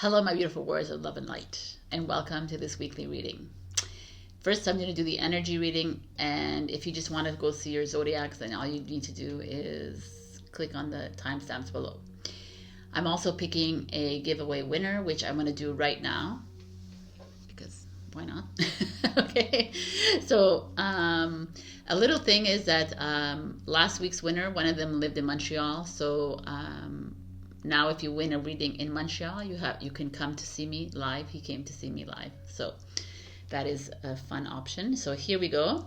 Hello, my beautiful warriors of love and light, and welcome to this weekly reading. First, I'm going to do the energy reading, and if you just want to go see your zodiacs, then all you need to do is click on the timestamps below. I'm also picking a giveaway winner, which I'm going to do right now, because why not? Okay, so a little thing is that last week's winner, one of them lived in Montreal, so now if you win a reading in Montreal, you can come to see me live. He came to see me live, so that is a fun option. So here we go.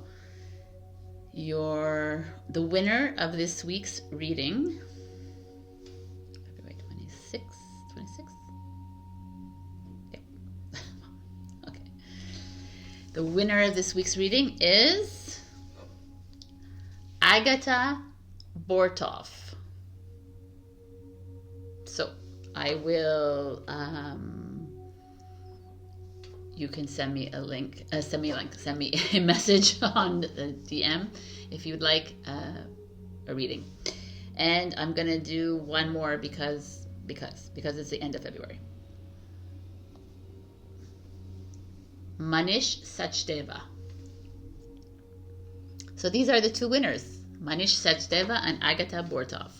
The winner of this week's reading, February 26th. Okay. Okay. The winner of this week's reading is Agata Bortov. So I will, you can send me a message on the DM if you'd like a reading. And I'm going to do one more because it's the end of February. Manish Sachdeva. So these are the two winners, Manish Sachdeva and Agata Bortov.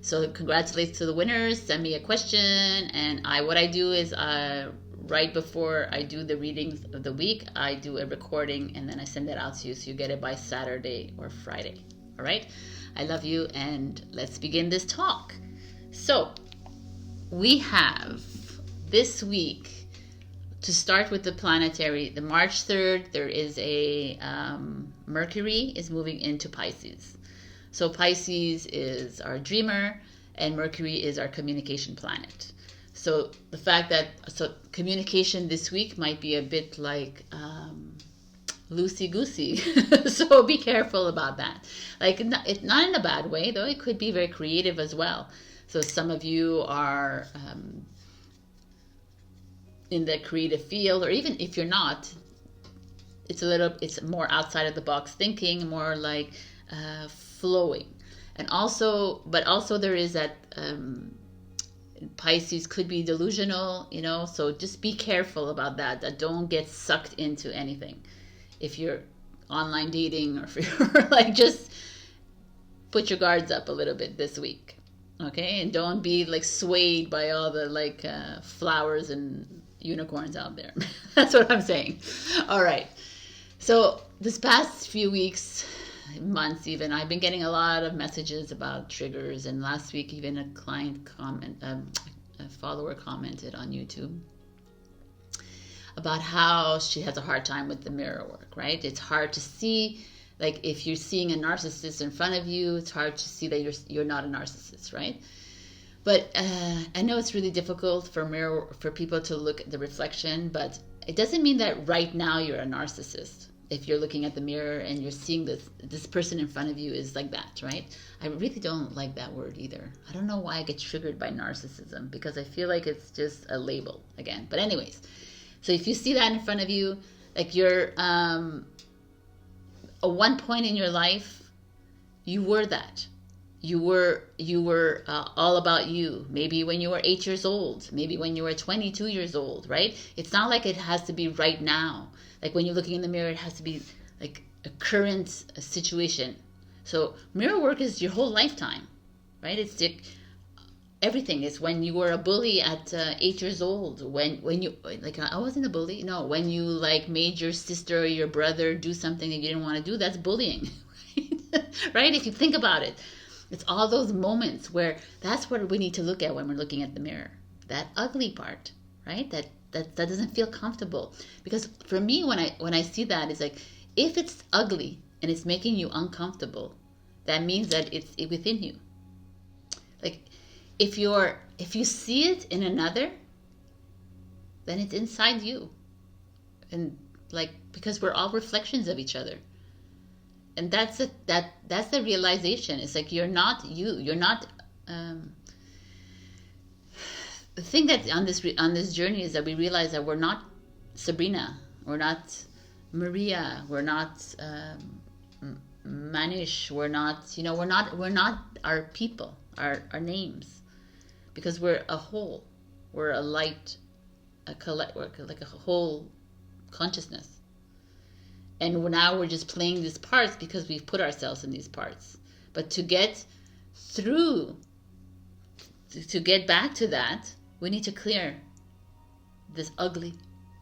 So congratulations to the winners. Send me a question, and what I do is right before I do the readings of the week, I do a recording and then I send it out to you, so you get it by Saturday or Friday. All right? I love you, and let's begin this talk. So we have this week, to start with the planetary, the March 3rd, there is a Mercury is moving into Pisces. So Pisces is our dreamer, and Mercury is our communication planet. So the fact that communication this week might be a bit like loosey-goosey. So be careful about that. Like, it's not in a bad way, though. It could be very creative as well. So some of you are in the creative field, or even if you're not, it's more outside of the box thinking, more like flowing. And also there is that Pisces could be delusional, so just be careful about that don't get sucked into anything. If you're online dating, or if you're like, just put your guards up a little bit this week, okay? And don't be like swayed by all the flowers and unicorns out there. That's what I'm saying. All right, so this past few weeks, months even, I've been getting a lot of messages about triggers, and last week even a follower commented on YouTube about how she has a hard time with the mirror work, right? It's hard to see, like, if you're seeing a narcissist in front of you, it's hard to see that you're not a narcissist, right? But I know it's really difficult for people to look at the reflection, but it doesn't mean that right now you're a narcissist. If you're looking at the mirror and you're seeing this person in front of you is like that, right? I really don't like that word either. I don't know why I get triggered by narcissism, because I feel like it's just a label again. But anyways, so if you see that in front of you, like you're at one point in your life, you were that. You were all about you. Maybe when you were 8 years old, maybe when you were 22 years old, right? It's not like it has to be right now. Like when you're looking in the mirror, it has to be like a current situation. So mirror work is your whole lifetime, right? It's everything. Is when you were a bully at 8 years old. When you, like, I wasn't a bully. No, when you like made your sister or your brother do something that you didn't want to do, that's bullying, right? If you think about it. It's all those moments where that's what we need to look at when we're looking at the mirror. That ugly part, right? That doesn't feel comfortable. Because for me, when I see that, it's like, if it's ugly and it's making you uncomfortable, that means that it's within you. Like, if you see it in another, then it's inside you. And like, because we're all reflections of each other. And that's the realization. It's like, you're not you. You're not. The thing that on this journey is that we realize that we're not Sabrina, we're not Maria, we're not Manish, we're not our people, our names, because we're a whole. We're a light like a whole consciousness. And now we're just playing these parts because we've put ourselves in these parts. But to get through, to get back to that, we need to clear this ugly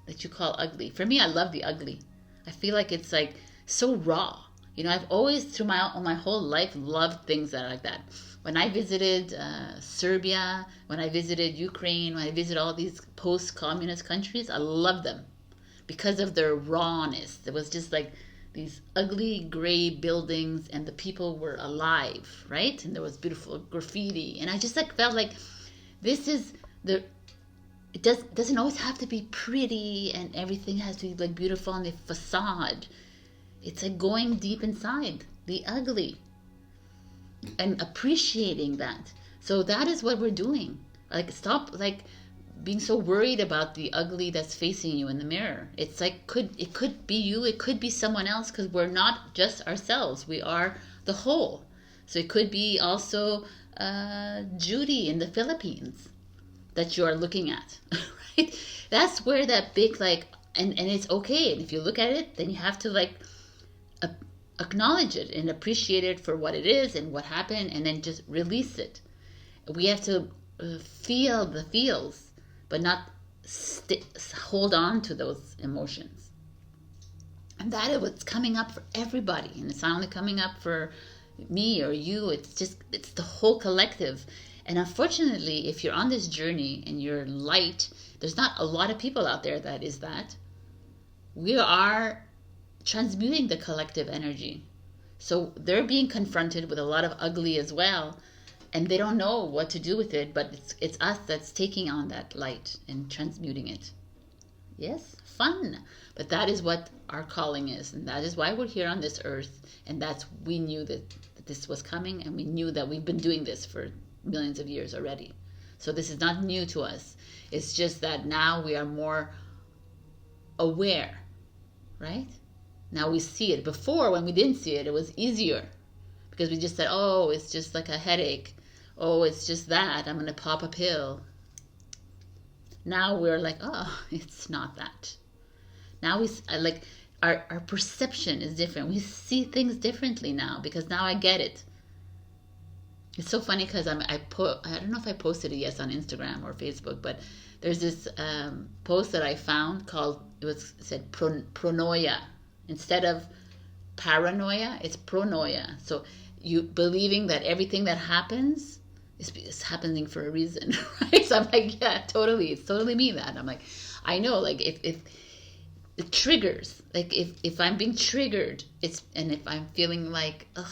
that you call ugly. For me, I love the ugly. I feel like it's like so raw. You know, I've always, through my whole life, loved things that are like that. When I visited Serbia, when I visited Ukraine, when I visited all these post-communist countries, I loved them because of their rawness. It was just like these ugly gray buildings, and the people were alive, right? And there was beautiful graffiti, and I just like felt like this is the. It doesn't always have to be pretty, and everything has to be like beautiful on the facade. It's like going deep inside the ugly and appreciating that. So that is what we're doing. Like, stop like being so worried about the ugly that's facing you in the mirror. It's like it could be you, it could be someone else, because we're not just ourselves. We are the whole. So it could be also Judy in the Philippines that you are looking at, right? That's where that big like, and it's okay. And if you look at it, then you have to like acknowledge it and appreciate it for what it is and what happened, and then just release it. We have to feel the feels, but not hold on to those emotions. And that is what's coming up for everybody. And it's not only coming up for me or you, it's the whole collective. And unfortunately, if you're on this journey and you're light, there's not a lot of people out there that is that. We are transmuting the collective energy. So they're being confronted with a lot of ugly as well, and they don't know what to do with it, but it's us that's taking on that light and transmuting it. Yes, fun. But that is what our calling is, and that is why we're here on this earth, and we knew that this was coming, and we knew that we've been doing this for millions of years already. So this is not new to us. It's just that now we are more aware, right? Now we see it. Before, when we didn't see it, it was easier because we just said, oh, it's just like a headache. Oh, it's just that. I'm going to pop a pill. Now we're like, oh, it's not that. Now we like our perception is different. We see things differently now because now I get it. It's so funny because I don't know if I posted it yet on Instagram or Facebook, but there's this post that I found it said pronoia. Instead of paranoia, it's pronoia. So you believing that everything that happens is happening for a reason, right? So I'm like, yeah, totally. It's totally me that. I'm like, I know, like if it triggers, like if I'm being triggered, and if I'm feeling like, ugh,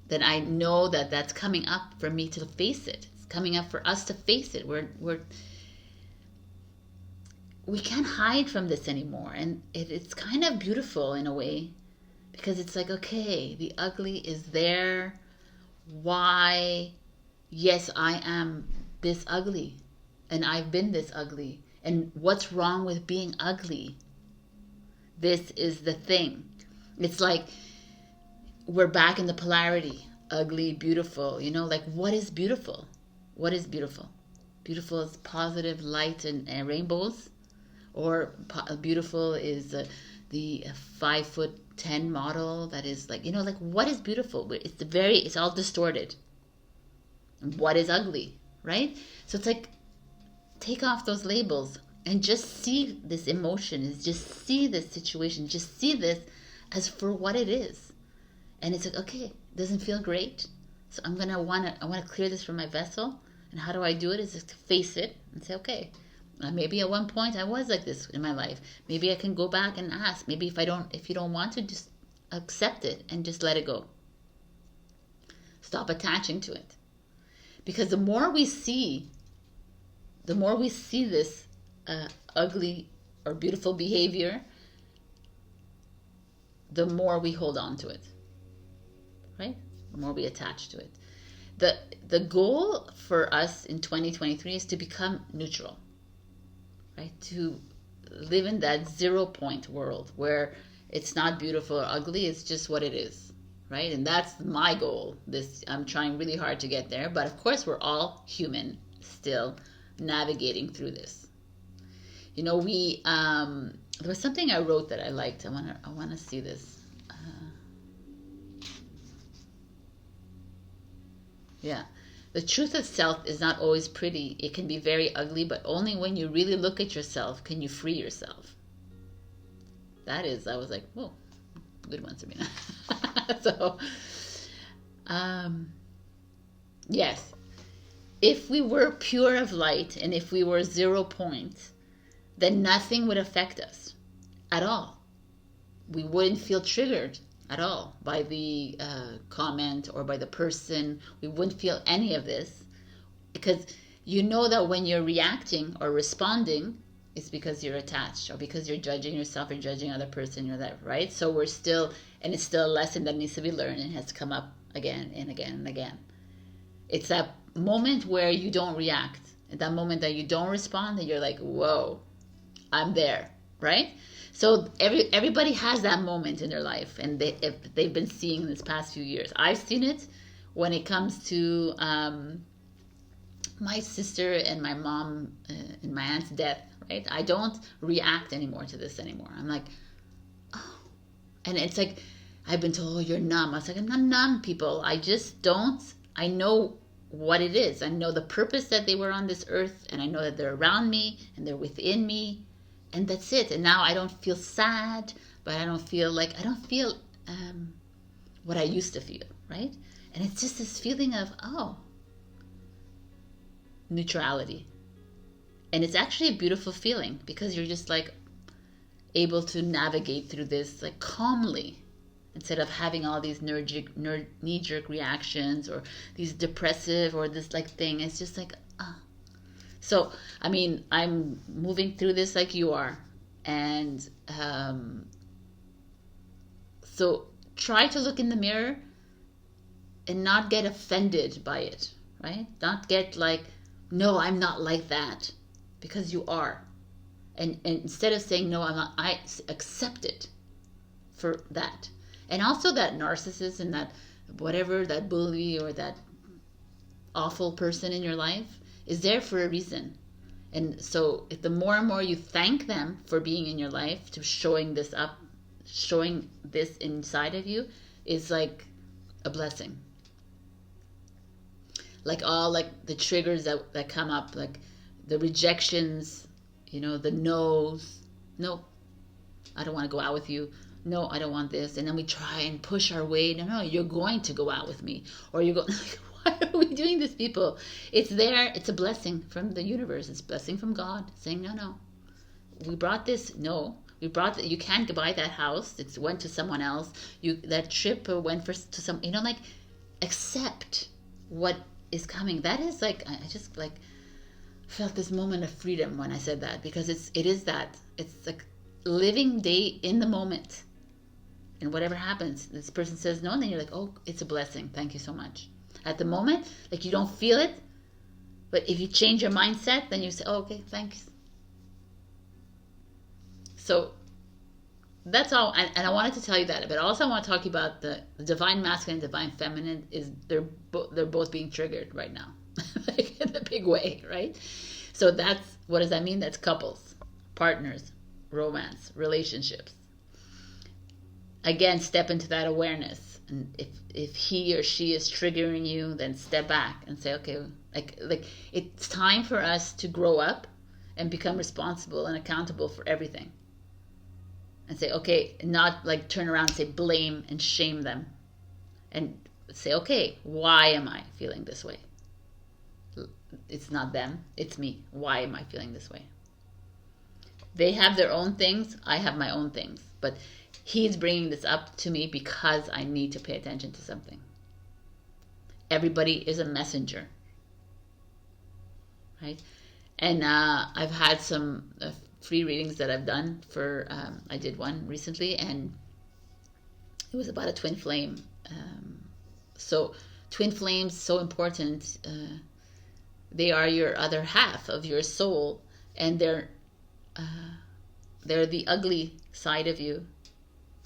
then I know that that's coming up for me to face it. It's coming up for us to face it. We can't hide from this anymore. And it's kind of beautiful in a way, because it's like, okay, the ugly is there. Why? Yes, I am this ugly, and I've been this ugly. And what's wrong with being ugly? This is the thing. It's like we're back in the polarity. Ugly, beautiful. You know, like, what is beautiful? What is beautiful? Beautiful is positive light and rainbows. Or beautiful is the 5'10" model that is like, you know, like, what is beautiful? It's all distorted. What is ugly, right? So it's like, take off those labels and just see this emotion, just see this situation, just see this as for what it is. And it's like, okay, it doesn't feel great, so I want to clear this from my vessel. And how do I do it? Is just to face it and say, okay, maybe at one point I was like this in my life. Maybe I can go back and ask. Maybe if you don't want to, just accept it and just let it go. Stop attaching to it. Because the more we see this ugly or beautiful behavior, the more we hold on to it, right? The more we attach to it. The goal for us in 2023 is to become neutral, right? To live in that 0 point world where it's not beautiful or ugly, it's just what it is, right? And that's my goal. I'm trying really hard to get there, but of course we're all human, still navigating through this. You know, there was something I wrote that I liked. I want to see this. Yeah. The truth of self is not always pretty. It can be very ugly, but only when you really look at yourself can you free yourself. That is, I was like, whoa, good one, Sabrina. So, yes. If we were pure of light and if we were 0 point, then nothing would affect us at all. We wouldn't feel triggered at all by the comment or by the person. We wouldn't feel any of this, because you know that when you're reacting or responding, it's because you're attached or because you're judging yourself or judging other person or that, right? So we're still, and it's still a lesson that needs to be learned and has to come up again and again and again. It's that moment where you don't react, at that moment that you don't respond, and you're like, whoa, I'm there, right? So everybody has that moment in their life, and if they've been seeing this past few years. I've seen it when it comes to my sister and my mom and my aunt's death, right? I don't react anymore to this anymore. I'm like, oh. And it's like, I've been told, oh, you're numb. I was like, I'm not numb, people. I just don't. I know what it is. I know the purpose that they were on this earth, and I know that they're around me and they're within me, and that's it. And now I don't feel sad, but I don't feel what I used to feel, right? And it's just this feeling of, oh, neutrality. And it's actually a beautiful feeling, because you're just like able to navigate through this like calmly, instead of having all these knee-jerk reactions or these depressive or this like thing. It's just like, ah. So, I mean, I'm moving through this like you are. And so try to look in the mirror and not get offended by it, right? Not get like, no, I'm not like that, because you are. And instead of saying, no, I'm not, I accept it for that. And also that narcissist and that whatever, that bully or that awful person in your life is there for a reason. And so if the more and more you thank them for being in your life, to showing this inside of you, is like a blessing. Like all like the triggers that come up, like the rejections, you know, the no's. No, I don't want to go out with you. No, I don't want this. And then we try and push our way. No, you're going to go out with me. Or you're going, like, why are we doing this, people? It's there. It's a blessing from the universe. It's a blessing from God saying, no. We brought this. No. We brought that. You can't buy that house. It went to someone else. That trip went to some, you know, like, accept what is coming. That is like, I just like felt this moment of freedom when I said that, because it is that. It's like living day in the moment. And whatever happens, this person says no, and then you're like, oh, it's a blessing. Thank you so much. At the moment, like you don't feel it, but if you change your mindset, then you say, oh, okay, thanks. So that's all. And I wanted to tell you that, but also I want to talk about the divine masculine and divine feminine. They're both being triggered right now, like in a big way, right? So what does that mean? That's couples, partners, romance, relationships. Again, step into that awareness, and if he or she is triggering you, then step back and say, okay, like it's time for us to grow up and become responsible and accountable for everything. And say, okay, not like turn around and say blame and shame them, and say, okay, why am I feeling this way? It's not them, it's me. Why am I feeling this way? They have their own things, I have my own things, but he's bringing this up to me because I need to pay attention to something. Everybody is a messenger, right? And I've had some free readings that I've done for, I did one recently, and it was about a twin flame. So twin flames, so important. They are your other half of your soul, and they're the ugly side of you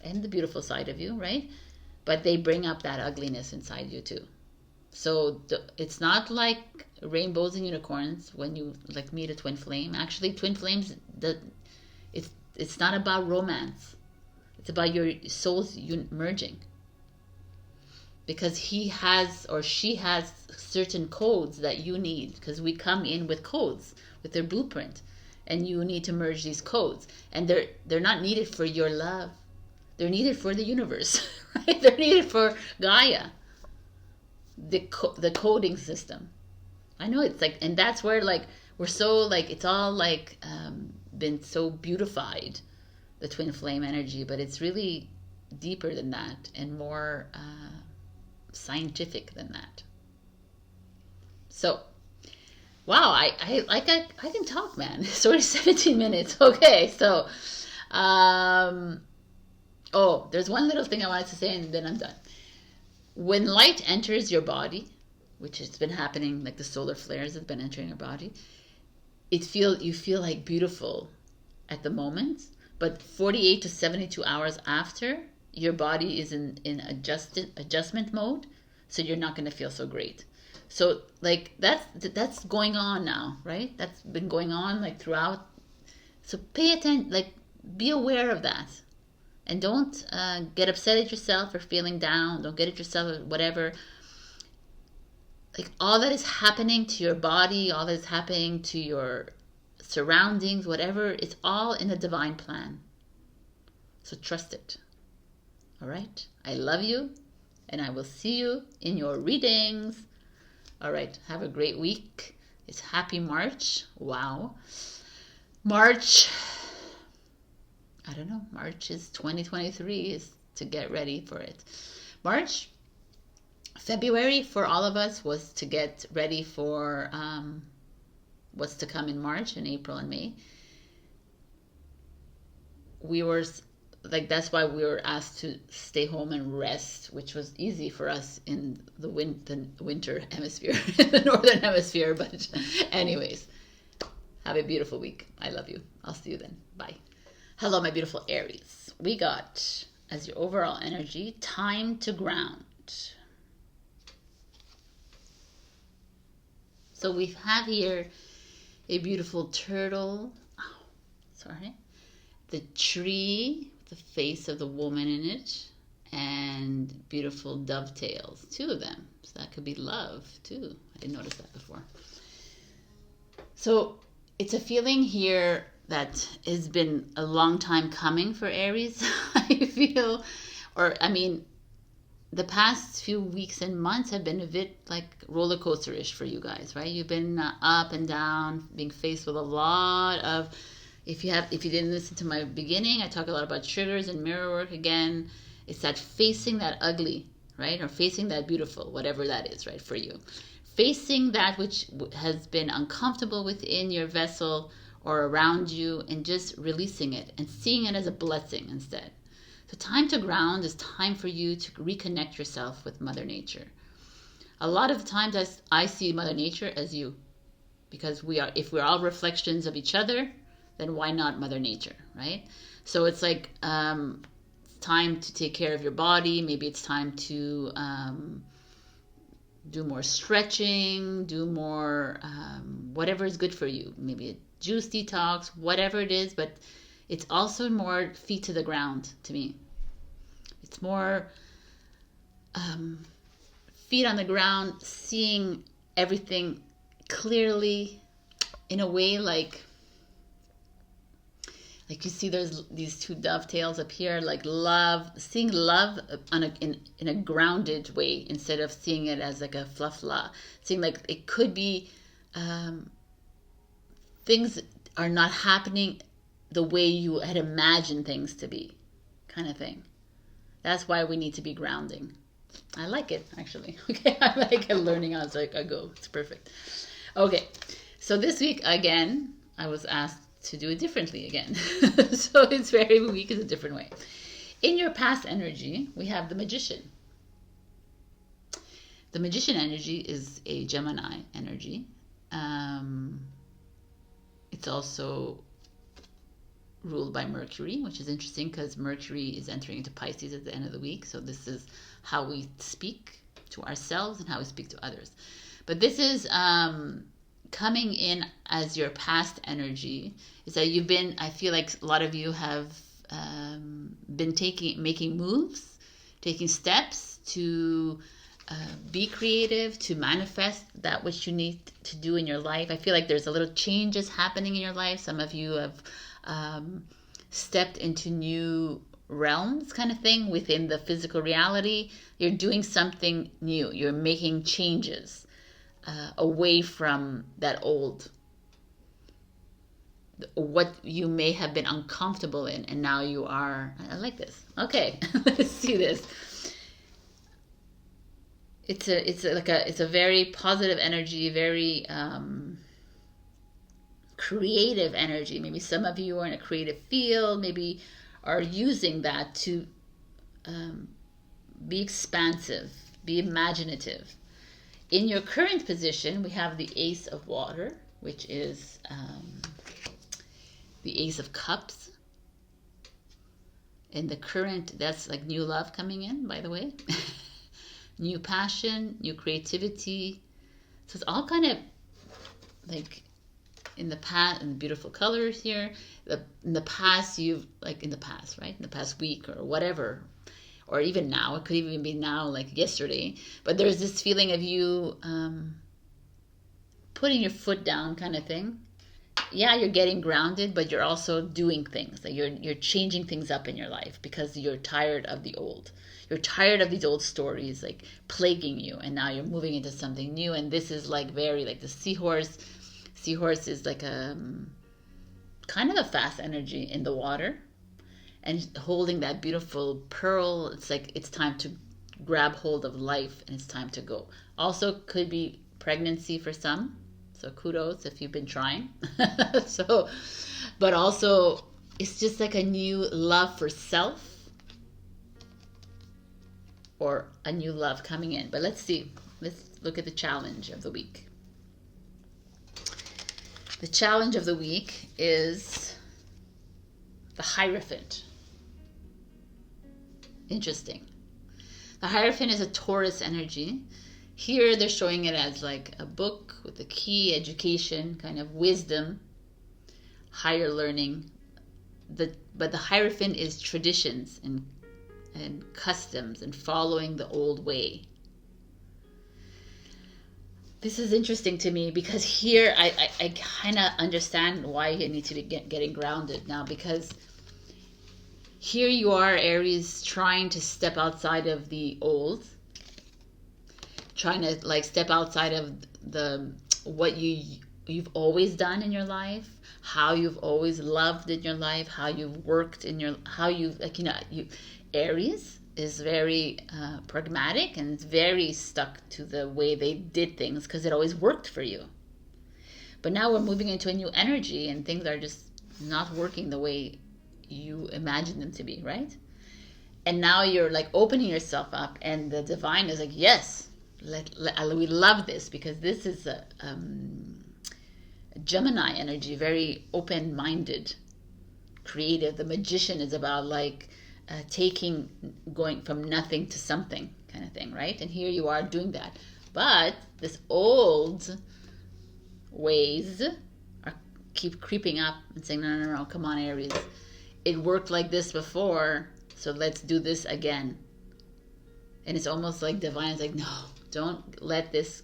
and the beautiful side of you, right? But they bring up that ugliness inside you too. So it's not like rainbows and unicorns when you like meet a twin flame. Actually, twin flames, it's not about romance. It's about your souls merging. Because he has or she has certain codes that you need. Because we come in with codes, with their blueprint, and you need to merge these codes. And they're not needed for your love. They're needed for the universe, right? They're needed for Gaia, the coding system. I know it's like, and that's where like we're so like it's all like been so beautified, the twin flame energy, but it's really deeper than that and more scientific than that. So, wow, I can talk, man. It's already 17 minutes. Okay, so, oh, there's one little thing I wanted to say, and then I'm done. When light enters your body, which has been happening, like the solar flares have been entering your body, you feel like beautiful at the moment, but 48 to 72 hours after, your body is in adjustment mode, so you're not going to feel so great. So like that's going on now, right? That's been going on like throughout. So pay attention, like be aware of that. And don't get upset at yourself for feeling down. Don't get at yourself or whatever. Like all that is happening to your body, all that is happening to your surroundings, whatever, it's all in a divine plan. So trust it. All right? I love you, and I will see you in your readings. All right. Have a great week. It's happy March. Wow. March. I don't know. March is 2023 is to get ready for it. February for all of us was to get ready for what's to come in March and April and May. We were like, that's why we were asked to stay home and rest, which was easy for us in the winter hemisphere, the northern hemisphere. But anyways, have a beautiful week. I love you. I'll see you then. Bye. Hello, my beautiful Aries. We got, as your overall energy, time to ground. So we have here a beautiful turtle. Oh, sorry. The tree, the face of the woman in it, and beautiful dovetails. 2 of them. So that could be love, too. I didn't notice that before. So it's a feeling here that has been a long time coming for Aries, I feel. Or, I mean, the past few weeks and months have been a bit like roller coaster-ish for you guys, right? You've been up and down, being faced with a lot of, if you didn't listen to my beginning, I talk a lot about triggers and mirror work again. It's that facing that ugly, right? Or facing that beautiful, whatever that is, right, for you. Facing that which has been uncomfortable within your vessel or around you, and just releasing it and seeing it as a blessing instead. So time to ground is time for you to reconnect yourself with Mother Nature. A lot of times I see Mother Nature as you, because if we're all reflections of each other, then why not Mother Nature, right? So it's like time to take care of your body. Maybe it's time to do more stretching, do more whatever is good for you. Maybe a juice detox, whatever it is, but it's also more feet to the ground to me. It's more feet on the ground, seeing everything clearly in a way like you see there's these 2 dovetails up here, like love, seeing love in a grounded way instead of seeing it as like a fluff-la. Seeing like it could be things are not happening the way you had imagined things to be, kind of thing. That's why we need to be grounding. I like it, actually. Okay, I like it learning as I go. It's perfect. Okay, so this week, again, I was asked to do it differently again. So it's every week is a different way. In your past energy, we have the Magician. The Magician energy is a Gemini energy. It's also ruled by Mercury, which is interesting because Mercury is entering into Pisces at the end of the week. So this is how we speak. to ourselves and how we speak to others. But this is coming in as your past energy. Is that you've been, I feel like a lot of you have been making moves, taking steps to be creative, to manifest that which you need to do in your life. I feel like there's a little changes happening in your life. Some of you have stepped into new realms kind of thing within the physical reality. You're doing something new. You're making changes away from that old, what you may have been uncomfortable in, and now you are. I like this. Okay, let's see this. It's a very positive energy, very creative energy. Maybe some of you are in a creative field, maybe are using that to be expansive, be imaginative. In your current position, we have the Ace of Water, which is the Ace of Cups. In the current, that's like new love coming in, by the way. New passion, new creativity. So it's all kind of like in the past, and beautiful colors here. In the past, you've, like in the past, right? In the past week or whatever, or even now, it could even be now, like yesterday. But there's this feeling of you putting your foot down kind of thing. Yeah, you're getting grounded, but you're also doing things. Like you're changing things up in your life because you're tired of the old. You're tired of these old stories like plaguing you, and now you're moving into something new. And this is like very like the seahorse. Seahorse is like a kind of a fast energy in the water, and holding that beautiful pearl. It's like it's time to grab hold of life, and it's time to go. Also, could be pregnancy for some. So kudos if you've been trying. So, but also it's just like a new love for self, or a new love coming in. But let's see. Let's look at the challenge of the week. The challenge of the week is the Hierophant. Interesting. The Hierophant is a Taurus energy. Here they're showing it as like a book with a key, education, kind of wisdom, higher learning. But the Hierophant is traditions and customs and following the old way. This is interesting to me because here I kind of understand why you need to be getting grounded now, because here you are, Aries, trying to step outside of the old, trying to like step outside of the what you've always done in your life, how you've always loved in your life, how you've worked in your, how you've like, you know, Aries is very pragmatic, and it's very stuck to the way they did things because it always worked for you. But now we're moving into a new energy, and things are just not working the way you imagined them to be, right? And now you're like opening yourself up, and the divine is like, yes, we love this, because this is a Gemini energy, very open-minded, creative. The Magician is about like going from nothing to something kind of thing, right? And here you are doing that. But this old ways keep creeping up and saying, no, come on, Aries. It worked like this before, so let's do this again. And it's almost like divine is like, no, don't let this,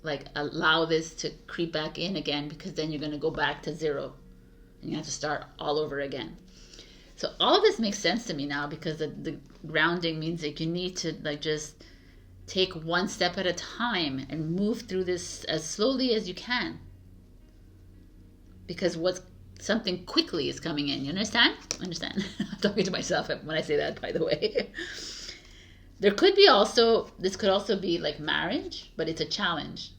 like, allow this to creep back in again, because then you're going to go back to zero and you have to start all over again. So all of this makes sense to me now, because the grounding means that you need to like just take one step at a time and move through this as slowly as you can, because something quickly is coming in. You understand? I'm talking to myself when I say that, by the way. There could be also, this could also be like marriage, but it's a challenge.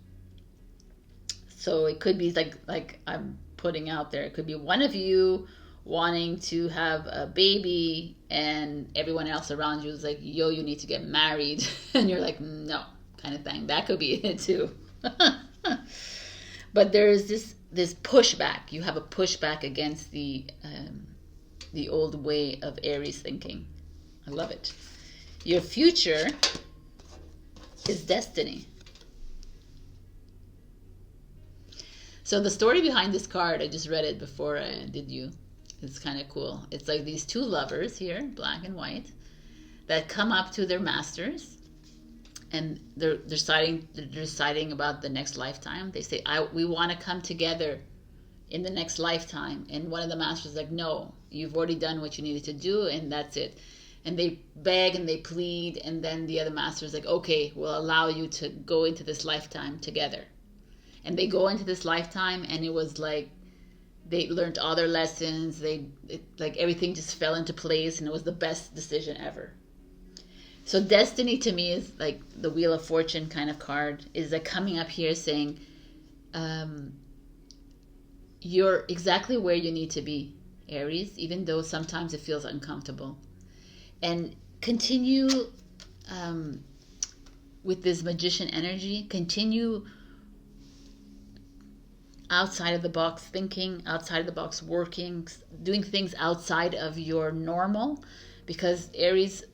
So it could be like I'm putting out there, it could be one of you wanting to have a baby, and everyone else around you is like, yo, you need to get married. And you're like, no, kind of thing. That could be it too. But there's this pushback. You have a pushback against the old way of Aries thinking. I love it. Your future is destiny. So the story behind this card, I just read it before I did you. It's kind of cool. It's like these two lovers here, black and white, that come up to their masters, and they're deciding about the next lifetime. They say, we want to come together in the next lifetime. And one of the masters is like, no, you've already done what you needed to do, and that's it. And they beg and they plead, and then the other master is like, okay, we'll allow you to go into this lifetime together. And they go into this lifetime, and it was like they learned all their lessons. Like everything just fell into place, and it was the best decision ever. So destiny to me is like the Wheel of Fortune kind of card, is like coming up here saying, you're exactly where you need to be, Aries, even though sometimes it feels uncomfortable. And continue with this magician energy. Continue outside of the box thinking, outside of the box working, doing things outside of your normal, because Aries,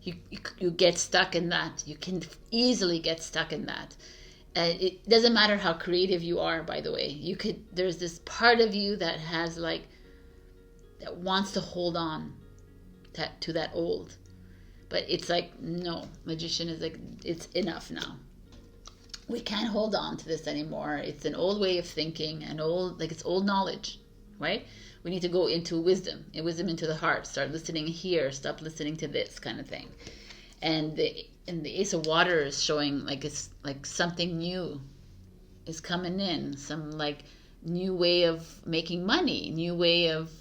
you get stuck in that. You can easily get stuck in that. It doesn't matter how creative you are, by the way. There's this part of you that has like, that wants to hold on to that old. But it's like, no, magician is like, it's enough now. We can't hold on to this anymore. It's an old way of thinking, it's old knowledge, right? We need to go into wisdom into the heart. Start listening here, stop listening to this kind of thing. And the Ace of Water is showing like it's like something new is coming in, some like new way of making money, new way of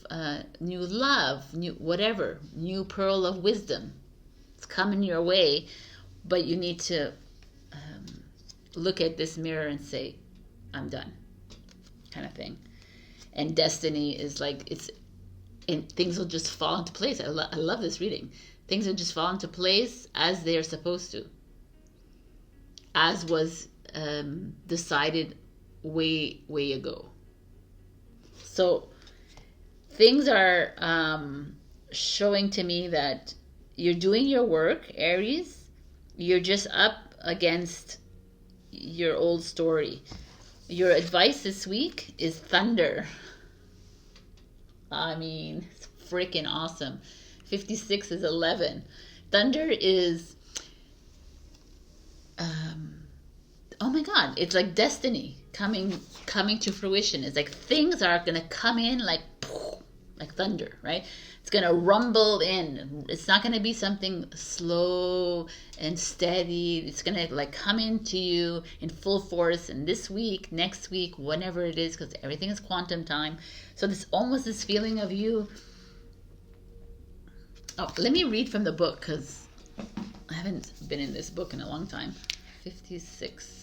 new love, new whatever, new pearl of wisdom. It's coming your way, but you need to look at this mirror and say, I'm done, kind of thing. And destiny is like, things will just fall into place. I love this reading. Things will just fall into place as they're supposed to, as was decided way ago. So things are showing to me that you're doing your work, Aries. You're just up against your old story. Your advice this week is thunder. I mean, it's freaking awesome. 56 is 11. Thunder is, oh my God, it's like destiny coming to fruition. It's like things are going to come in like thunder, right? It's going to rumble in. It's not going to be something slow and steady. It's going to like come into you in full force. And this week, next week, whenever it is, because everything is quantum time. So this almost this feeling of you. Oh, let me read from the book, because I haven't been in this book in a long time. 56.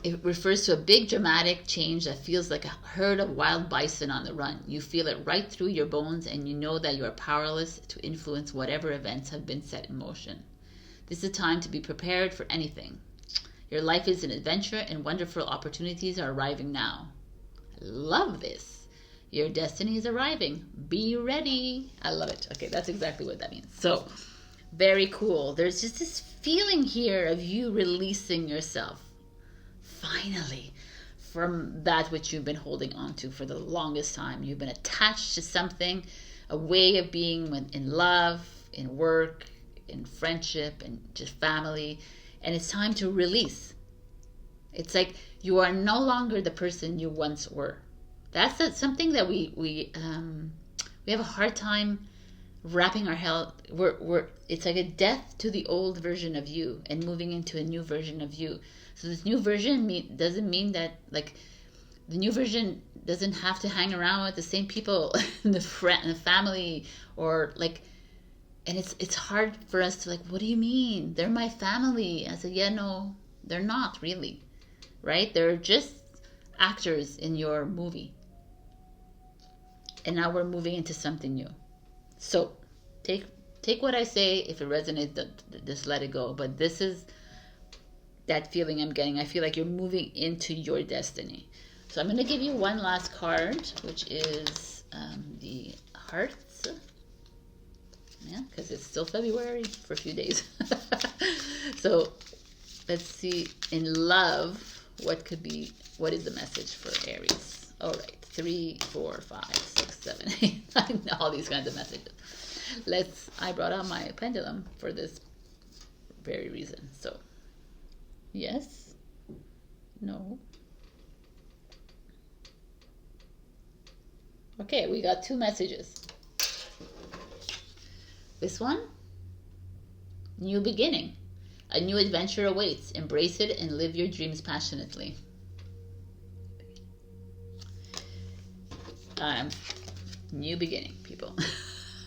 It refers to a big dramatic change that feels like a herd of wild bison on the run. You feel it right through your bones, and you know that you are powerless to influence whatever events have been set in motion. This is a time to be prepared for anything. Your life is an adventure, and wonderful opportunities are arriving now. I love this. Your destiny is arriving. Be ready. I love it. Okay, that's exactly what that means. So, very cool. There's just this feeling here of you releasing yourself. Finally, from that which you've been holding on to for the longest time. You've been attached to something, a way of being in love, in work, in friendship, and just family. And it's time to release. It's like you are no longer the person you once were. That's something that we have a hard time wrapping our head. It's like a death to the old version of you and moving into a new version of you. So this new version doesn't mean that like the new version doesn't have to hang around with the same people in the family or like. And it's hard for us to like, what do you mean? They're my family. I said, yeah, no, they're not really, right? They're just actors in your movie. And now we're moving into something new. So take what I say. If it resonates, just let it go. But this is that feeling I'm getting. I feel like you're moving into your destiny. So I'm going to give you one last card, which is the Hearts. Yeah, because it's still February for a few days. So let's see in love what is the message for Aries? All right, 3, 4, 5, 6, 7, 8, 9, all these kinds of messages. I brought out my pendulum for this very reason. So yes, no. Okay, we got 2 messages. This one, new beginning. A new adventure awaits. Embrace it and live your dreams passionately. New beginning, people.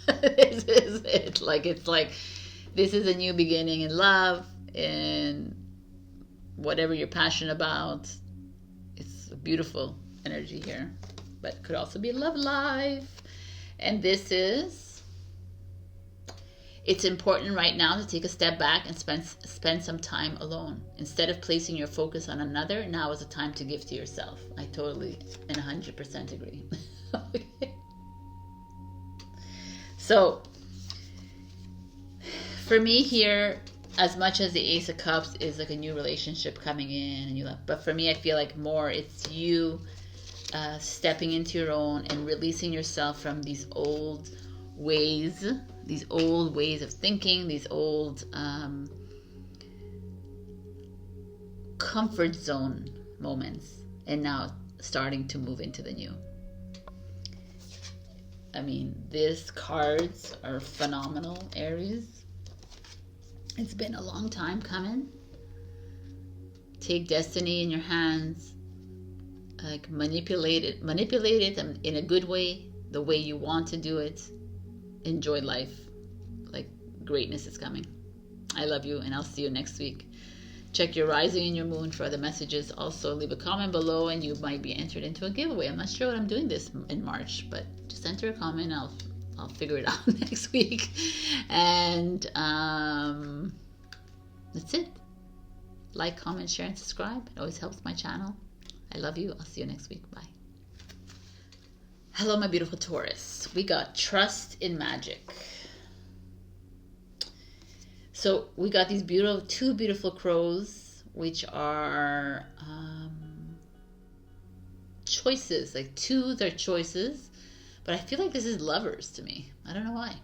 This is it. It's like this is a new beginning in love, in whatever you're passionate about. It's a beautiful energy here, but could also be love life. And this is, it's important right now to take a step back and spend some time alone. Instead of placing your focus on another, now is the time to give to yourself. I totally and 100% agree. Okay. So, for me here, as much as the Ace of Cups is like a new relationship coming in, and but for me, I feel like more it's you stepping into your own and releasing yourself from these old ways of thinking, these old comfort zone moments, and now starting to move into the new. I mean, these cards are phenomenal, Aries. It's been a long time coming. Take destiny in your hands. Like manipulate it in a good way, the way you want to do it. Enjoy life. Like greatness is coming. I love you, and I'll see you next week. Check your rising and your moon for other messages. Also, leave a comment below and you might be entered into a giveaway. I'm not sure what I'm doing this in March, but just enter a comment. I'll figure it out next week. And that's it. Like, comment, share, and subscribe. It always helps my channel. I love you. I'll see you next week. Bye. Hello, my beautiful Taurus. We got trust in magic. So we got these two beautiful crows, which are choices. Like they're choices, but I feel like this is lovers to me. I don't know why.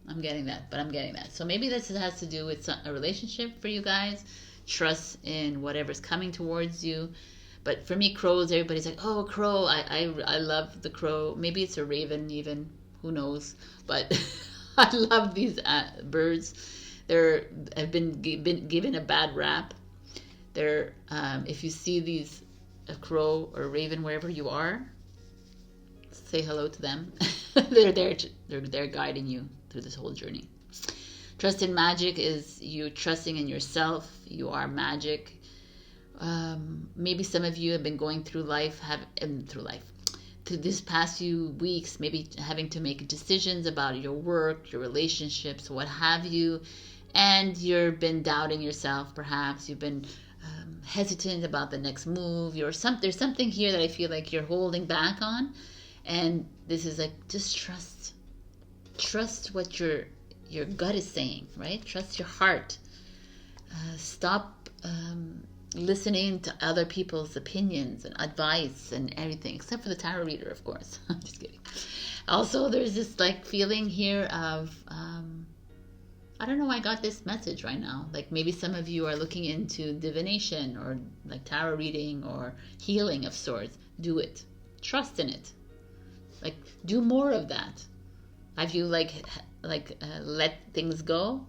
I'm getting that, but I'm getting that. So maybe this has to do with a relationship for you guys. Trust in whatever's coming towards you. But for me, crows, everybody's like, oh, a crow. I love the crow. Maybe it's a raven even. Who knows? But I love these birds. Have been given a bad rap. If you see a crow or a raven wherever you are, say hello to them. They're there guiding you through this whole journey. Trust in magic is you trusting in yourself. You are magic. Maybe some of you have been going through this past few weeks, maybe having to make decisions about your work, your relationships, what have you. And you've been doubting yourself, perhaps. You've been hesitant about the next move. There's something here that I feel like you're holding back on. And this is like, just trust. Trust what your gut is saying, right? Trust your heart. Stop listening to other people's opinions and advice and everything, except for the tarot reader, of course. I'm just kidding. Also, there's this like feeling here of... I don't know why I got this message right now. Like maybe some of you are looking into divination or like tarot reading or healing of sorts. Do it. Trust in it. Like do more of that. Have you let things go?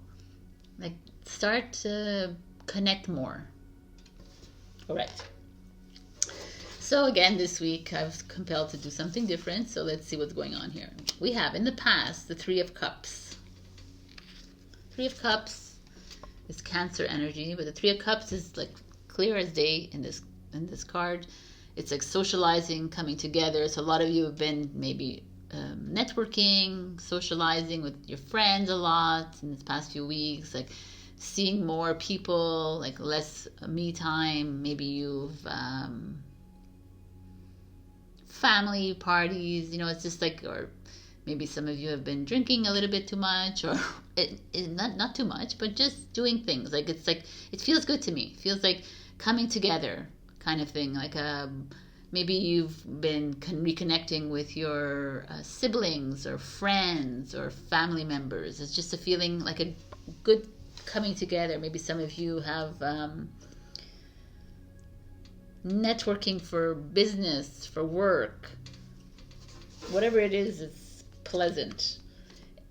Like start to connect more. All right. So again, this week I was compelled to do something different. So let's see what's going on here. We have in the past the 3 of Cups. 3 of Cups is Cancer energy, but the 3 of Cups is like clear as day in this card. It's like socializing, coming together. So a lot of you have been maybe networking, socializing with your friends a lot in this past few weeks, like seeing more people, like less me time. Maybe you've family parties, it's just like, or Maybe some of you have been drinking a little bit too much, or not too much, but just doing things. Like it feels good to me. It feels like coming together kind of thing. Like maybe you've been reconnecting with your siblings or friends or family members. It's just a feeling like a good coming together. Maybe some of you have networking for business, for work. Whatever it is, it's pleasant.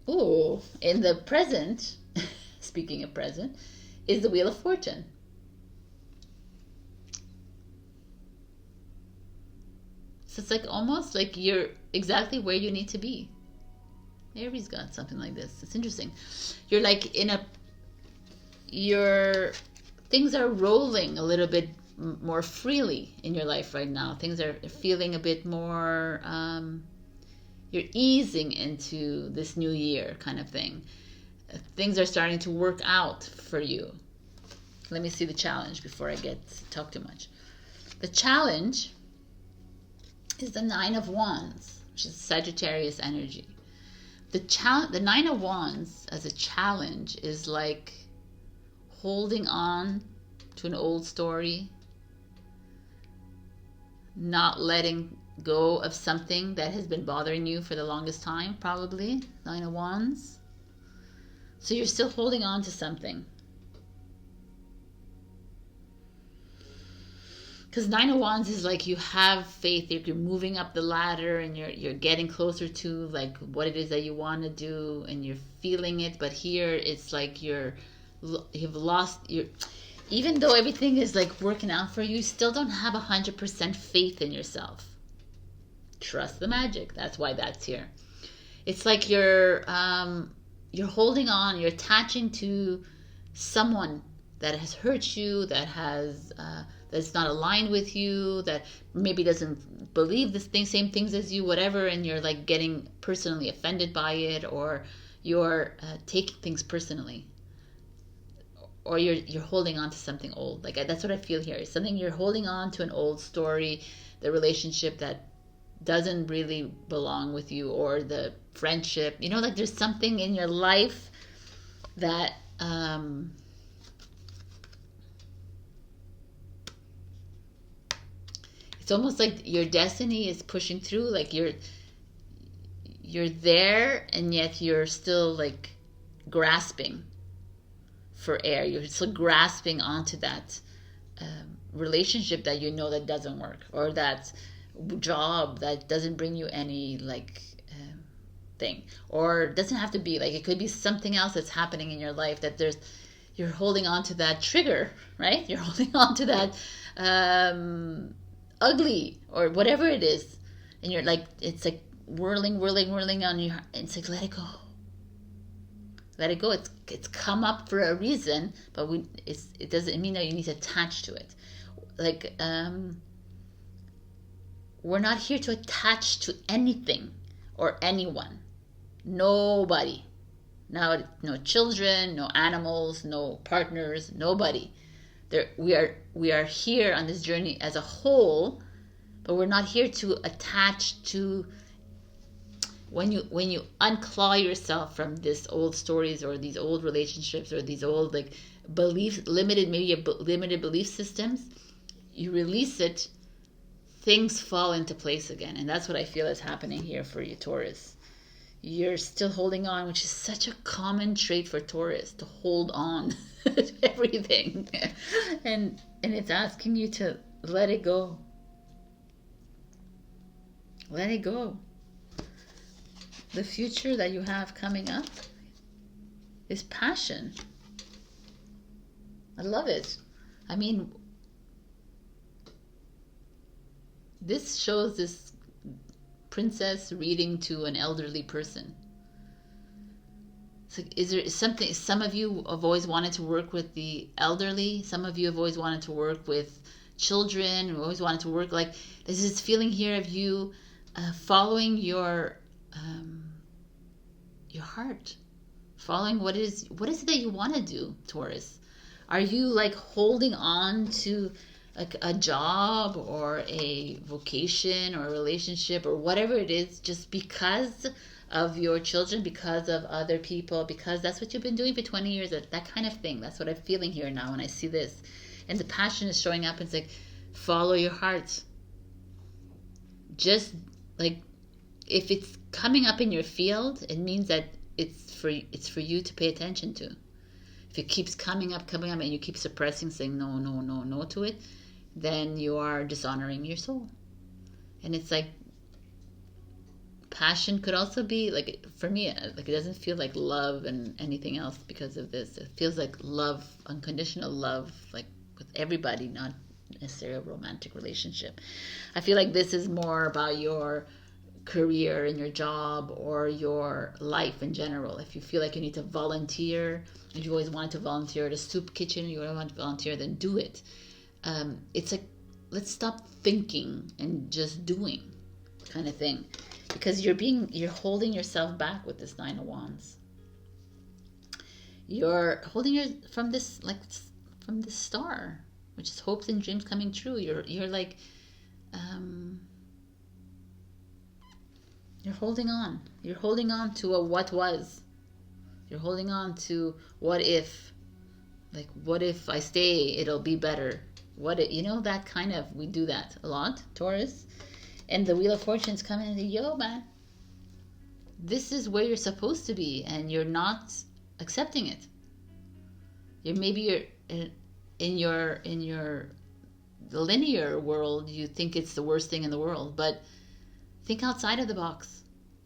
Ooh, in the present, speaking of present, is the Wheel of Fortune. So it's like almost like you're exactly where you need to be. Aries got something like this. It's interesting. You're like things are rolling a little bit more freely in your life right now. Things are feeling a bit more, you're easing into this new year kind of thing. Things are starting to work out for you. Let me see the challenge before I talk too much. The challenge is the Nine of Wands, which is Sagittarius energy. The Nine of Wands as a challenge is like holding on to an old story, not letting go of something that has been bothering you for the longest time, probably. Nine of Wands. So you're still holding on to something. Because Nine of Wands is like you have faith, you're moving up the ladder and you're getting closer to like what it is that you want to do and you're feeling it. But here it's like you've lost your, even though everything is like working out for you, you still don't have 100% faith in yourself. Trust the magic. That's why that's here. It's like you're holding on, you're attaching to someone that has hurt you, that's not aligned with you, that maybe doesn't believe the same things as you, whatever, and you're like getting personally offended by it, or you're taking things personally, or you're holding on to something old. Like that's what I feel here. It's something you're holding on to, an old story, the relationship that doesn't really belong with you, or the friendship. You know, like there's something in your life that it's almost like your destiny is pushing through. Like you're there, and yet you're still like grasping for air. You're still grasping onto that relationship that you know that doesn't work, or that job that doesn't bring you any like thing, or it doesn't have to be like, it could be something else that's happening in your life that you're holding on to that trigger, right? You're holding on to that ugly or whatever it is, and you're like, it's like whirling on you. It's like, let it go. It's come up for a reason, but it doesn't mean that you need to attach to it. Like we're not here to attach to anything or anyone. Nobody. No children, no animals, no partners, nobody. We are here on this journey as a whole, but we're not here to attach to. When you unclaw yourself from these old stories or these old relationships or these old like limited belief systems, you release it, things fall into place again. And that's what I feel is happening here for you, Taurus. You're still holding on, which is such a common trait for Taurus, to hold on to everything. And it's asking you to let it go. Let it go. The future that you have coming up is passion. I love it. I mean, this shows this princess reading to an elderly person. It's like, is there something, some of you have always wanted to work with the elderly. Some of you have always wanted to work with children, or always wanted to work, like, there's this feeling here of you following your heart, following what is it that you want to do, Taurus. Are you like holding on to like a job or a vocation or a relationship or whatever it is, just because of your children, because of other people, because that's what you've been doing for 20 years, that kind of thing. That's what I'm feeling here now when I see this. And the passion is showing up. It's like, follow your heart. Just like, if it's coming up in your field, it means that it's for you to pay attention to. If it keeps coming up, and you keep suppressing, saying no, no, no, no to it, then you are dishonoring your soul. And it's like, passion could also be like, for me, like, it doesn't feel like love and anything else because of this. It feels like love, unconditional love, like with everybody, not necessarily a romantic relationship. I feel like this is more about your career and your job, or your life in general. If you feel like you need to volunteer, if you always wanted to volunteer at a soup kitchen, you always want to volunteer, then do it. It's like, let's stop thinking and just doing, kind of thing, because you're holding yourself back with this Nine of Wands. You're holding from this star, which is hopes and dreams coming true. You're like, you're holding on. You're holding on to a what was. You're holding on to what if. Like, what if I stay, it'll be better. What if, that kind of, we do that a lot, Taurus. And the Wheel of Fortune's coming and say, yo, man, this is where you're supposed to be, and you're not accepting it. You're in your linear world, you think it's the worst thing in the world, but think outside of the box.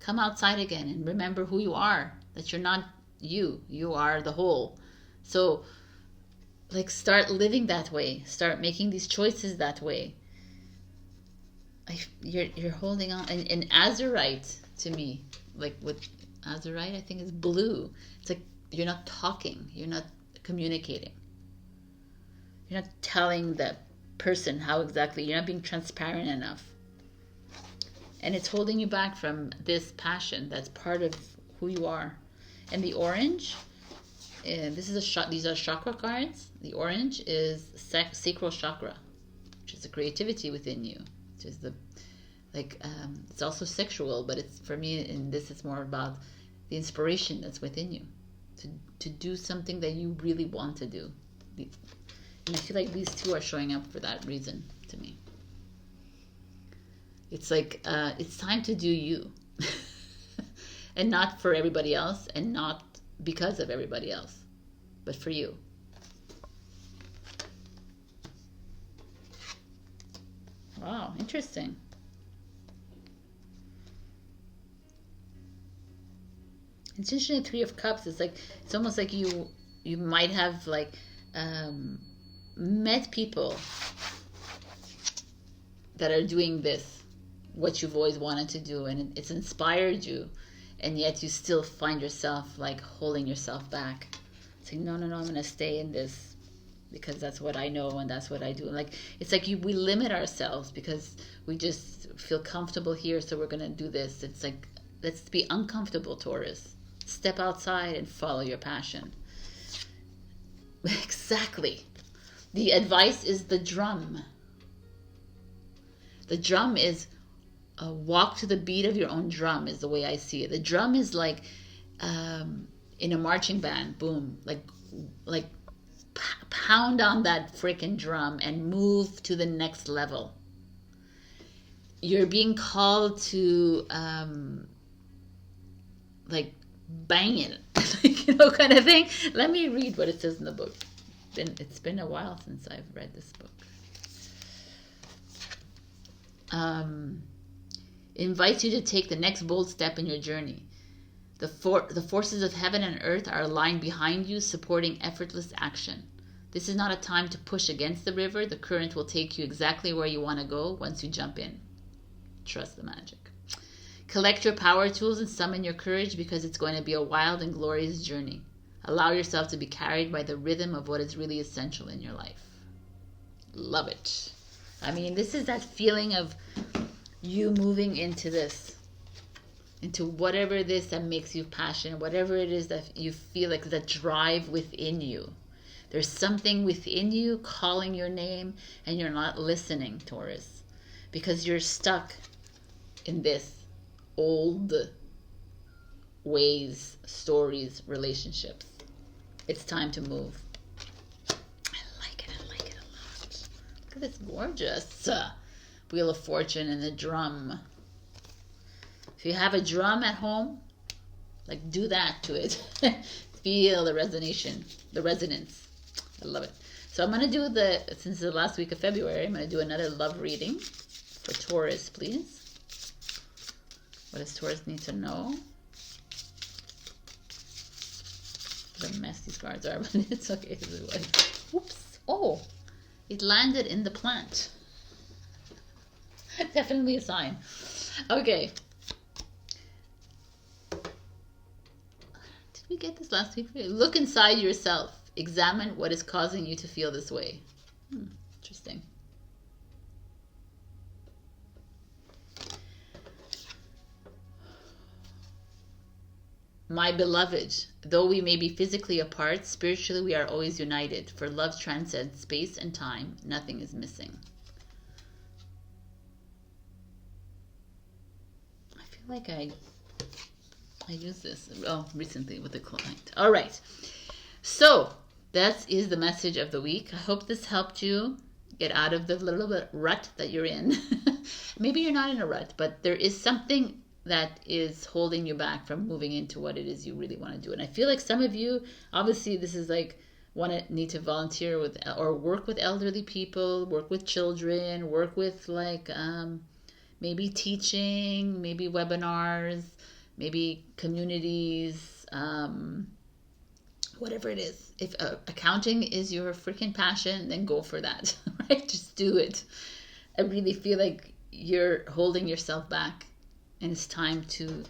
Come outside again and remember who you are, that you're not you are the whole. So, like, start living that way. Start making these choices that way. You're holding on. And azurite, to me, like with azurite, I think is blue. It's like, you're not talking. You're not communicating. You're not telling the person how exactly. You're not being transparent enough. And it's holding you back from this passion that's part of who you are. And the orange, these are chakra cards. The orange is sacral chakra, which is the creativity within you, which is it's also sexual, but it's, for me, in this, it's more about the inspiration that's within you to do something that you really want to do. And I feel like these two are showing up for that reason to me. It's like, it's time to do you. And not for everybody else, and not because of everybody else, but for you. Wow, interesting. It's interesting, the Three of Cups. It's like, it's almost like you might have met people that are doing this, what you've always wanted to do, and it's inspired you, and yet you still find yourself like holding yourself back, saying, no, I'm going to stay in this because that's what I know and that's what I do. Like, it's like we limit ourselves because we just feel comfortable here, so we're going to do this. It's like, let's be uncomfortable, Taurus. Step outside and follow your passion. Exactly. The advice is the drum. The drum is walk to the beat of your own drum, is the way I see it. The drum is like in a marching band, boom, like pound on that freaking drum and move to the next level. You're being called to like bang it, kind of thing. Let me read what it says in the book. It's been a while since I've read this book. Invites you to take the next bold step in your journey. The forces of heaven and earth are aligned behind you, supporting effortless action. This is not a time to push against the river. The current will take you exactly where you want to go once you jump in. Trust the magic. Collect your power tools and summon your courage, because it's going to be a wild and glorious journey. Allow yourself to be carried by the rhythm of what is really essential in your life. Love it. I mean, this is that feeling of you moving into this, into whatever it is that makes you passionate, whatever it is that you feel like, that drive within you. There's something within you calling your name, and you're not listening, Taurus, because you're stuck in this old ways, stories, relationships. It's time to move. I like it a lot. Look at this gorgeous Wheel of Fortune and the drum. If you have a drum at home, like, do that to it. Feel the resonance. I love it. So I'm going to do since it's the last week of February, I'm going to do another love reading for Taurus, please. What does Taurus need to know? What a mess these cards are, but it's okay. Oops. Oh, it landed in the plant. Definitely a sign. Okay. Did we get this last week? Look inside yourself. Examine what is causing you to feel this way. Interesting. My beloved, though we may be physically apart, spiritually we are always united. For love transcends space and time. Nothing is missing. I feel like I used this recently with a client. All right. So that is the message of the week. I hope this helped you get out of the little bit rut that you're in. Maybe you're not in a rut, but there is something that is holding you back from moving into what it is you really want to do. And I feel like some of you, obviously this is like, need to volunteer with or work with elderly people, work with children, work with like maybe teaching, maybe webinars, maybe communities, whatever it is. If accounting is your freaking passion, then go for that, right? Just do it. I really feel like you're holding yourself back, and it's time to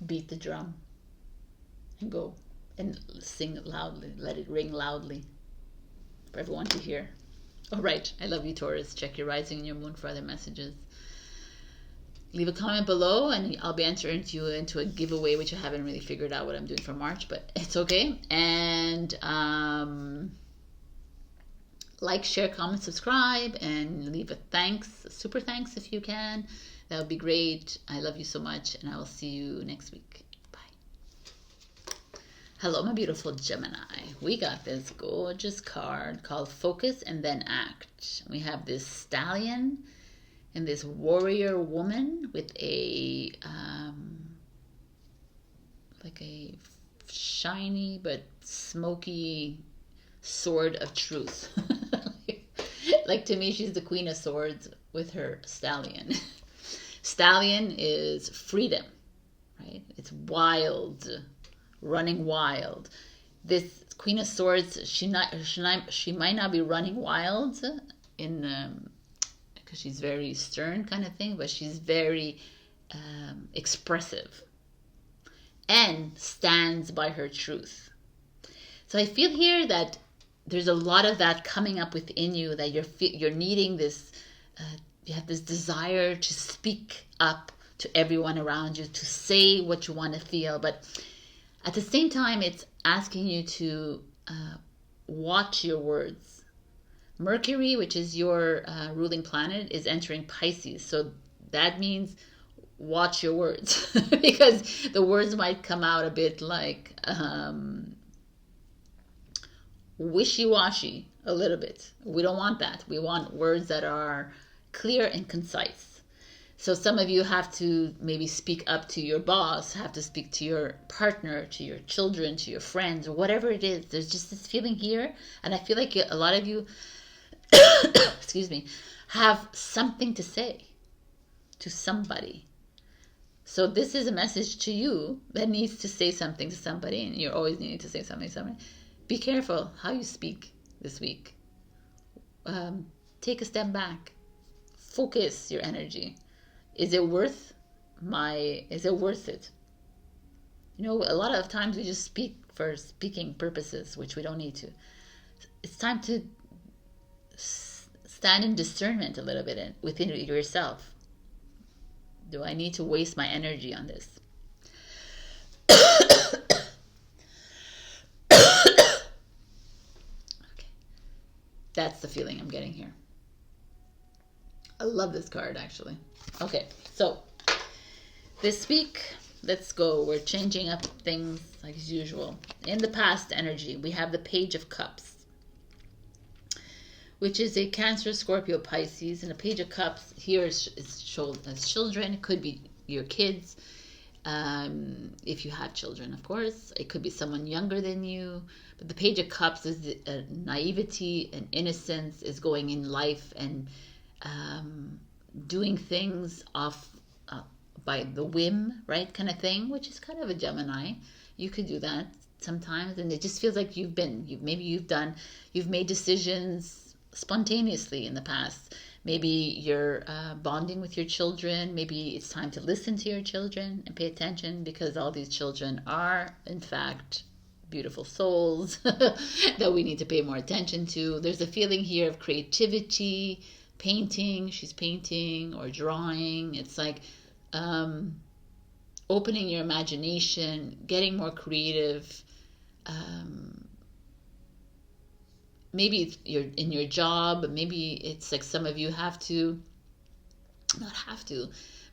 beat the drum and go and sing it loudly. Let it ring loudly for everyone to hear. All right. I love you, Taurus. Check your rising and your moon for other messages. Leave a comment below and I'll be entering you into a giveaway, which I haven't really figured out what I'm doing for March, but it's okay. And like, share, comment, subscribe, and leave a super thanks if you can. That would be great. I love you so much, and I will see you next week. Bye. Hello, my beautiful Gemini. We got this gorgeous card called Focus and Then Act. We have this stallion and this warrior woman with a like a shiny but smoky sword of truth. Like, to me, she's the Queen of Swords with her stallion. Stallion is freedom, right? It's wild, running wild. This Queen of Swords, she might not be running wild because she's very stern kind of thing, but she's very expressive and stands by her truth. So I feel here that there's a lot of that coming up within you, that you're needing this, you have this desire to speak up to everyone around you, to say what you want to feel, but at the same time, it's asking you to watch your words. Mercury, which is your ruling planet, is entering Pisces, so that means watch your words because the words might come out a bit like wishy-washy a little bit. We don't want that. We want words that are clear and concise. So some of you have to maybe speak up to your boss, have to speak to your partner, to your children, to your friends, or whatever it is. There's just this feeling here, and I feel like a lot of you excuse me, have something to say to somebody. So this is a message to you that needs to say something to somebody, and you're always needing to say something to somebody. Be careful how you speak this week. Take a step back. Focus your energy. Is it worth it? You know, a lot of times we just speak for speaking purposes, which we don't need to. It's time to stand in discernment a little bit within yourself. Do I need to waste my energy on this? Okay. That's the feeling I'm getting here. I love this card, actually. Okay, so this week let's go. We're changing up things like usual. In the past energy, we have the Page of Cups, which is a Cancer, Scorpio, Pisces. And a Page of Cups here is shown as children. It could be your kids, if you have children, of course. It could be someone younger than you. But the Page of Cups is naivety and innocence, is going in life and doing things off by the whim, right, kind of thing, which is kind of a Gemini. You could do that sometimes, and it just feels like you've made decisions spontaneously in the past. Maybe you're bonding with your children. Maybe it's time to listen to your children and pay attention, because all these children are, in fact, beautiful souls that we need to pay more attention to. There's a feeling here of creativity, painting. She's painting or drawing. It's like opening your imagination, getting more creative. Maybe it's you're in your job. Maybe it's like some of you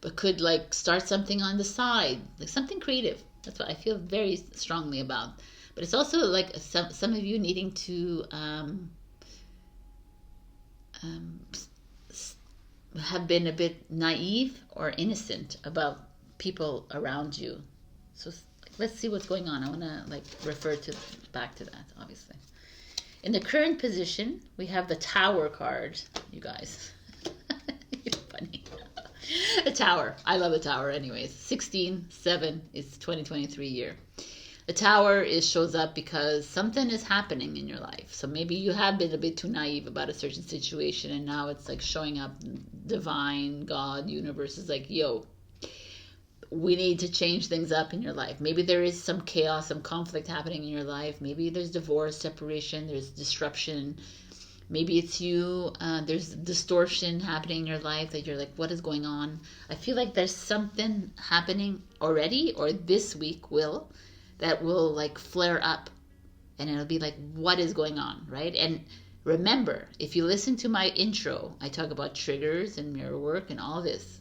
but could like start something on the side, like something creative. That's what I feel very strongly about. But it's also like some of you needing to have been a bit naive or innocent about people around you. So let's see what's going on. I want to like refer back to that, obviously. In the current position, we have the Tower card, you guys. You're funny. The Tower. I love the Tower anyways. 16/7 is 2023 year. The Tower shows up because something is happening in your life. So maybe you have been a bit too naive about a certain situation, and now it's like showing up. Divine, God, universe is like, yo, we need to change things up in your life. Maybe there is some chaos, some conflict happening in your life. Maybe there's divorce, separation, there's disruption. Maybe it's you, there's distortion happening in your life that you're like, what is going on? I feel like there's something happening already, or this week that will like flare up, and it'll be like, what is going on, right? And remember, if you listen to my intro, I talk about triggers and mirror work and all this.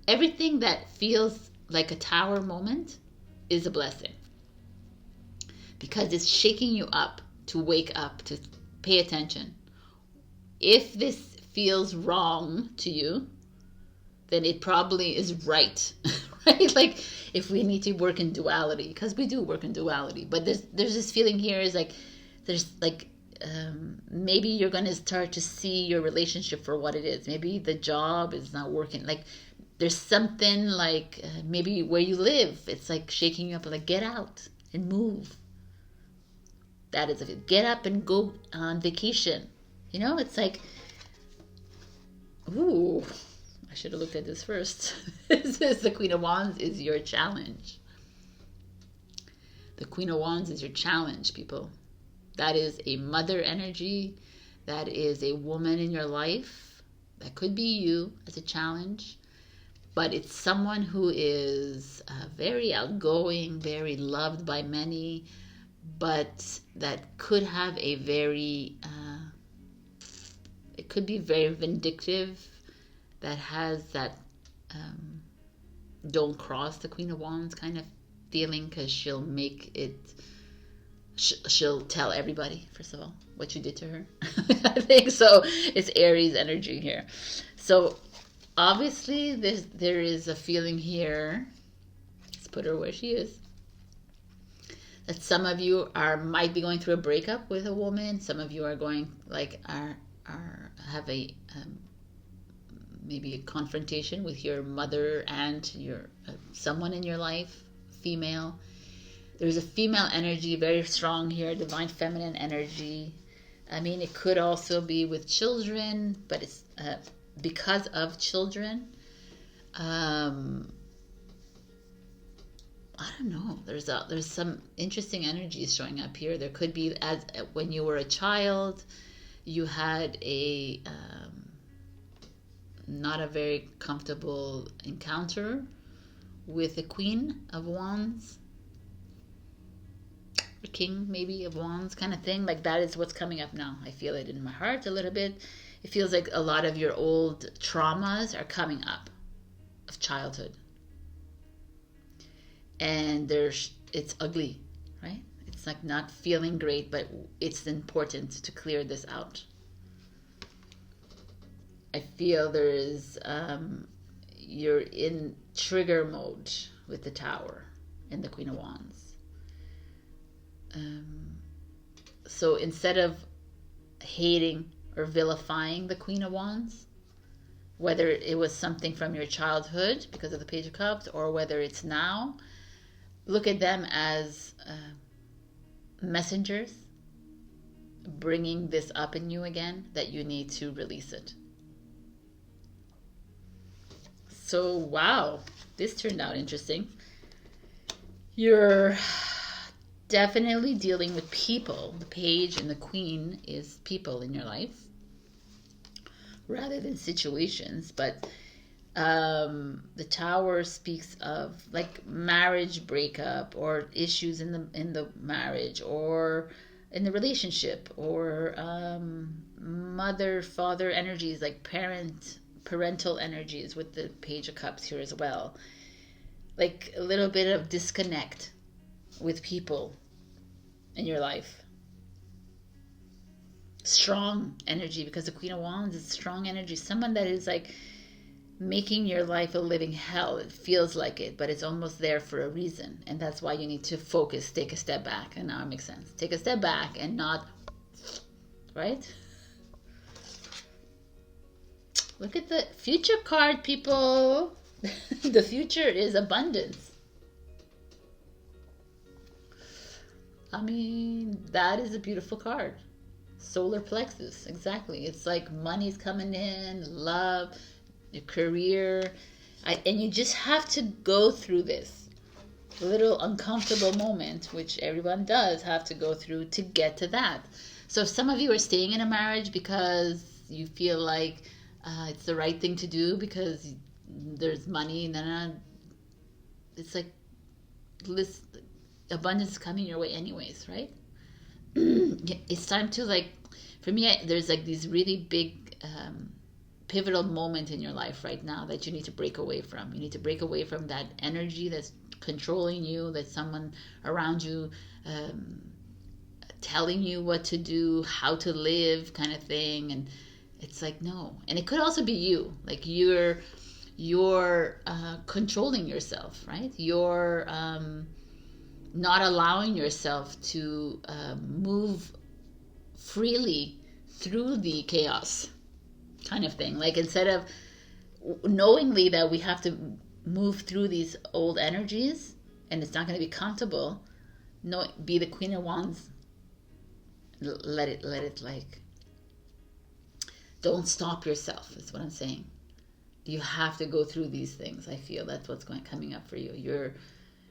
Everything that feels like a Tower moment is a blessing, because it's shaking you up to wake up, to pay attention. If this feels wrong to you, then it probably is right, right? Like if we need to work in duality, because we do work in duality, but there's this feeling here is like, there's like, maybe you're going to start to see your relationship for what it is. Maybe the job is not working. Like there's something like maybe where you live, it's like shaking you up, like get out and move. That is it. Get up and go on vacation. You know, it's like, ooh, I should have looked at this first. This is the Queen of Wands is your challenge. The Queen of Wands is your challenge, people. That is a mother energy. That is a woman in your life. That could be you as a challenge. But it's someone who is very outgoing, very loved by many, but that could have a very, it could be very vindictive, that has that don't cross the Queen of Wands kind of feeling, because she'll make it, she'll tell everybody, first of all, what you did to her. I think so. It's Aries energy here. So obviously there is a feeling here, let's put her where she is, that some of you might be going through a breakup with a woman. Some of you are going like have a maybe a confrontation with your mother and your someone in your life, female. There's a female energy very strong here, divine feminine energy. I mean, it could also be with children, but it's because of children. I don't know. There's some interesting energies showing up here. There could be, as when you were a child, you had a not a very comfortable encounter with the Queen of Wands, or King maybe of Wands kind of thing. Like that is what's coming up now. I feel it in my heart a little bit. It feels like a lot of your old traumas are coming up of childhood. and it's ugly, right? It's like not feeling great, but it's important to clear this out. I feel there is, you're in trigger mode with the Tower and the Queen of Wands. So instead of hating or vilifying the Queen of Wands, whether it was something from your childhood because of the Page of Cups, or whether it's now, look at them as messengers bringing this up in you again, that you need to release it. So, wow, this turned out interesting. You're definitely dealing with people. The Page and the Queen is people in your life rather than situations. But the Tower speaks of like marriage breakup, or issues in the marriage, or in the relationship, or mother father energies, like parental energies with the Page of Cups here as well. Like a little bit of disconnect with people in your life. Strong energy, because the Queen of Wands is strong energy. Someone that is like making your life a living hell. It feels like it, but it's almost there for a reason. And that's why you need to focus, take a step back. And now it makes sense. Take a step back and not, right? Look at the future card, people. The future is abundance. I mean, that is a beautiful card. Solar plexus, exactly. It's like money's coming in, love, your career. And you just have to go through this little uncomfortable moment, which everyone does have to go through to get to that. So if some of you are staying in a marriage because you feel like it's the right thing to do because there's money, it's like abundance is coming your way anyways, right? It's time to, like, for me, there's like these really big pivotal moment in your life right now that you need to break away from. You need to break away from that energy that's controlling you, that's someone around you telling you what to do, how to live, kind of thing. And it's like, no. And it could also be you, like you're controlling yourself, right? You're not allowing yourself to move freely through the chaos, kind of thing. Like, instead of knowingly that we have to move through these old energies and it's not going to be comfortable, no, be the Queen of Wands. Let it like, don't stop yourself, is what I'm saying. You have to go through these things. I feel that's what's coming up for you.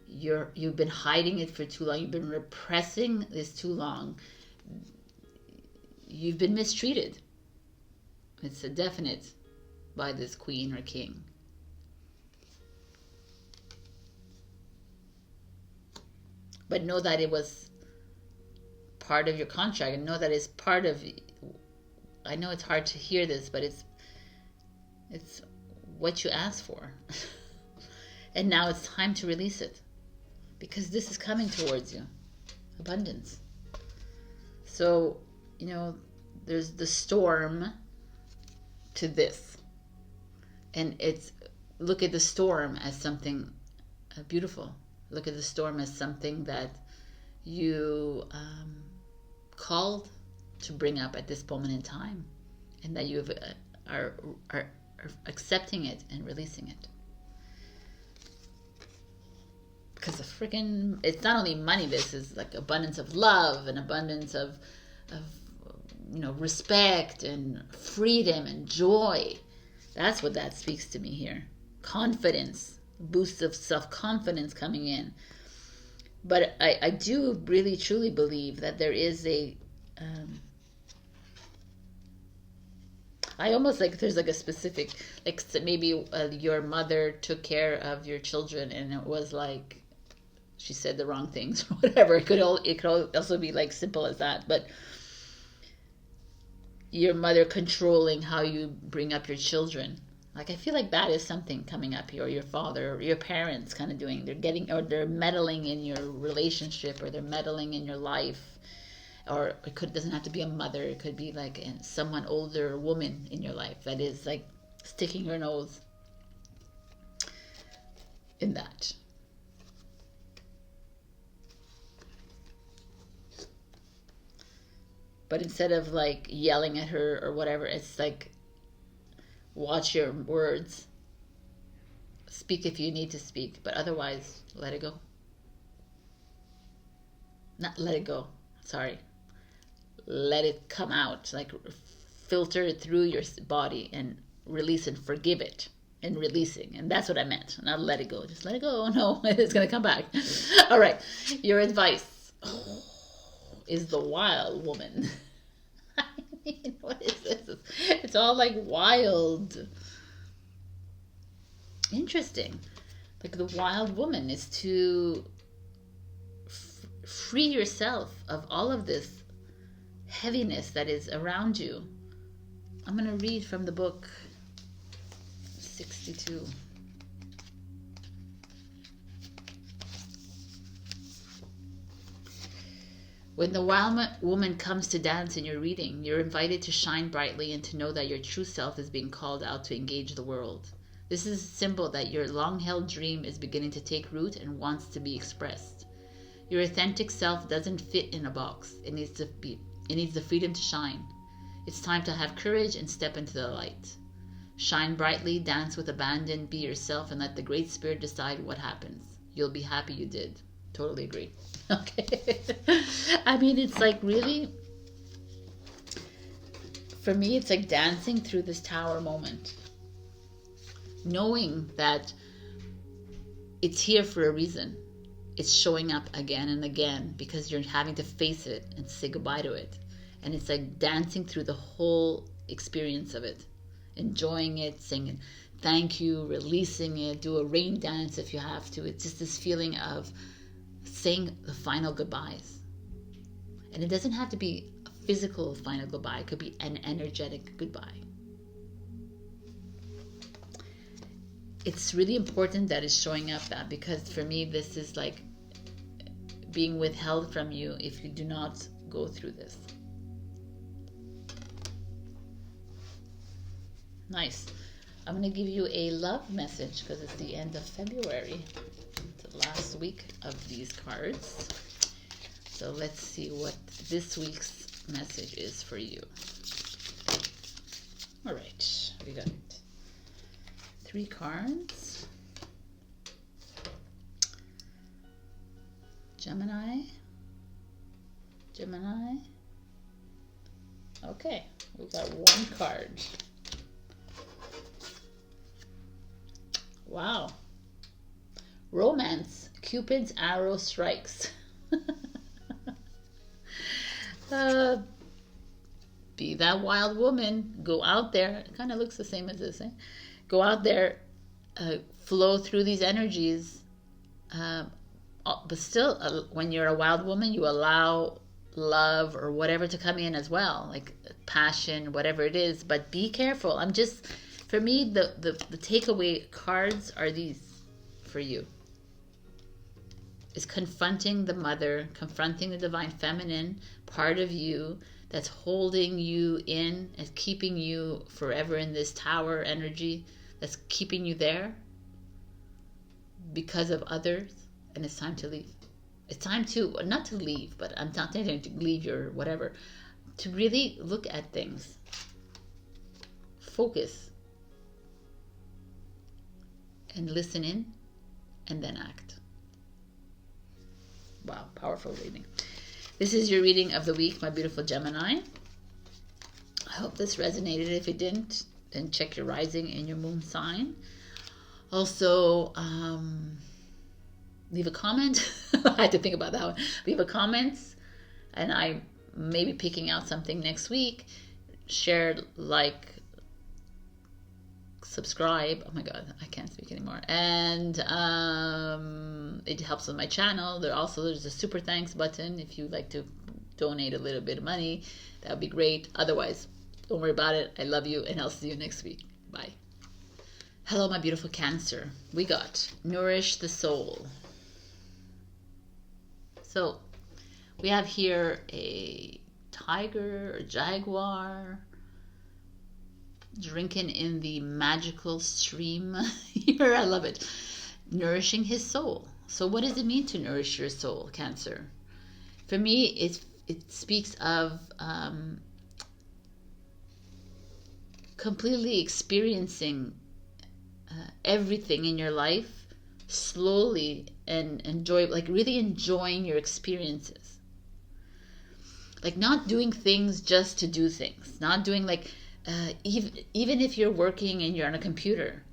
You've been hiding it for too long. You've been repressing this too long. You've been mistreated. It's a definite by this queen or king. But know that it was part of your contract, and know that it's part of, I know it's hard to hear this, but it's what you asked for. And now it's time to release it, because this is coming towards you. Abundance. So, there's the storm to this. And look at the storm as something beautiful. Look at the storm as something that you called to bring up at this moment in time, and that you are accepting it and releasing it. Because it's not only money. This is like abundance of love and abundance of respect and freedom and joy. That's what that speaks to me here. Confidence, boost of self-confidence coming in. But I do really truly believe that there is I almost like there's like a specific, like maybe your mother took care of your children and it was like she said the wrong things or whatever. It could also be like simple as that. But your mother controlling how you bring up your children, Like, I feel like that is something coming up here, or your father or your parents kind of doing. They're getting, or they're meddling in your relationship, or they're meddling in your life. Or doesn't have to be a mother. It could be like someone older, woman in your life that is like sticking her nose in that. But instead of like yelling at her or whatever, it's like, watch your words. Speak if you need to speak, but otherwise, let it go. Not let it go, sorry. Let it come out, like filter it through your body and release and forgive it and releasing. And that's what I meant, not let it go. Just let it go. No, it's going to come back. All right, your advice is the wild woman. I mean, what is this? It's all like wild. Interesting. Like the wild woman is to free yourself of all of this heaviness that is around you. I'm going to read from the book 62. When the wild woman comes to dance in your reading, you're invited to shine brightly and to know that your true self is being called out to engage the world. This is a symbol that your long-held dream is beginning to take root and wants to be expressed. Your authentic self doesn't fit in a box. It needs the freedom to shine. It's time to have courage and step into the light. Shine brightly, dance with abandon, be yourself, and let the Great Spirit decide what happens. You'll be happy you did. Totally agree. Okay. I mean, it's like really, for me, it's like dancing through this tower moment. Knowing that it's here for a reason. It's showing up again and again because you're having to face it and say goodbye to it. And it's like dancing through the whole experience of it. Enjoying it, singing thank you, releasing it, do a rain dance if you have to. It's just this feeling of saying the final goodbyes. And it doesn't have to be a physical final goodbye. It could be an energetic goodbye. It's really important that it's showing up that, because for me, this is like being withheld from you if you do not go through this. Nice. I'm going to give you a love message because it's the end of February. It's the last week of these cards. So let's see what this week's message is for you. All right, we got 3 cards. Gemini. Okay, we got 1 card. Wow. Romance. Cupid's arrow strikes. Be that wild woman. Go out there. It kind of looks the same as this. Go out there. Flow through these energies. But still, when you're a wild woman, you allow love or whatever to come in as well. Like passion, whatever it is. But be careful. For me, the takeaway cards are these for you. Is confronting the mother, confronting the divine feminine part of you that's holding you in and keeping you forever in this tower energy, that's keeping you there because of others, and it's time to leave. It's time to, not to leave, but I'm not saying to leave your whatever, to really look at things. Focus. And listen in, and then act. Wow, powerful reading. This is your reading of the week, my beautiful Gemini. I hope this resonated. If it didn't, then check your rising and your moon sign. Also, leave a comment. I had to think about that one. Leave a comment, and I may be picking out something next week. Share, like, subscribe. Oh my god, I can't speak anymore. And it helps with my channel. There's a super thanks button if you'd like to donate a little bit of money. That would be great. Otherwise, don't worry about it. I love you, and I'll see you next week. Bye. Hello, my beautiful Cancer. We got nourish the soul. So we have here a tiger or jaguar drinking in the magical stream here. I love it. Nourishing his soul. So what does it mean to nourish your soul, Cancer? For me, it speaks of completely experiencing everything in your life slowly and enjoy, like really enjoying your experiences. Like not doing things just to do things. Not doing like, even if you're working and you're on a computer,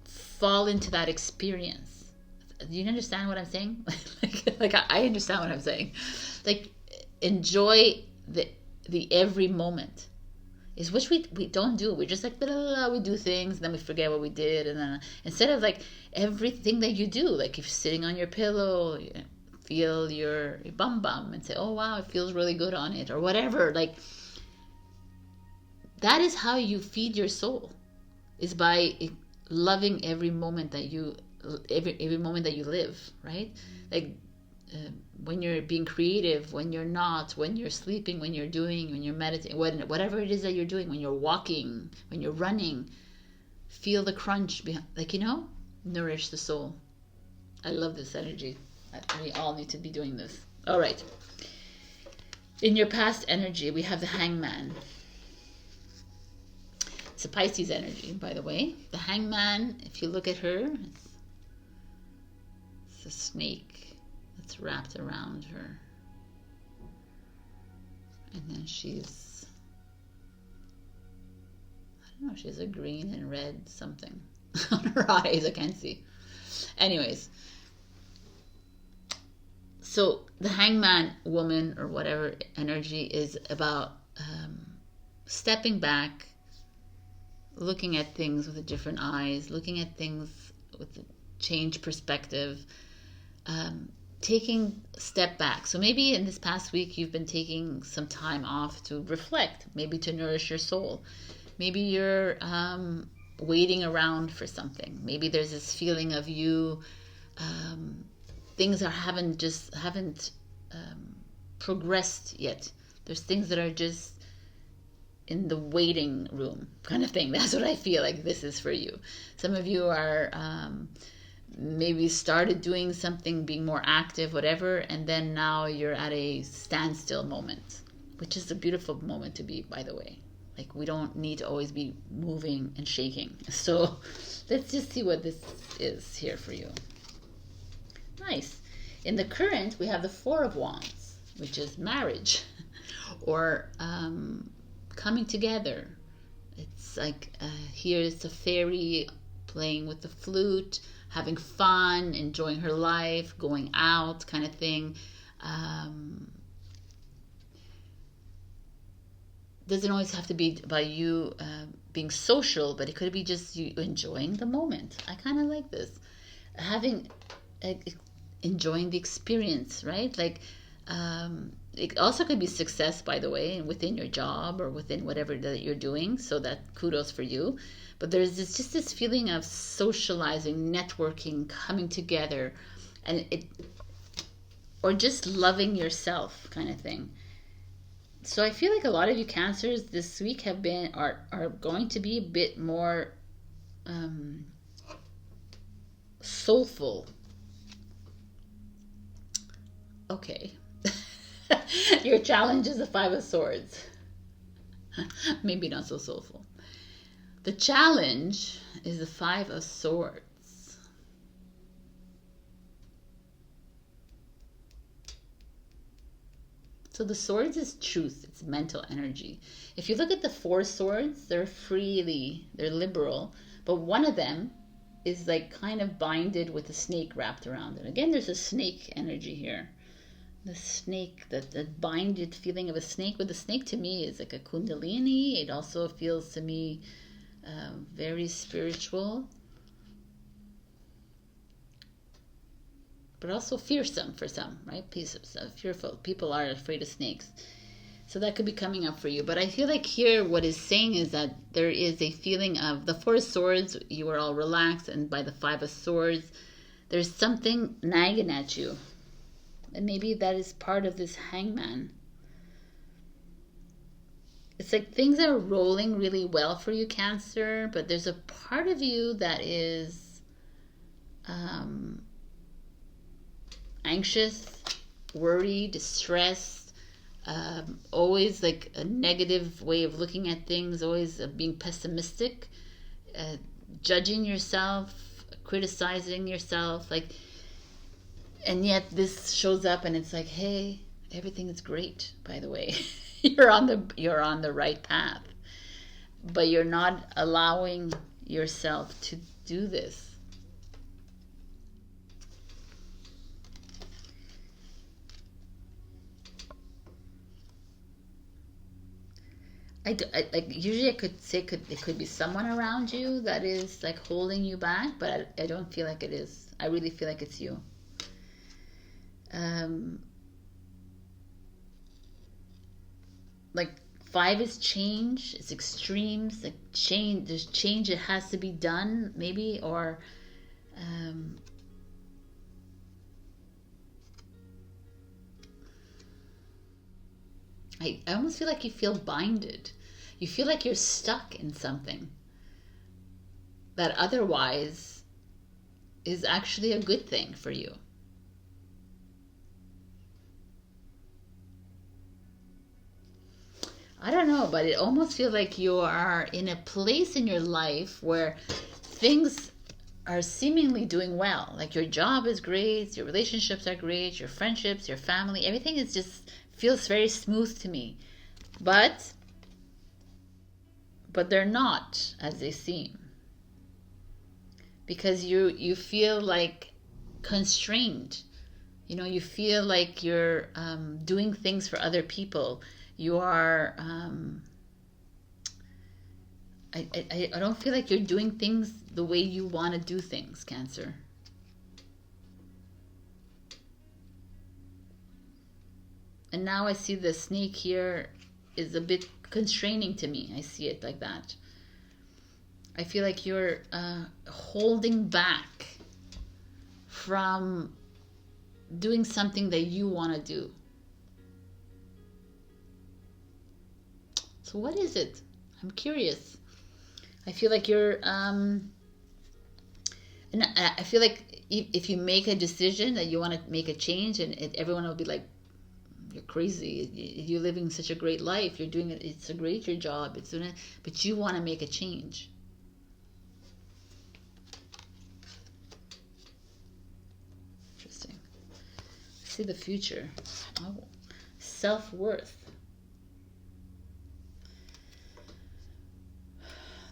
fall into that experience. Do you understand what I'm saying? like I understand what I'm saying. Like enjoy the every moment. Is which we don't do. We're just like blah, blah, blah, we do things and then we forget what we did, and then instead of like everything that you do, like if you're sitting on your pillow, you feel your bum and say, oh wow, it feels really good on it, or whatever. Like that is how you feed your soul, is by loving every moment that you live, right? Like when you're being creative, when you're not, when you're sleeping, when you're doing, when you're meditating, whatever it is that you're doing, when you're walking, when you're running, feel the crunch behind, like, nourish the soul. I love this energy. We all need to be doing this. All right. In your past energy, we have the Hangman. It's a Pisces energy, by the way. The Hangman, if you look at her, it's a snake that's wrapped around her. And then she's, I don't know, she's a green and red something on her eyes. I can't see. Anyways, so the Hangman woman or whatever energy is about stepping back, looking at things with a different eyes, looking at things with a changed perspective, taking a step back. So maybe in this past week you've been taking some time off to reflect, maybe to nourish your soul. Maybe you're waiting around for something. Maybe there's this feeling of you, things haven't progressed yet. There's things that are just in the waiting room kind of thing. That's what I feel like this is for you. Some of you are maybe started doing something, being more active, whatever, and then now you're at a standstill moment, which is a beautiful moment to be, by the way. Like we don't need to always be moving and shaking. So let's just see what this is here for you. Nice. In the current, we have the Four of Wands, which is marriage or coming together. It's like here's a fairy playing with the flute, having fun, enjoying her life, going out kind of thing. Doesn't always have to be about you being social, but it could be just you enjoying the moment. I kind of like this. Enjoying the experience, right? Like it also could be success, by the way, within your job or within whatever that you're doing. So that kudos for you. But there's just this feeling of socializing, networking, coming together, and or just loving yourself kind of thing. So I feel like a lot of you Cancers this week are going to be a bit more soulful. Okay. Your challenge is the Five of Swords. Maybe not so soulful. The challenge is the Five of Swords. So the swords is truth. It's mental energy. If you look at the Four Swords, they're liberal, but one of them is like kind of binded with a snake wrapped around it. Again, there's a snake energy here. The snake, the binded feeling of a snake. But the snake to me is like a kundalini. It also feels to me very spiritual, but also fearsome for some, right? Fearful. People are afraid of snakes. So that could be coming up for you. But I feel like here what is saying is that there is a feeling of the Four of Swords, you are all relaxed, and by the Five of Swords, there's something nagging at you. And maybe that is part of this Hangman. It's like things are rolling really well for you, Cancer, but there's a part of you that is anxious, worried, stressed, always like a negative way of looking at things, always being pessimistic, judging yourself, criticizing yourself, like, and yet this shows up and it's like, hey, everything is great, by the way. you're on the right path, but you're not allowing yourself to do this. Usually I could say it could be someone around you that is like holding you back, but I don't feel like it is. I really feel like it's you. Like 5 is change, it's extremes, like change. There's change that has to be done, maybe, or I almost feel like you feel binded. You feel like you're stuck in something that otherwise is actually a good thing for you. I don't know, but it almost feels like you are in a place in your life where things are seemingly doing well. Like your job is great, your relationships are great, your friendships, your family, everything is just feels very smooth to me. But they're not as they seem. Because you feel like constrained. You know, you feel like you're doing things for other people. You are I don't feel like you're doing things the way you want to do things, Cancer. And now I see the snake here is a bit constraining to me. I see it like that. I feel like you're holding back from doing something that you want to do. So what is it? I'm curious. I feel like you're and I feel like if you make a decision that you want to make a change, and everyone will be like, you're crazy, you're living such a great life, you're doing it, it's a great your job, it's doing it, but you want to make a change. Interesting. See the future. Oh, self-worth.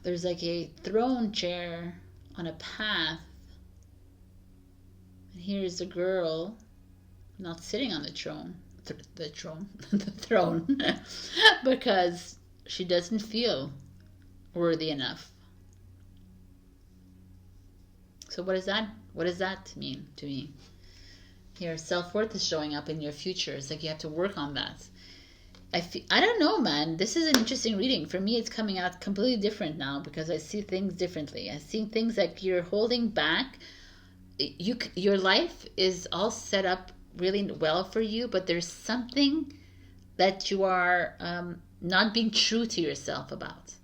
There's like a throne chair on a path, and here's a girl not sitting on the throne, the throne, because she doesn't feel worthy enough. So what does that mean to me? Your self-worth is showing up in your future. It's like you have to work on that. I don't know, man. This is an interesting reading. For me, it's coming out completely different now because I see things differently. I see things like you're holding back. Your life is all set up really well for you, but there's something that you are not being true to yourself about.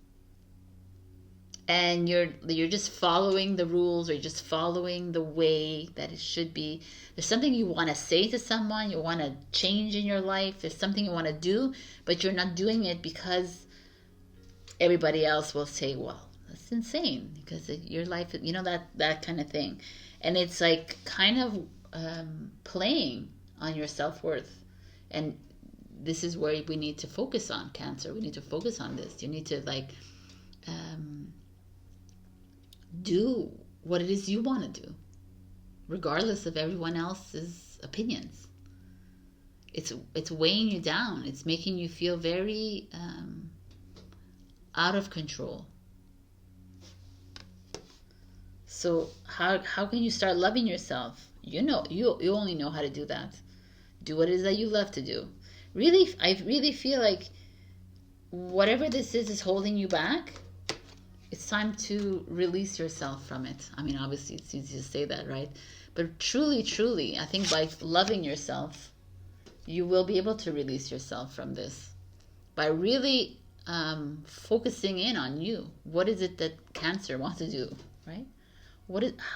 And you're just following the rules, or you're just following the way that it should be. There's something you want to say to someone, you want to change in your life, there's something you want to do, but you're not doing it because everybody else will say, well, that's insane, because your life, you know, that kind of thing. And it's like kind of playing on your self-worth. And this is where we need to focus on, Cancer. We need to focus on this. You need to do what it is you want to do, regardless of everyone else's opinions. It's weighing you down. It's making you feel very out of control. So how can you start loving yourself? You know, you only know how to do that. Do what it is that you love to do. Really, I really feel like whatever this is holding you back, it's time to release yourself from it. I mean, obviously it's easy to say that, right? But truly, truly, I think by loving yourself, you will be able to release yourself from this. By really focusing in on you. What is it that Cancer wants to do, right?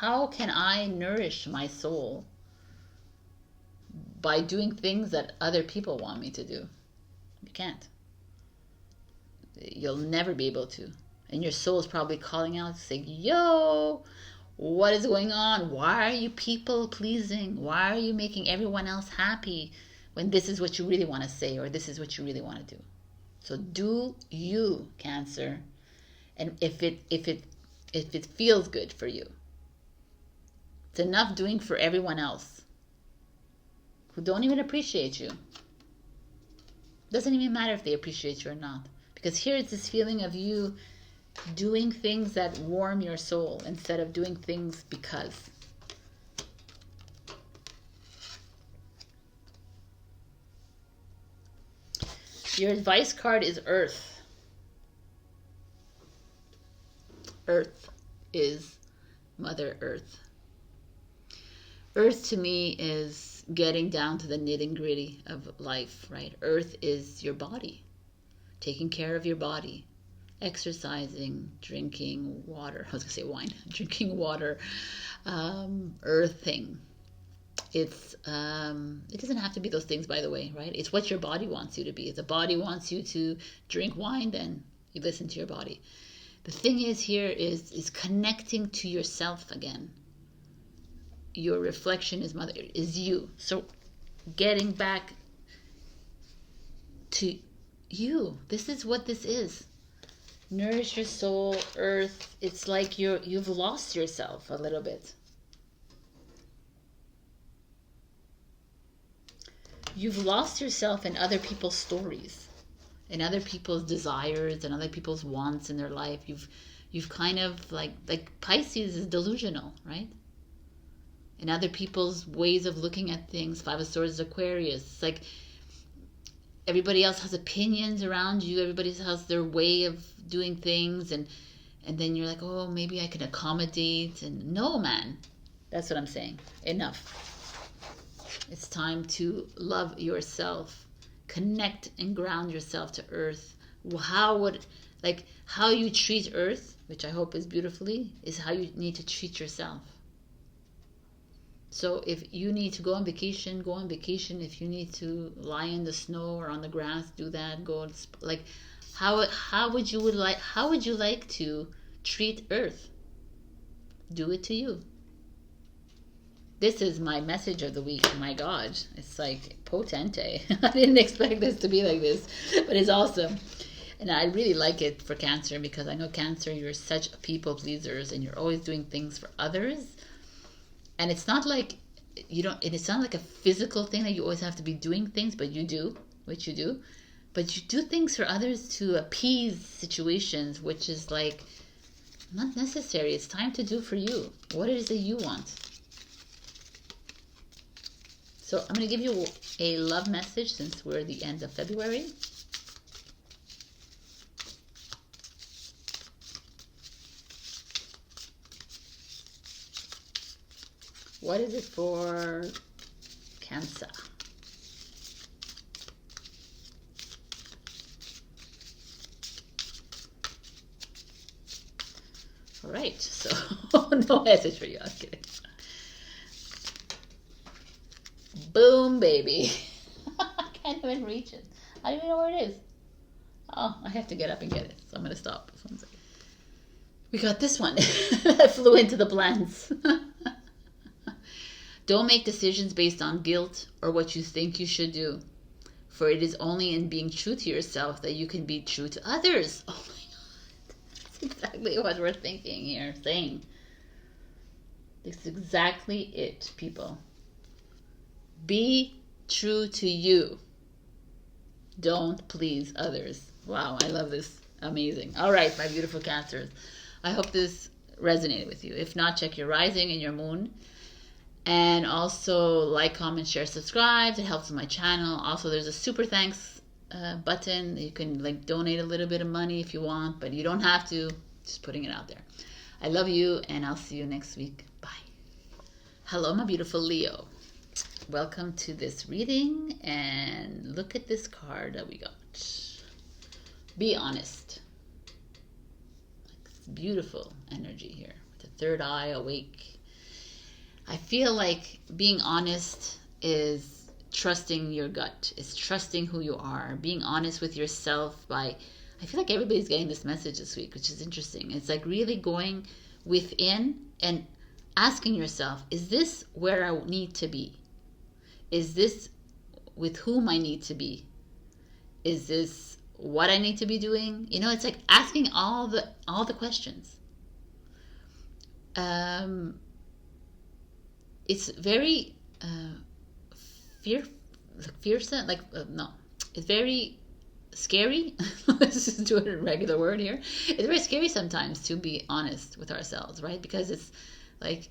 How can I nourish my soul by doing things that other people want me to do? You can't. You'll never be able to. And your soul is probably calling out saying, yo, what is going on? Why are you people pleasing? Why are you making everyone else happy when this is what you really want to say, or this is what you really want to do? So do you, Cancer, and if it feels good for you. It's enough doing for everyone else who don't even appreciate you. Doesn't even matter if they appreciate you or not, because here it's this feeling of you doing things that warm your soul instead of doing things because. Your advice card is Earth. Earth is Mother Earth. Earth to me is getting down to the nitty-gritty of life, right? Earth is your body, taking care of your body, exercising, drinking water. I was going to say wine. Drinking water, earthing. It doesn't have to be those things, by the way, right? It's what your body wants you to be. If the body wants you to drink wine, then you listen to your body. The thing is here is connecting to yourself again. Your reflection is you. So getting back to you. This is what this is. Nourish your soul, Earth. It's like you've lost yourself a little bit. You've lost yourself in other people's stories, in other people's desires, and other people's wants in their life. You've kind of like Pisces is delusional, right? In other people's ways of looking at things. Five of Swords, Aquarius. It's like everybody else has opinions around you. Everybody has their way of doing things, and then you're like, oh, maybe I can accommodate. And no, man, that's what I'm saying. Enough. It's time to love yourself, connect and ground yourself to Earth. How you treat Earth, which I hope is beautifully, is how you need to treat yourself. So if you need to go on vacation, go on vacation. If you need to lie in the snow or on the grass, do that. Go like, how would you like to treat Earth? Do it to you. This is my message of the week. My God, it's like potente. I didn't expect this to be like this, but it's awesome. And I really like it for Cancer, because I know Cancer, you're such people pleasers and you're always doing things for others. And it's not like it's not like a physical thing that you always have to be doing things, but you do, which you do. But you do things for others to appease situations, which is like not necessary. It's time to do for you. What it is that you want. So I'm going to give you a love message since we're at the end of February. What is it for Cancer? All right, so no message for you. I'm kidding. Boom, baby. I can't even reach it. I don't even know where it is. Oh, I have to get up and get it. So I'm going to stop. We got this one that flew into the plants. Don't make decisions based on guilt or what you think you should do. For it is only in being true to yourself that you can be true to others. Oh my God. That's exactly what we're thinking here, saying. It's exactly it, people. Be true to you. Don't please others. Wow, I love this. Amazing. All right, my beautiful Cancers. I hope this resonated with you. If not, check your rising and your moon. And also like, comment, share, subscribe. It helps my channel. Also, there's a super thanks button. You can like donate a little bit of money if you want, but you don't have to. Just putting it out there. I love you, and I'll see you next week. Bye. Hello, my beautiful Leo. Welcome to this reading, and look at this card that we got. Be honest. It's beautiful energy here. The third eye, awake. I feel like being honest is trusting your gut. It's trusting who you are. Being honest with yourself I feel like everybody's getting this message this week, which is interesting. It's like really going within and asking yourself, is this where I need to be? Is this with whom I need to be? Is this what I need to be doing? You know, it's like asking all the questions. It's very fearsome. No, it's very scary. Let's just do a regular word here. It's very scary sometimes to be honest with ourselves, right? Because it's like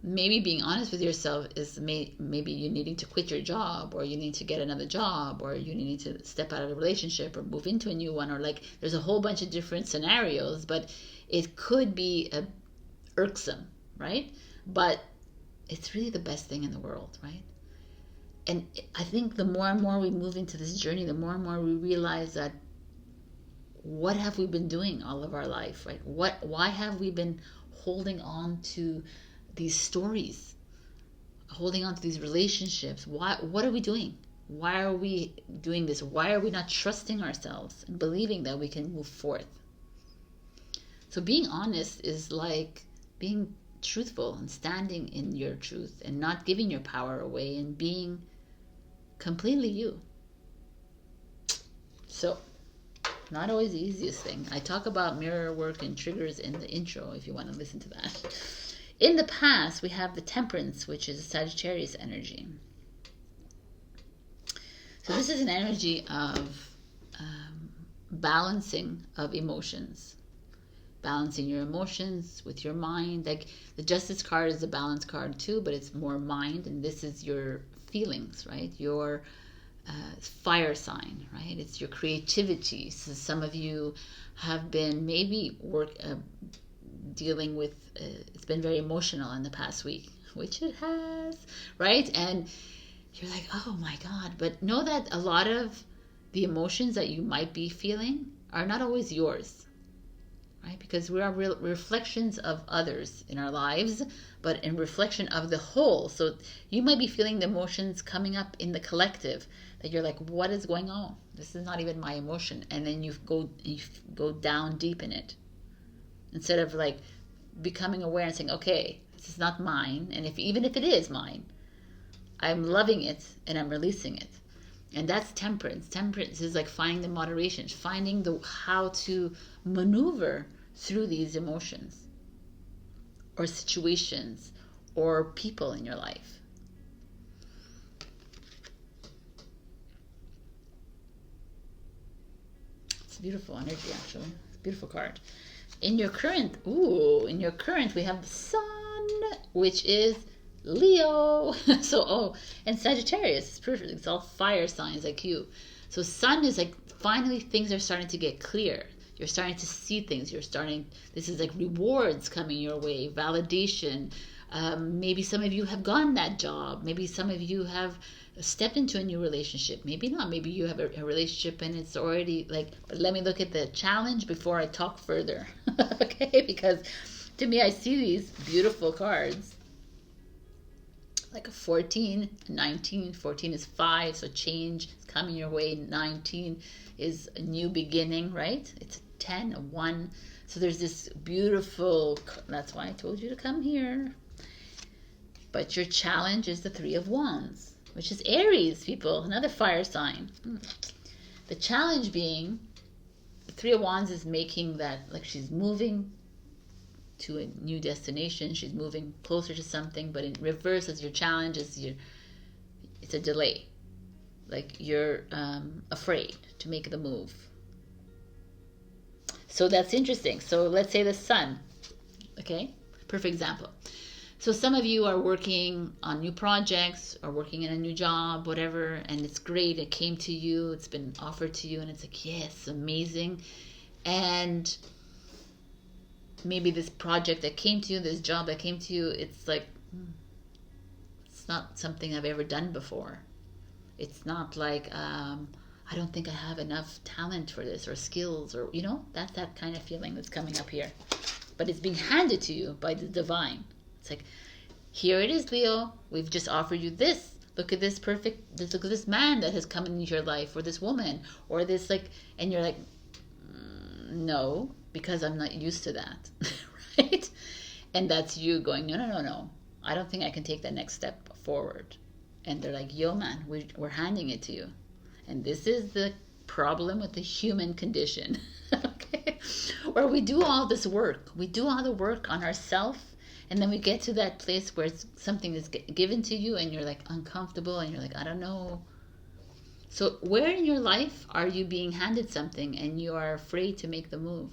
maybe being honest with yourself is maybe you needing to quit your job, or you need to get another job, or you need to step out of a relationship or move into a new one, or like there's a whole bunch of different scenarios, but it could be irksome, right? But it's really the best thing in the world, right? And I think the more and more we move into this journey, the more and more we realize that what have we been doing all of our life, right? Why have we been holding on to these stories, holding on to these relationships? What are we doing? Why are we doing this? Why are we not trusting ourselves and believing that we can move forth? So being honest is like being truthful and standing in your truth and not giving your power away and being completely you. So, not always the easiest thing. I talk about mirror work and triggers in the intro if you want to listen to that. In the past, we have the Temperance, which is a Sagittarius energy. So this is an energy of balancing of emotions. Balancing your emotions with your mind. Like the Justice card is a balance card too, but it's more mind, and this is your feelings, right? Your fire sign, right? It's your creativity. So some of you have been maybe dealing with it's been very emotional in the past week, which it has, right? And you're like, oh my God. But know that a lot of the emotions that you might be feeling are not always yours. Right? Because we are reflections of others in our lives, but in reflection of the whole. So you might be feeling the emotions coming up in the collective that you're like, what is going on? This is not even my emotion. And then you go down deep in it. Instead of like becoming aware and saying, okay, this is not mine. And even if it is mine, I'm loving it and I'm releasing it. And that's temperance. Temperance is like finding the moderation, finding how to maneuver through these emotions or situations or people in your life. It's a beautiful energy, actually. It's a beautiful card. In your current, we have the Sun, which is Leo. And Sagittarius is perfect. It's all fire signs like you. So Sun is like finally things are starting to get clear. You're starting to see things. This is like rewards coming your way, validation. Maybe some of you have gotten that job. Maybe some of you have stepped into a new relationship. Maybe not. Maybe you have a relationship and it's already like, but let me look at the challenge before I talk further. Okay? Because to me, I see these beautiful cards. Like a 14, 19, 14 is 5, so change is coming your way. 19 is a new beginning, right? It's a 10, a 1. So there's this beautiful, that's why I told you to come here. But your challenge is the 3 of Wands, which is Aries, people, another fire sign. The challenge being, the 3 of Wands is making that, like she's moving to a new destination, she's moving closer to something, but in reverse as your challenge is it's a delay. Like you're afraid to make the move. So that's interesting. So let's say the Sun, okay? Perfect example. So some of you are working on new projects or working in a new job, whatever, and it's great. It came to you, it's been offered to you, and it's like, yes, amazing. And maybe this project that came to you, this job that came to you, it's like, it's not something I've ever done before. It's not like, I don't think I have enough talent for this or skills, or, you know, that's that kind of feeling that's coming up here. But it's being handed to you by the divine. It's like, here it is, Leo. We've just offered you this. Look at this look at this man that has come into your life, or this woman, or this, like, and you're like, no, because I'm not used to that, right? And that's you going, no. I don't think I can take that next step forward. And they're like, yo, man, we're handing it to you. And this is the problem with the human condition, okay? Where we do all this work. We do all the work on ourselves, and then we get to that place where something is given to you, and you're like uncomfortable, and you're like, I don't know. So where in your life are you being handed something and you are afraid to make the move?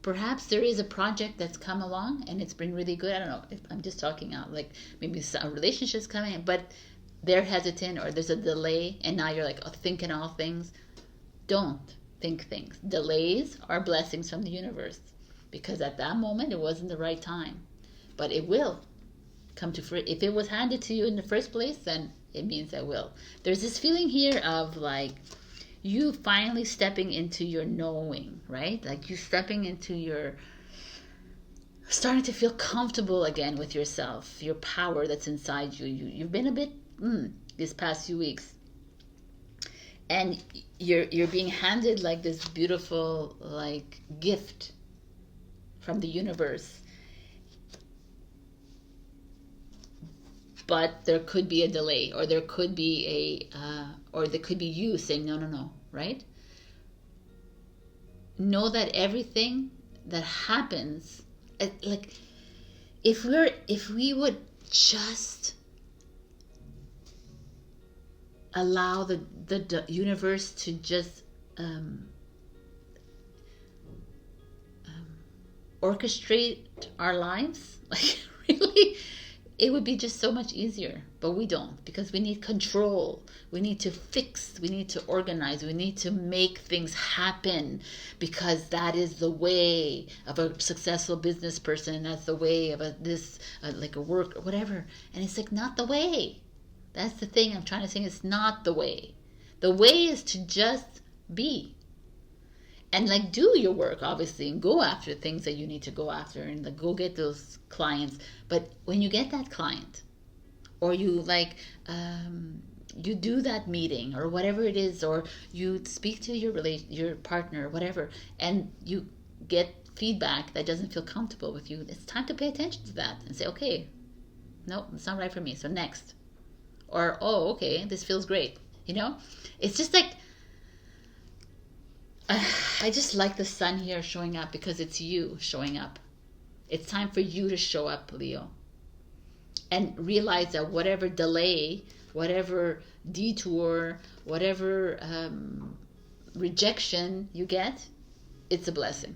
Perhaps there is a project that's come along and it's been really good. I don't know. I'm just talking out, like maybe some relationships coming in, but they're hesitant, or there's a delay, and now you're like, oh, thinking all things. Don't think things. Delays are blessings from the universe, because at that moment it wasn't the right time, but it will come to fruition. If it was handed to you in the first place, then it means it will. There's this feeling here of like you finally stepping into your knowing, right? Like you stepping into your, starting to feel comfortable again with yourself, your power that's inside you. You've been a bit these past few weeks, and you're being handed like this beautiful like gift from the universe. But there could be a delay, or there could be or there could be you saying no, right? Know that everything that happens, like if we would just allow the universe to just orchestrate our lives, like really, it would be just so much easier. But we don't, because we need control. We need to fix. We need to organize. We need to make things happen, because that is the way of a successful business person. That's the way of like a work or whatever. And it's like not the way. That's the thing I'm trying to say. It's not the way. The way is to just be. And like do your work, obviously, and go after things that you need to go after, and like go get those clients. But when you get that client, or you like you do that meeting or whatever it is, or you speak to your partner or whatever, and you get feedback that doesn't feel comfortable with you, it's time to pay attention to that and say, okay, no, it's not right for me, so next. Or, oh, okay, this feels great. You know, it's just like, I just like the sun here showing up, because it's you showing up. It's time for you to show up, Leo. And realize that whatever delay, whatever detour, whatever rejection you get, it's a blessing.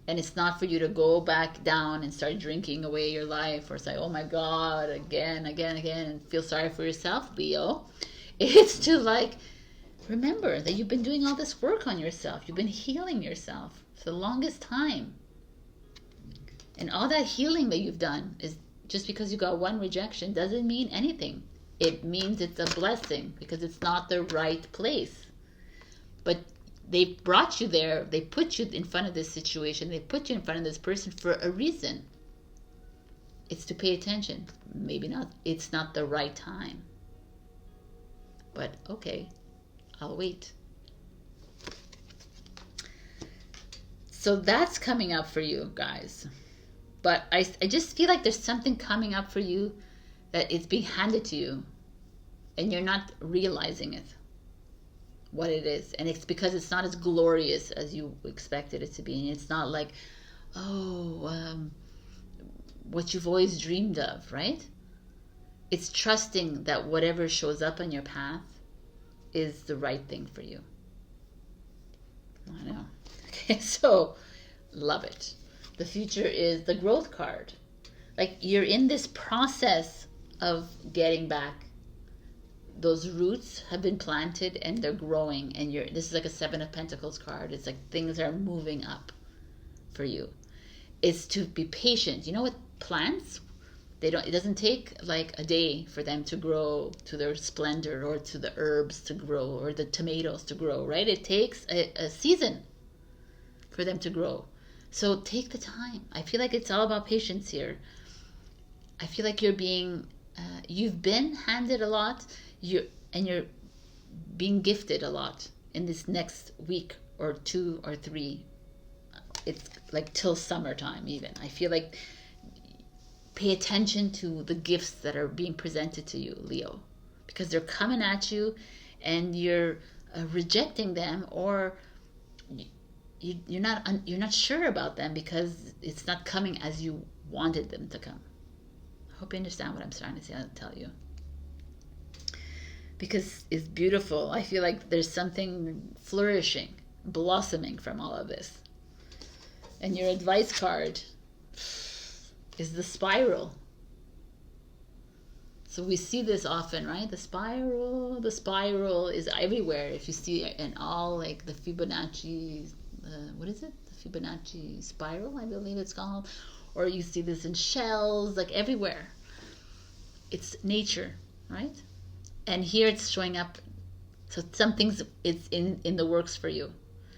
And it's not for you to go back down and start drinking away your life, or say, oh my God, again, and feel sorry for yourself, Leo. It's to like, remember that you've been doing all this work on yourself. You've been healing yourself for the longest time. And all that healing that you've done is just because you got one rejection doesn't mean anything. It means it's a blessing, because it's not the right place. But they brought you there. They put you in front of this situation. They put you in front of this person for a reason. It's to pay attention. Maybe not. It's not the right time. But okay, I'll wait. So that's coming up for you guys. But I just feel like there's something coming up for you that it's being handed to you, and you're not realizing it, what it is. And it's because it's not as glorious as you expected it to be. And it's not like, what you've always dreamed of, right? It's trusting that whatever shows up on your path is the right thing for you. I know. Okay, so love it. The future is the growth card. like you're in this process of getting back. Those roots have been planted and they're growing, and this is like a Seven of Pentacles card. It's like things are moving up for you. It's to be patient. You know, with plants, it doesn't take like a day for them to grow to their splendor, or to the herbs to grow, or the tomatoes to grow, right? It takes a season for them to grow. So take the time. I feel like it's all about patience here. I feel like you've been handed a lot, and you're being gifted a lot in this next week or 2 or 3. It's like till summertime even. I feel like pay attention to the gifts that are being presented to you, Leo, because they're coming at you and you're rejecting them, or you're not sure about them because it's not coming as you wanted them to come. I hope you understand what I'm trying to tell you, because it's beautiful. I feel like there's something flourishing, blossoming from all of this. And your advice card is the spiral. So we see this often, right? The spiral is everywhere. If you see it in all, like the Fibonacci, what is it? The Fibonacci spiral, I believe it's called. Or you see this in shells, like everywhere. It's nature, right? And here it's showing up. So it's in the works for you.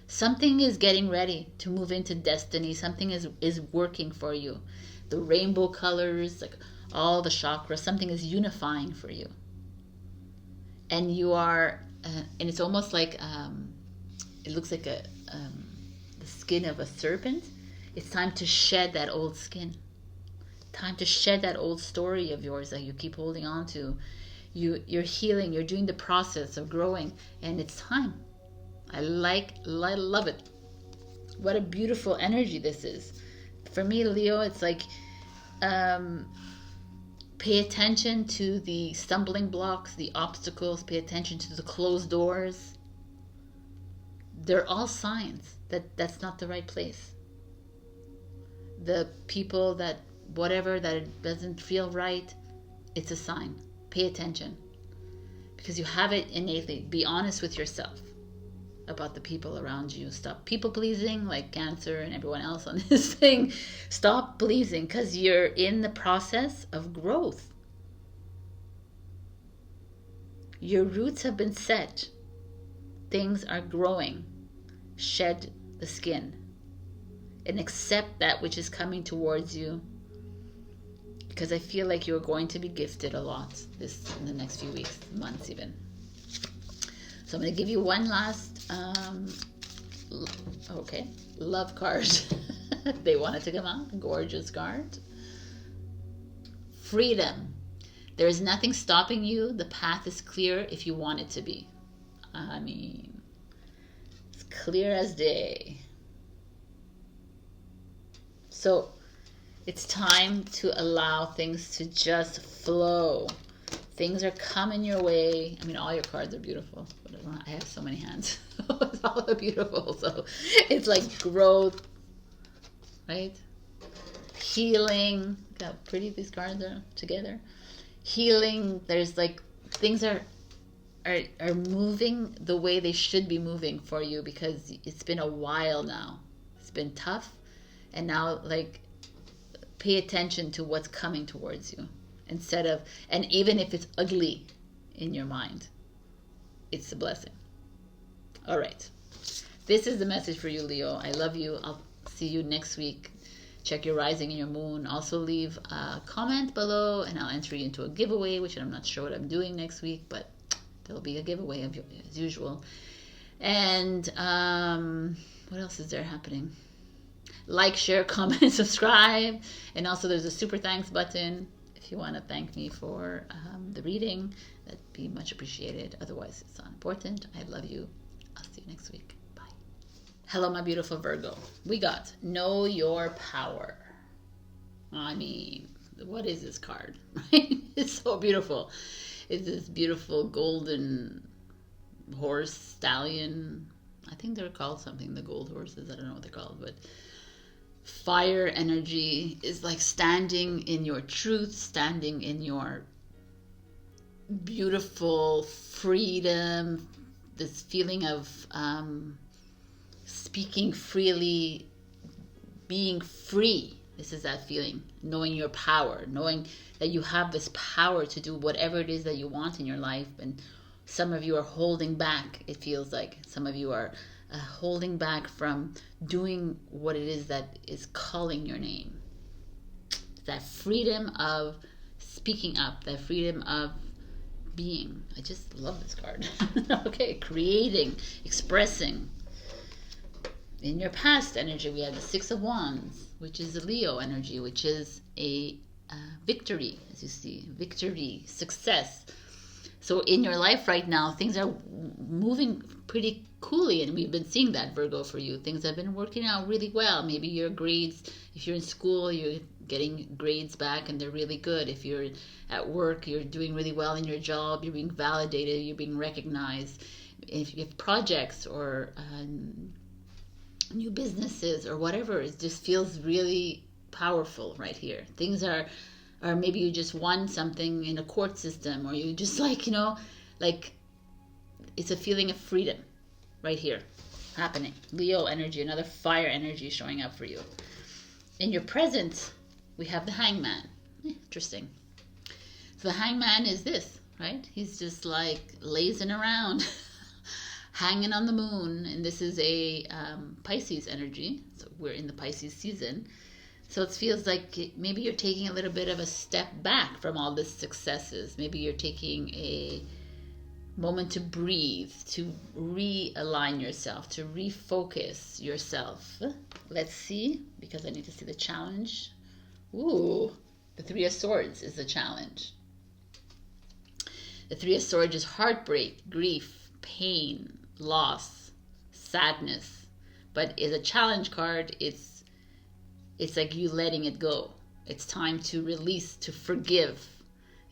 Something is getting ready to move into destiny. Something is working for you. The rainbow colors, like all the chakras, something is unifying for you. And you are, and it's almost like, it looks like the skin of a serpent. It's time to shed that old skin. Time to shed that old story of yours that you keep holding on to. You're healing. You're doing the process of growing, and it's time. I love it. What a beautiful energy this is. For me, Leo, it's like, pay attention to the stumbling blocks, the obstacles. Pay attention to the closed doors. They're all signs that that's not the right place. The people that it doesn't feel right, it's a sign. Pay attention, because you have it innately. Be honest with yourself about the people around you. Stop people pleasing, like Cancer and everyone else on this thing. Stop pleasing, because you're in the process of growth. Your roots have been set. Things are growing. Shed the skin and accept that which is coming towards you, because I feel like you're going to be gifted a lot in the next few weeks, months even. So I'm going to give you one last love card. They wanted to come out. Gorgeous card. Freedom. There is nothing stopping you. The path is clear if you want it to be. I mean, it's clear as day. So it's time to allow things to just flow. Things are coming your way. I mean, all your cards are beautiful. But I have so many hands. It's all beautiful. So it's like growth, right? Healing. Look how pretty these cards are together. Healing. There's like things are moving the way they should be moving for you, because it's been a while now. It's been tough. And now, like, pay attention to what's coming towards you. And even if it's ugly in your mind, it's a blessing. All right. This is the message for you, Leo. I love you. I'll see you next week. Check your rising and your moon. Also leave a comment below and I'll enter you into a giveaway, which I'm not sure what I'm doing next week, but there'll be a giveaway as usual. And what else is there happening? Like, share, comment, subscribe. And also there's a super thanks button. If you want to thank me for the reading, that'd be much appreciated. Otherwise, it's not important. I love you. I'll see you next week. Bye. Hello, my beautiful Virgo. We got Know Your Power. I mean, what is this card? It's so beautiful. It's this beautiful golden horse, stallion. I think they're called something, the gold horses. I don't know what they're called, but fire energy is like standing in your truth, standing in your beautiful freedom, this feeling of speaking freely, being free. This is that feeling, knowing your power, knowing that you have this power to do whatever it is that you want in your life. And some of you are holding back, it feels like. Some of you are holding back from doing what it is that is calling your name. That freedom of speaking up, that freedom of being. I just love this card. Okay, creating, expressing. In your past energy, we have the Six of Wands, which is a Leo energy, which is a victory, as you see, victory, success. So in your life right now, things are moving pretty coolly, and we've been seeing that, Virgo, for you. Things have been working out really well. Maybe your grades, if you're in school, you're getting grades back and they're really good. If you're at work, you're doing really well in your job, you're being validated, you're being recognized. If you have projects or new businesses or whatever, it just feels really powerful right here. Things are, or maybe you just won something in a court system, or you just like, you know, like it's a feeling of freedom right here happening. Leo energy, another fire energy showing up for you. In your present, we have the Hangman. Interesting. So the Hangman is this, right? He's just like lazing around, hanging on the moon. And this is a Pisces energy. So we're in the Pisces season. So it feels like maybe you're taking a little bit of a step back from all the successes. Maybe you're taking a moment to breathe, to realign yourself, to refocus yourself. Let's see, because I need to see the challenge. Ooh, the Three of Swords is the challenge. The Three of Swords is heartbreak, grief, pain, loss, sadness. But as a challenge card, it's like you letting it go. It's time to release, to forgive.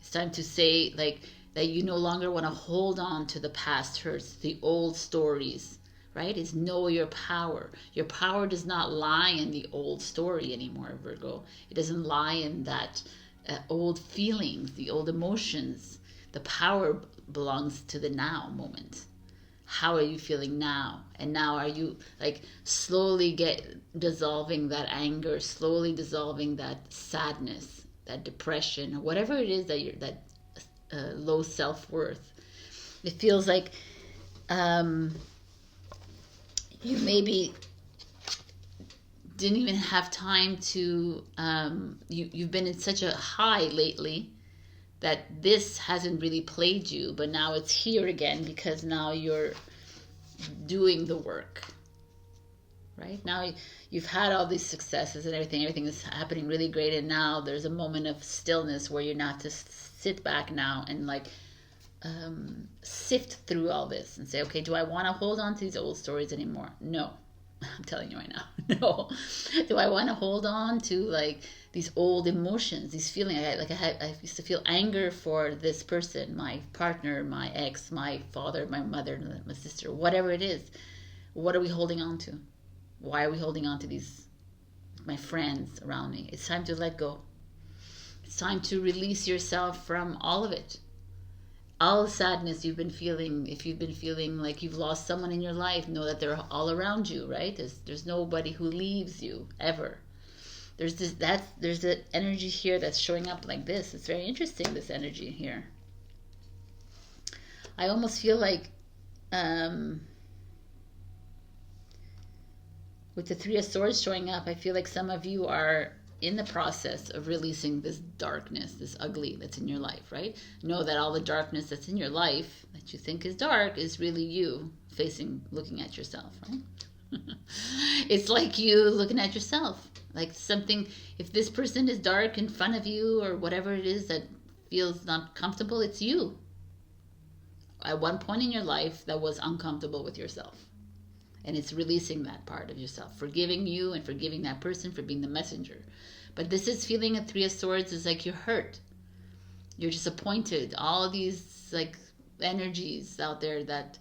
It's time to say like that you no longer want to hold on to the past hurts, the old stories, right? It's know your power. Your power does not lie in the old story anymore, Virgo. It doesn't lie in that old feelings, the old emotions. The power belongs to the now moment. How are you feeling now? And now are you like slowly dissolving that anger, slowly dissolving that sadness, that depression, or whatever it is that you're, that low self-worth. It feels like you maybe didn't even have time to, you've been in such a high lately that this hasn't really played you, but now it's here again because now you're doing the work, right? Now you've had all these successes and everything is happening really great, and now there's a moment of stillness where you're not just sit back now and like sift through all this and say, okay, do I want to hold on to these old stories anymore? No. I'm telling you right now, no. Do I want to hold on to like these old emotions, these feelings? I used to feel anger for this person, my partner, my ex, my father, my mother, my sister, whatever it is. What are we holding on to? Why are we holding on to these, my friends around me? It's time to let go. It's time to release yourself from all of it. All the sadness you've been feeling. If you've been feeling like you've lost someone in your life, know that they're all around you, right? There's nobody who leaves you ever. There's the energy here that's showing up like this. It's very interesting, this energy here. I almost feel like with the Three of Swords showing up, I feel like some of you are in the process of releasing this darkness, this ugly that's in your life, right? Know that all the darkness that's in your life that you think is dark is really you looking at yourself, right? It's like you looking at yourself, like something, if this person is dark in front of you or whatever it is that feels not comfortable, it's you. At one point in your life that was uncomfortable with yourself. And it's releasing that part of yourself, forgiving you and forgiving that person for being the messenger. But this is feeling a Three of Swords is like you're hurt. You're disappointed. All these like energies out there that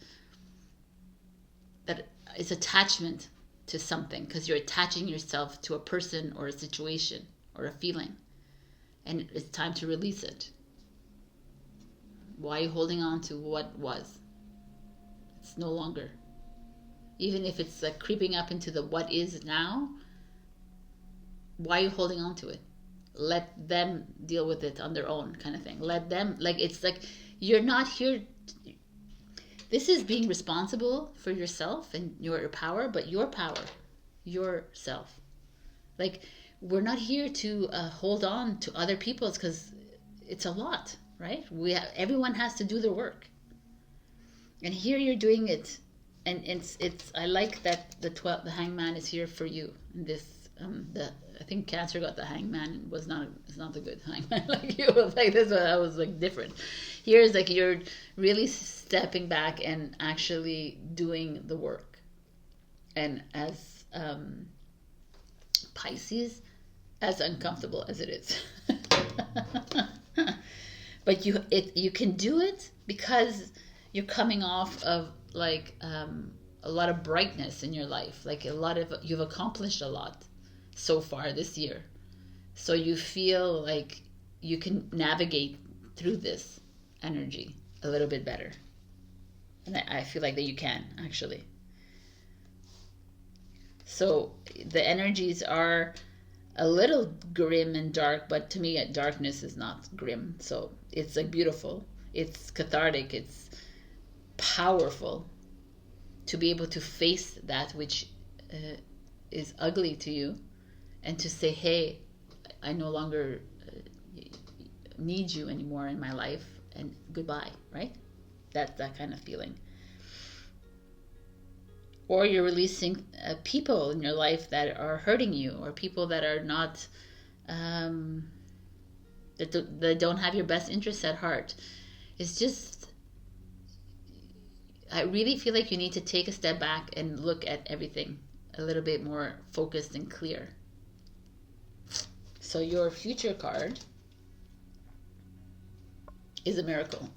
is attachment to something because you're attaching yourself to a person or a situation or a feeling. And it's time to release it. Why are you holding on to what was? It's no longer. Even if it's like creeping up into the what is now, why are you holding on to it? Let them deal with it on their own, kind of thing. Let them, like, it's like you're not here. This is being responsible for yourself and your power, but your power, yourself. Like, we're not here to hold on to other people's, because it's a lot, right? Everyone has to do their work, and here you're doing it, and it's. I like that the hangman is here for you. And this, I think Cancer got the hangman. It's not the good hangman. Like you was like this one. I was like different. Here's like you're really stepping back and actually doing the work, and as Pisces, as uncomfortable as it is. But you can do it because you're coming off of like a lot of brightness in your life. Like you've accomplished a lot so far this year. So you feel like you can navigate through this energy a little bit better. And I feel like that you can, actually. So the energies are a little grim and dark, but to me, darkness is not grim. So it's like beautiful. It's cathartic. It's powerful to be able to face that which is ugly to you, and to say, hey, I no longer need you anymore in my life, and goodbye, right? That's that kind of feeling. Or you're releasing people in your life that are hurting you, or people that are not, that don't have your best interests at heart. It's just, I really feel like you need to take a step back and look at everything a little bit more focused and clear. So your future card is a miracle.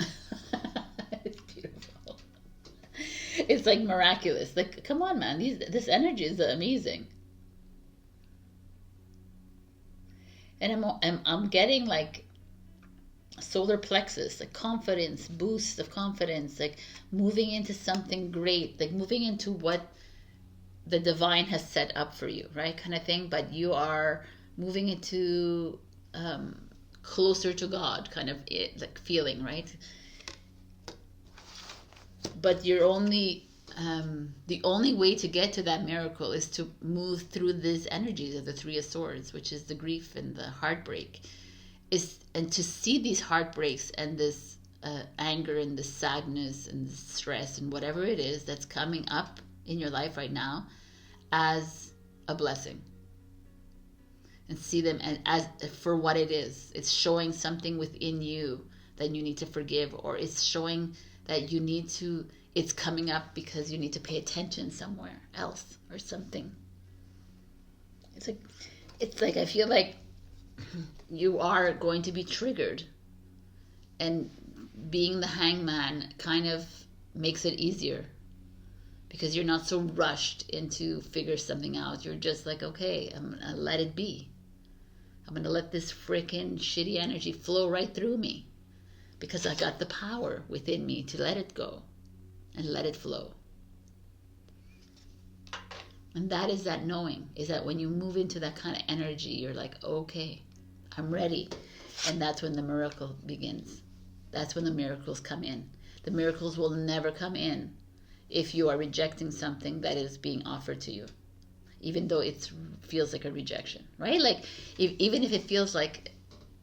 It's beautiful. It's like miraculous. Like, come on, man. This energy is amazing. And I'm getting like solar plexus, like confidence, boost of confidence, like moving into something great, like moving into what the divine has set up for you, right? Kind of thing. But you are moving into closer to God, kind of like feeling, right? But you're only the only way to get to that miracle is to move through these energies of the Three of Swords, which is the grief and the heartbreak, and to see these heartbreaks and this anger and this sadness and this stress and whatever it is that's coming up in your life right now as a blessing, and see them as for what it is. It's showing something within you that you need to forgive, or it's showing that you need to, it's coming up because you need to pay attention somewhere else or something. It's like I feel like you are going to be triggered, and being the hangman kind of makes it easier because you're not so rushed into figure something out. You're just like, okay, I'm gonna let it be. I'm gonna let this freaking shitty energy flow right through me, because I got the power within me to let it go and let it flow. And that is that knowing, is that when you move into that kind of energy, you're like, okay, I'm ready. And that's when the miracle begins. That's when the miracles come in. The miracles will never come in if you are rejecting something that is being offered to you, even though it feels like a rejection, right? Like, even if it feels like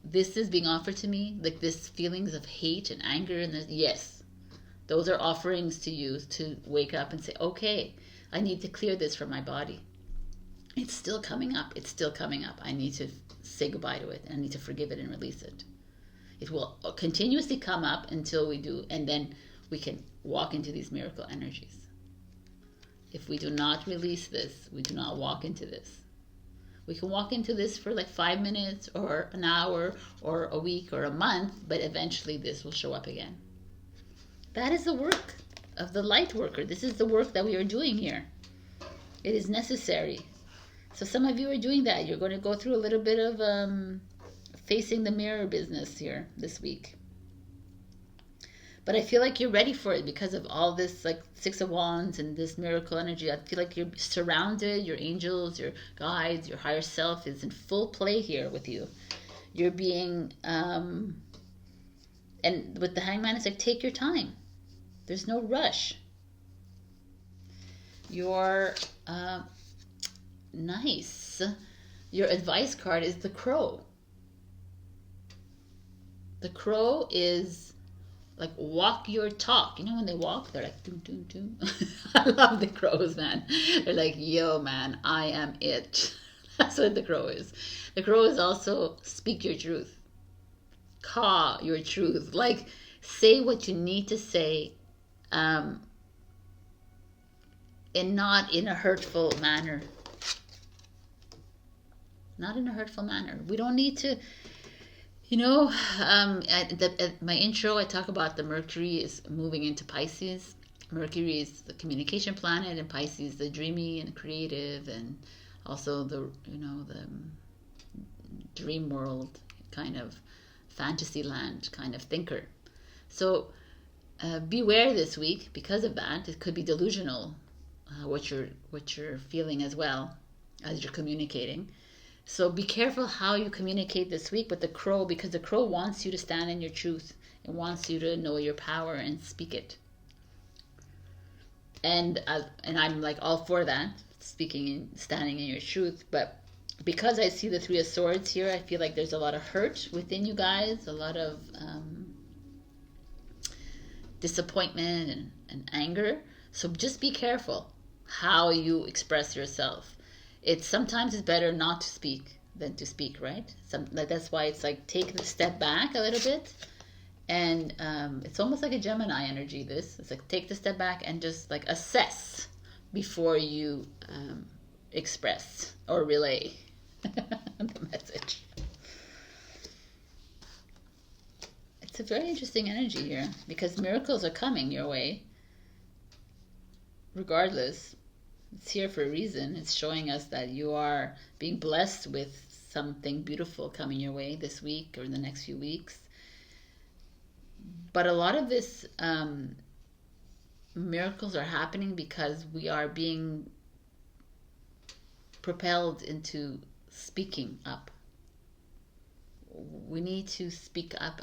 this is being offered to me, like this feelings of hate and anger, and yes, those are offerings to you to wake up and say, okay, I need to clear this from my body. It's still coming up. It's still coming up. I need to say goodbye to it. I need to forgive it and release it. It will continuously come up until we do, and then we can walk into these miracle energies. If we do not release this, we do not walk into this. We can walk into this for like 5 minutes or an hour or a week or a month, but eventually this will show up again. That is the work of the light worker. This is the work that we are doing here. It is necessary. So some of you are doing that. You're going to go through a little bit of facing the mirror business here this week. But I feel like you're ready for it because of all this, like Six of Wands and this miracle energy. I feel like you're surrounded. Your angels, your guides, your higher self is in full play here with you. You're being, and with the Hangman, it's like, take your time. There's no rush. You're, nice. Your advice card is the Crow. The Crow is like, walk your talk. You know when they walk, they're like, doom, doom, doom. I love the crows, man. They're like, yo, man, I am it. That's what the Crow is. The Crow is also speak your truth. Caw your truth. Like, say what you need to say, and not in a hurtful manner. Not in a hurtful manner. We don't need to, you know, at my intro, I talk about the Mercury is moving into Pisces. Mercury is the communication planet, and Pisces the dreamy and creative, and also the, you know, the dream world kind of fantasy land kind of thinker. So beware this week because of that. It could be delusional, what you're feeling as well as you're communicating. So be careful how you communicate this week with the Crow, because the Crow wants you to stand in your truth. It wants you to know your power and speak it. And I'm like all for that, speaking and standing in your truth. But because I see the Three of Swords here, I feel like there's a lot of hurt within you guys, a lot of disappointment and anger. So just be careful how you express yourself. Sometimes it's better not to speak than to speak, right? That's why it's like, take the step back a little bit, and it's almost like a Gemini energy. It's like, take the step back and just like assess before you express or relay the message. It's a very interesting energy here because miracles are coming your way regardless. It's here for a reason. It's showing us that you are being blessed with something beautiful coming your way this week or in the next few weeks. But a lot of this miracles are happening because we are being propelled into speaking up. We need to speak up.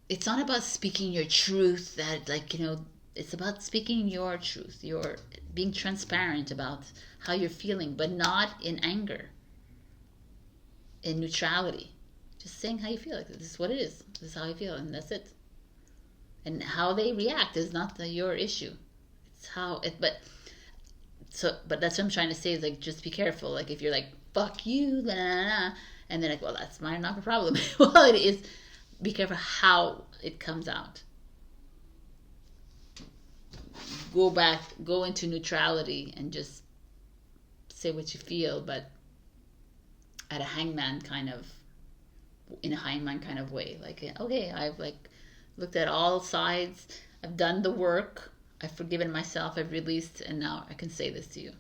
It's not about speaking your truth, that, like, you know, it's about speaking your truth. You're being transparent about how you're feeling, but not in anger, in neutrality. Just saying how you feel. Like, this is what it is. This is how I feel, and that's it. And how they react is not your issue. It's how it. But that's what I'm trying to say. Is like, just be careful. Like, if you're like, fuck you, blah, blah, blah, and they're like, well, that's not a problem. Well, it is. Be careful how it comes out. Go back, go into neutrality and just say what you feel, but in a hangman kind of way. Like, okay, I've like looked at all sides, I've done the work, I've forgiven myself, I've released, and now I can say this to you.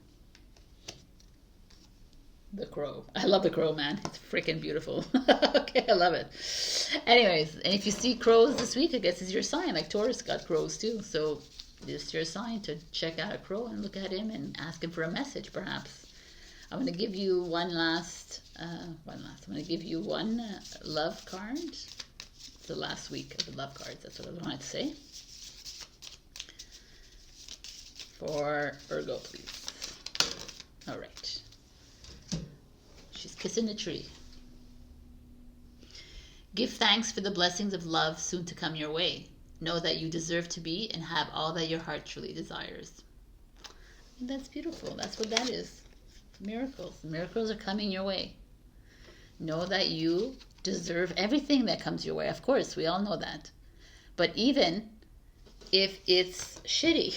The Crow. I love the Crow, man. It's freaking beautiful. Okay, I love it. Anyways, and if you see crows this week, I guess it's your sign. Like Taurus got crows too, so it's your sign to check out a crow and look at him and ask him for a message, perhaps. I'm going to give you one last. I'm going to give you one love card. It's the last week of the love cards. That's what I wanted to say. For Virgo, please. All right. She's kissing the tree. Give thanks for the blessings of love soon to come your way. Know that you deserve to be and have all that your heart truly desires. And that's beautiful. That's what that is. Miracles. Miracles are coming your way. Know that you deserve everything that comes your way. Of course, we all know that. But even if it's shitty,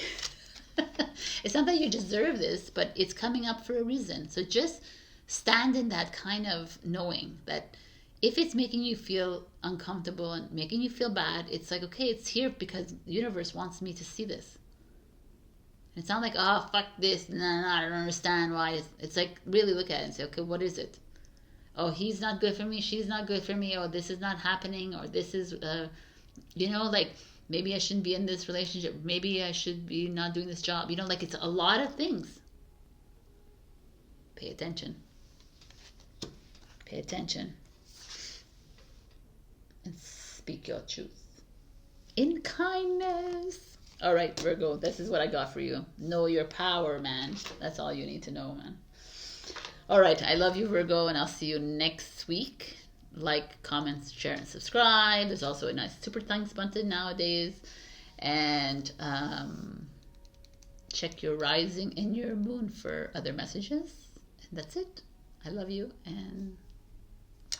it's not that you deserve this, but it's coming up for a reason. So just stand in that kind of knowing that if it's making you feel uncomfortable and making you feel bad, it's like, okay, it's here because the universe wants me to see this. It's not like, oh, fuck this, I don't understand why. It's like, really look at it and say, okay, what is it? Oh, he's not good for me, she's not good for me, or this is not happening, or this is, like, maybe I shouldn't be in this relationship, maybe I should be not doing this job. Like, it's a lot of things. Pay attention. Pay attention. And speak your truth. In kindness. All right, Virgo, this is what I got for you. Know your power, man. That's all you need to know, man. All right, I love you, Virgo, and I'll see you next week. Like, comment, share, and subscribe. There's also a nice super thanks button nowadays. And check your rising and your moon for other messages. And that's it. I love you, and bye.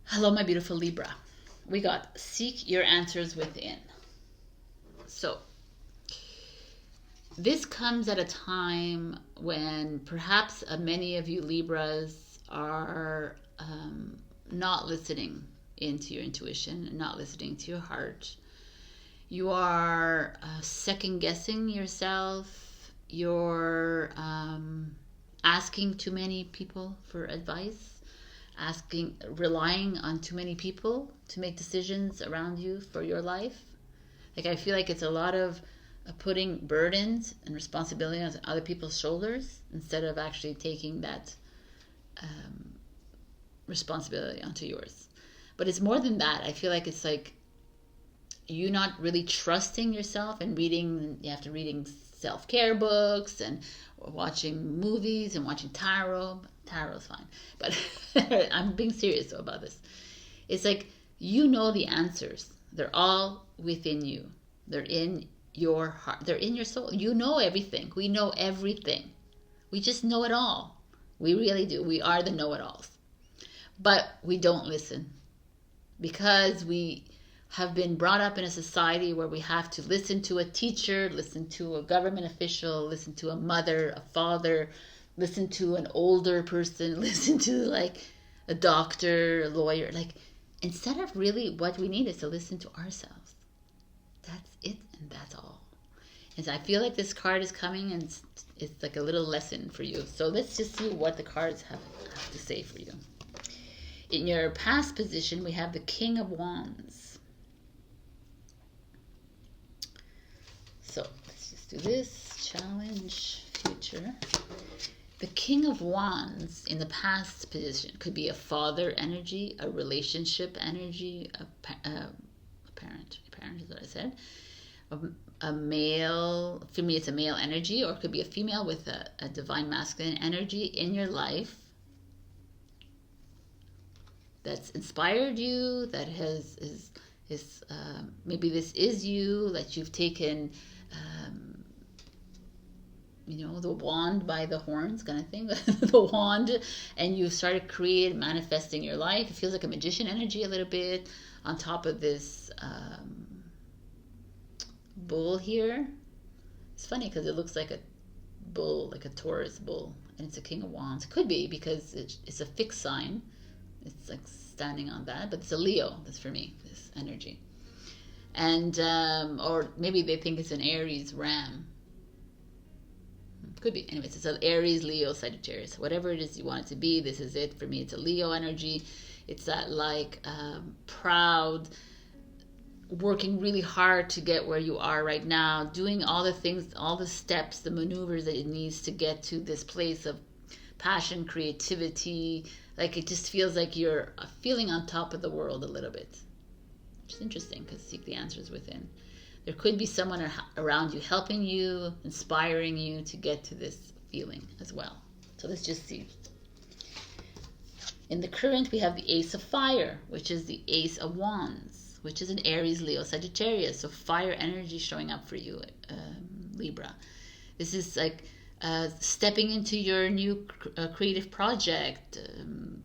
Hello, my beautiful Libra. We got seek your answers within. So, this comes at a time when perhaps many of you Libras are not listening into your intuition, not listening to your heart. You are second guessing yourself. You're asking too many people for advice, relying on too many people to make decisions around you for your life. Like, I feel like it's a lot of putting burdens and responsibility on other people's shoulders instead of actually taking that responsibility onto yours. But it's more than that. I feel like it's like you not really trusting yourself and reading self-care books and watching movies and watching tarot. Tarot's fine. But I'm being serious though about this. It's like, you know the answers. They're all within you. They're in your heart. They're in your soul. You know everything. We know everything. We just know it all. We really do. We are the know-it-alls. But we don't listen because we have been brought up in a society where we have to listen to a teacher, listen to a government official, listen to a mother, a father, listen to an older person, listen to like a doctor, a lawyer. Like, instead of really, what we need is to listen to ourselves. That's it, and that's all. And so I feel like this card is coming, and it's like a little lesson for you. So let's just see what the cards have to say for you. In your past position, we have the King of Wands. So let's just do this. Challenge, future. The King of Wands in the past position could be a father energy, a relationship energy, a parent is what I said. A male, for me it's a male energy, or it could be a female with a divine masculine energy in your life that's inspired you, that is maybe this is you, that you've taken the wand by the horns kind of thing, the wand, and you've started creating, manifesting your life. It feels like a magician energy a little bit on top of this bull here. It's funny because it looks like a bull, like a Taurus bull, and it's a King of Wands. It could be because it's a fixed sign. It's like standing on that, but it's a Leo. That's for me, this energy. And or maybe they think it's an Aries ram. Could be. Anyways, it's an Aries, Leo, Sagittarius. Whatever it is you want it to be, this is it. For me, it's a Leo energy. It's that like proud, working really hard to get where you are right now, doing all the things, all the steps, the maneuvers that it needs to get to this place of passion, creativity. Like, it just feels like you're feeling on top of the world a little bit. Which is interesting because seek the answers within. There could be someone around you helping you, inspiring you to get to this feeling as well. So let's just see. In the current, we have the Ace of Fire, which is the Ace of Wands, which is an Aries, Leo, Sagittarius. So fire energy showing up for you, Libra. This is like stepping into your new creative project,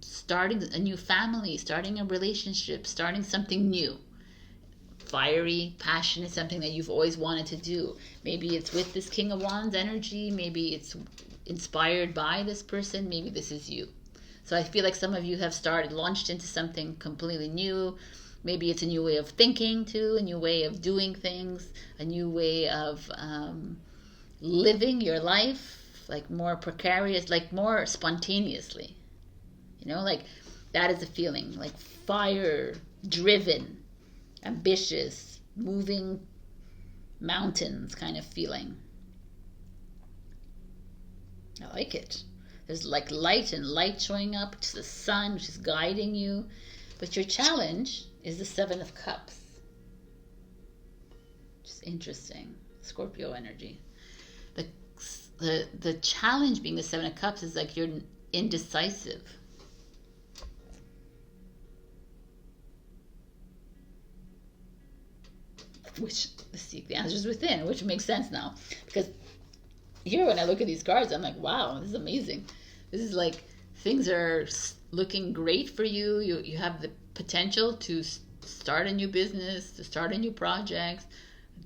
starting a new family, starting a relationship, starting something new. Fiery, passionate, something that you've always wanted to do. Maybe it's with this King of Wands energy. Maybe it's inspired by this person. Maybe this is you. So I feel like some of you have launched into something completely new. Maybe it's a new way of thinking too, a new way of doing things, a new way of living your life, like more precarious, like more spontaneously. Like that is a feeling, like fire driven, ambitious, moving mountains kind of feeling. I like it. There's like light and light showing up. It's the sun which is guiding you. But your challenge is the Seven of Cups. Just interesting. Scorpio energy. The challenge being the Seven of Cups is like you're indecisive. Which, seek the answers within, which makes sense now. Because here when I look at these cards, I'm like, wow, this is amazing. This is like, things are looking great for you. You have the potential to start a new business, to start a new project,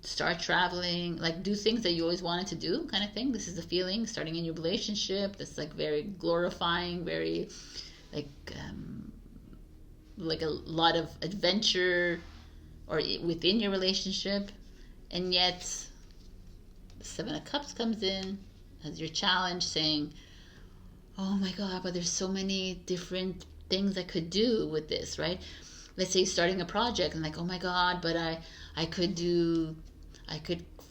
start traveling, like do things that you always wanted to do kind of thing. This is the feeling, starting a new relationship that's like very glorifying, very like a lot of adventure or within your relationship. And yet the Seven of Cups comes in as your challenge, saying, oh my God, but there's so many different things I could do with this, right? Let's say starting a project and like, oh my God, but I could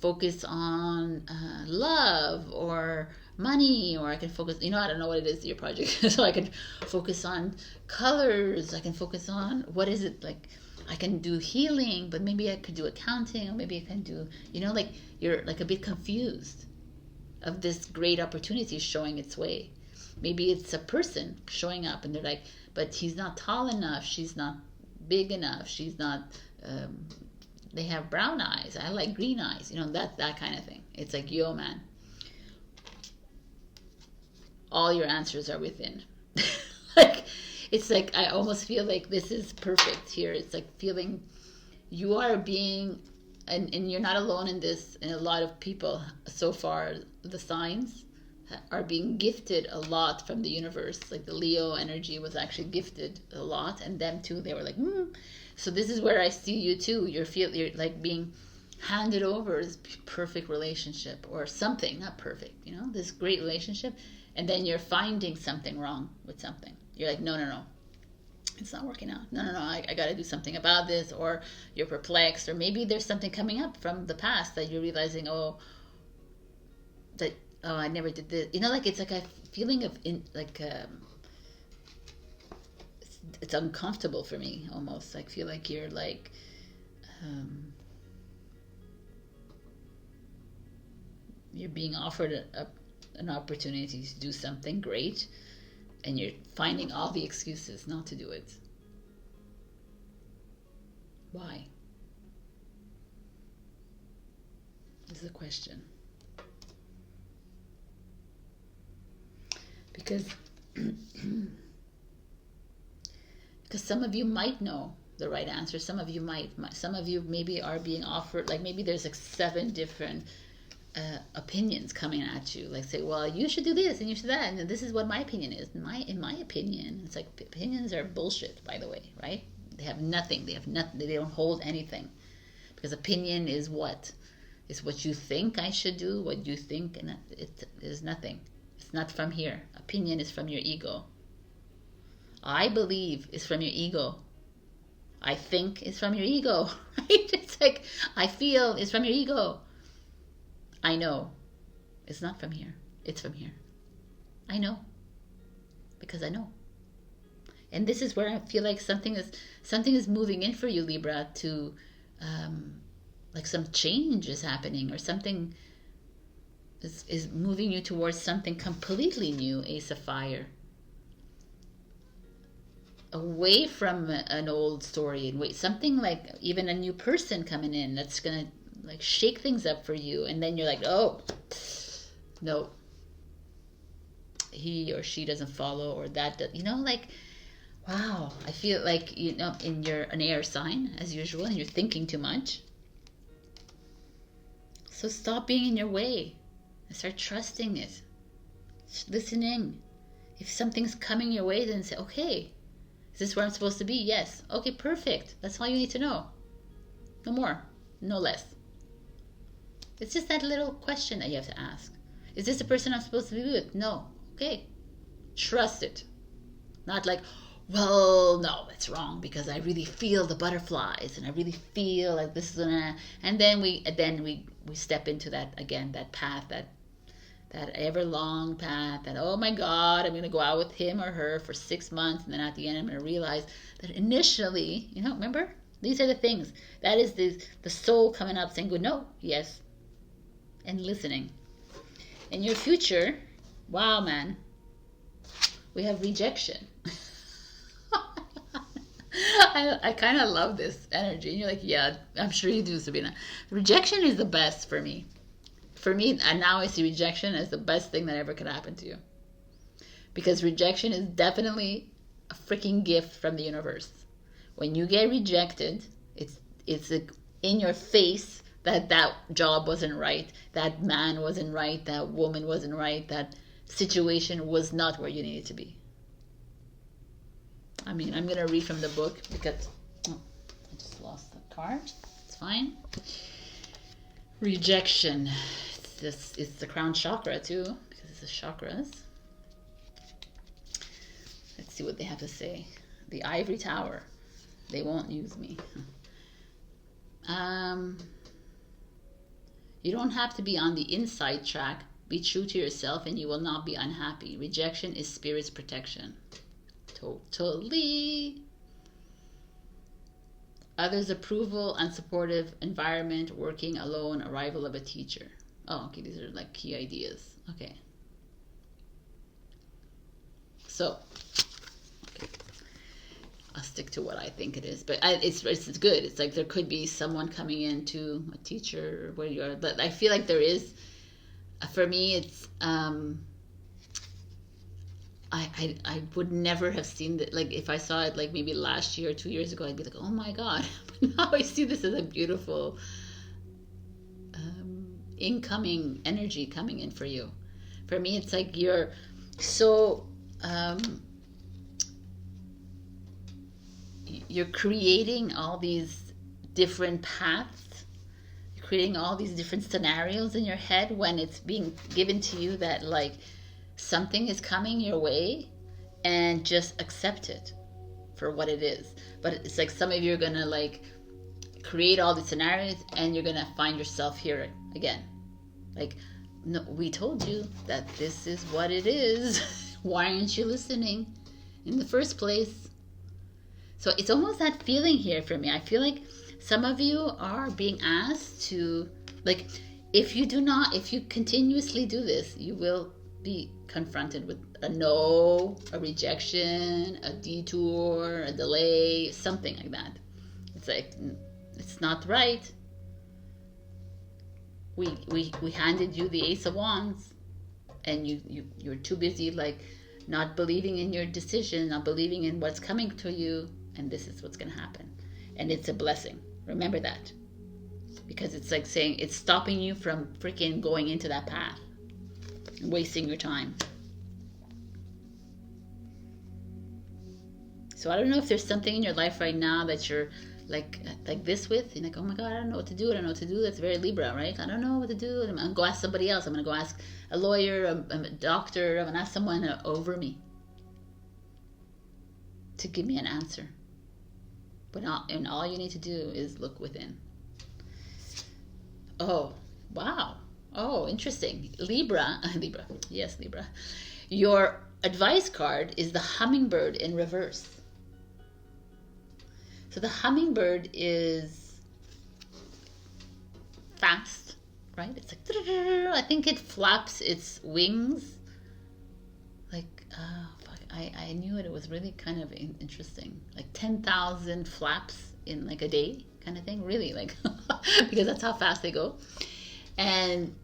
focus on love or money, or I can focus, I don't know what it is, your project. So I can focus on colors. I can focus on, what is it like? I can do healing, but maybe I could do accounting, or maybe I can do, like you're like a bit confused of this great opportunity showing its way. Maybe it's a person showing up and they're like, but he's not tall enough, she's not big enough, she's not, they have brown eyes, I like green eyes, that kind of thing. It's like, yo man, all your answers are within. Like, it's like, I almost feel like this is perfect here. It's like feeling you are being, and you're not alone in this, and a lot of people so far, the signs are being gifted a lot from the universe. Like the Leo energy was actually gifted a lot, and them too, they were like, So this is where I see you too. You're like being handed over this perfect relationship or something, not perfect, this great relationship, and then you're finding something wrong with something. You're like, no, it's not working out. No, I got to do something about this. Or you're perplexed, or maybe there's something coming up from the past that you're realizing, I never did this. Like it's like a feeling of it's uncomfortable for me almost. I feel like you're like, you're being offered an opportunity to do something great, and you're finding all the excuses not to do it. Why? This is a question. Because some of you might know the right answer. Some of you some of you maybe are being offered, like maybe there's like 7 different opinions coming at you, like say, well, you should do this and you should that, and this is what my opinion is. In my opinion, it's like opinions are bullshit, by the way, right? They have nothing. They don't hold anything, because opinion is what you think I should do, what you think, and it is nothing. It's not from here. Opinion is from your ego. I believe is from your ego. I think is from your ego, right? It's like, I feel is from your ego. I know it's not from here. It's from here. I know, because I know. And this is where I feel like something is moving in for you, Libra, to like some change is happening, or something is moving you towards something completely new. Ace of Fire. Away from an old story, and something like even a new person coming in that's gonna like shake things up for you, and then you're like, oh no, he or she doesn't follow, or that like, wow, I feel like and you're an air sign as usual, and you're thinking too much. So stop being in your way and start trusting it, listening. If something's coming your way, then say, okay, Is this where I'm supposed to be? Yes. Okay, perfect. That's all you need to know. No more, no less. It's just that little question that you have to ask. Is this the person I'm supposed to be with? No. Okay. Trust it. Not like, well, no, it's wrong because I really feel the butterflies and I really feel like this is gonna. And then we step into that again, that path, that ever long path. That, oh my God, I'm gonna go out with him or her for 6 months, and then at the end I'm gonna realize that initially, remember, these are the things. That is the soul coming up saying, good, no, yes, and listening. In your future, wow, man, we have rejection. I kind of love this energy. And you're like, yeah, I'm sure you do, Sabrina. Rejection is the best for me. For me, and now I see rejection as the best thing that ever could happen to you. Because rejection is definitely a freaking gift from the universe. When you get rejected, it's in your face that job wasn't right, that man wasn't right, that woman wasn't right, that situation was not where you needed to be. I mean, I'm going to read from the book because I just lost the card. It's fine. Rejection. It's the crown chakra too, because it's the chakras. Let's see what they have to say. The ivory tower. They won't use me. You don't have to be on the inside track. Be true to yourself and you will not be unhappy. Rejection is spirit's protection. Totally. Others' approval, unsupportive environment, working alone, arrival of a teacher. Oh, okay, these are like key ideas. Okay. So, okay. I'll stick to what I think it is, but it's good. It's like there could be someone coming into a teacher where you are, but I feel like there is. For me, it's I would never have seen that. Like if I saw it like maybe last year or 2 years ago, I'd be like, oh my God. But now I see this as a beautiful incoming energy coming in for you. For me, it's like you're so you're creating all these different paths. You're creating all these different scenarios in your head when it's being given to you that like something is coming your way, and just accept it for what it is. But it's like some of you are gonna like create all these scenarios and you're gonna find yourself here again. Like, no, we told you that this is what it is. Why aren't you listening in the first place? So it's almost that feeling here for me. I feel like some of you are being asked to, like, if you continuously do this, you will be confronted with a no, a rejection, a detour, a delay, something like that. It's like, it's not right. We handed you the Ace of Wands, and you're too busy like not believing in your decision, not believing in what's coming to you, and this is what's going to happen. And it's a blessing. Remember that. Because it's like saying it's stopping you from freaking going into that path and wasting your time. So I don't know if there's something in your life right now that you're like this with. You're like, oh my God, I don't know what to do. I don't know what to do. That's very Libra, right? I don't know what to do. I'm going to go ask somebody else. I'm going to go ask a lawyer, a doctor. I'm going to ask someone over me to give me an answer. But all you need to do is look within. Oh, wow. Oh, interesting. Libra. Yes, Libra. Your advice card is the hummingbird in reverse. So the hummingbird is fast, right? It's like, I think it flaps its wings. Like, I knew it. It was really kind of interesting. Like 10,000 flaps in like a day kind of thing. Really, like, because that's how fast they go. And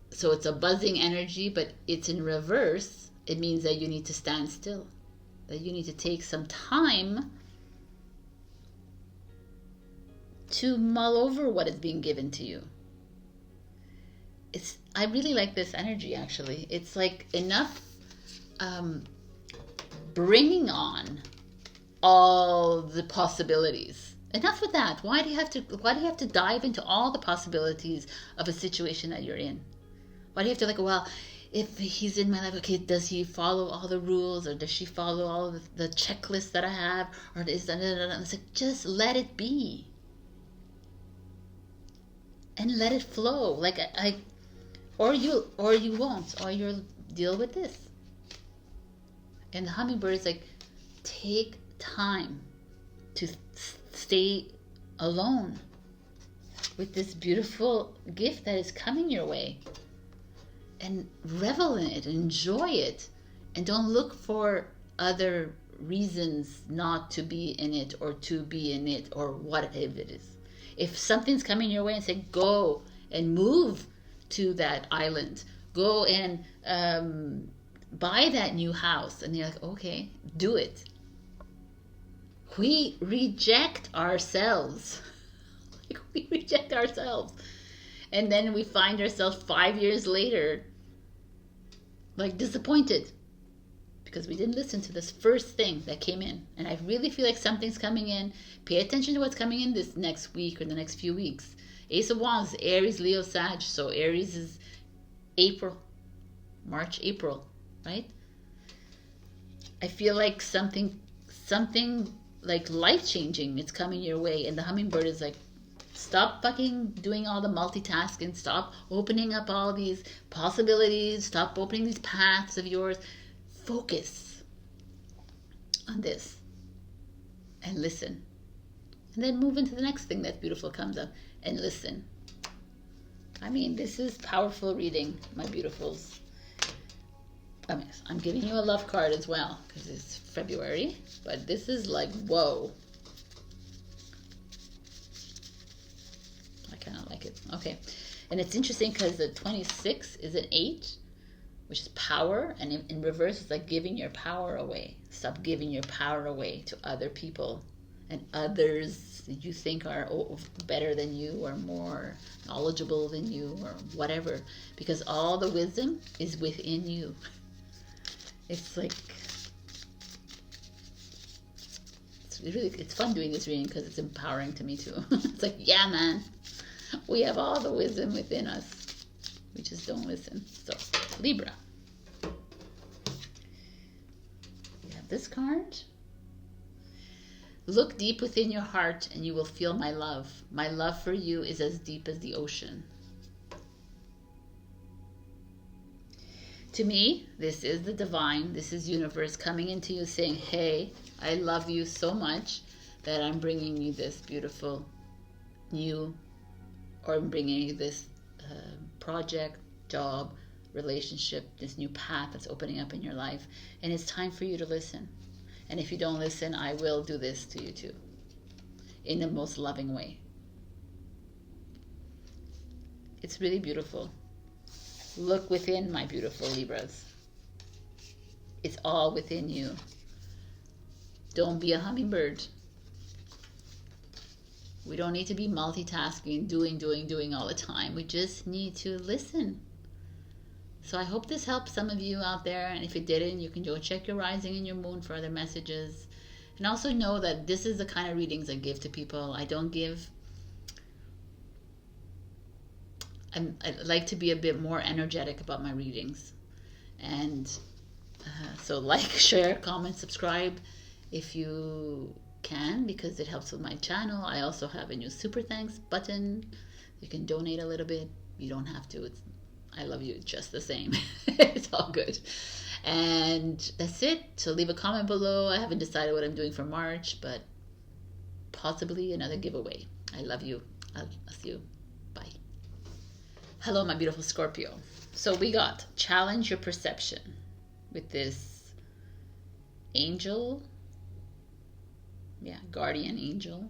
so it's a buzzing energy, but it's in reverse. It means that you need to stand still, that you need to take some time to mull over what is being given to you. I really like this energy, actually. It's like enough bringing on all the possibilities. Enough with that. Why do you have to dive into all the possibilities of a situation that you're in? Why do you have to like, well, if he's in my life, okay, does he follow all the rules, or does she follow all of the checklists that I have, or is that? It's like, just let it be and let it flow. Like or you won't, or you'll deal with this. And the hummingbird is like, take time to stay alone with this beautiful gift that is coming your way, and revel in it, enjoy it, and don't look for other reasons not to be in it, or to be in it, or whatever it is. If something's coming your way, and say, go and move to that island, go and buy that new house, and you're like, okay, do it. We reject ourselves. Like, we reject ourselves. And then we find ourselves 5 years later, like, disappointed because we didn't listen to this first thing that came in. And I really feel like something's coming in. Pay attention to what's coming in this next week or the next few weeks. Ace of Wands, Aries, Leo, Sag. So Aries is April, March, April, right? I feel like something like life-changing is coming your way. And the hummingbird is like, stop fucking doing all the multitasking. Stop opening up all these possibilities. Stop opening these paths of yours. Focus on this and listen. And then move into the next thing that's beautiful comes up and listen. I mean, this is powerful reading, my beautifuls. I mean, I'm giving you a love card as well because it's February, but this is like, whoa. I kind of like it. Okay. And it's interesting because the 26 is an 8, which is power, and in reverse, it's like giving your power away. Stop giving your power away to other people and others that you think are better than you, or more knowledgeable than you, or whatever, because all the wisdom is within you. It's like, it's fun doing this reading because it's empowering to me too. It's like, yeah, man, we have all the wisdom within us. We just don't listen. So, Libra. We have this card. Look deep within your heart and you will feel my love. My love for you is as deep as the ocean. To me, this is the divine. This is universe coming into you saying, hey, I love you so much that I'm bringing you this beautiful new, or I'm bringing you this project, job, relationship, this new path that's opening up in your life. And it's time for you to listen. And if you don't listen, I will do this to you too, in the most loving way. It's really beautiful. Look within, my beautiful Libras. It's all within you. Don't be a hummingbird. We don't need to be multitasking, doing all the time. We just need to listen. So I hope this helps some of you out there. And if it didn't, you can go check your rising and your moon for other messages. And also know that this is the kind of readings I give to people. I don't give... I like to be a bit more energetic about my readings. And so like, share, comment, subscribe if you can, because it helps with my channel. I also have a new super thanks button. You can donate a little bit. You don't have to. I love you just the same. It's all good. And that's it. So leave a comment below. I haven't decided what I'm doing for March, but possibly another giveaway. I love you. I'll see you. Bye. Hello, my beautiful Scorpio. So we got challenge your perception with this angel. Yeah, guardian angel.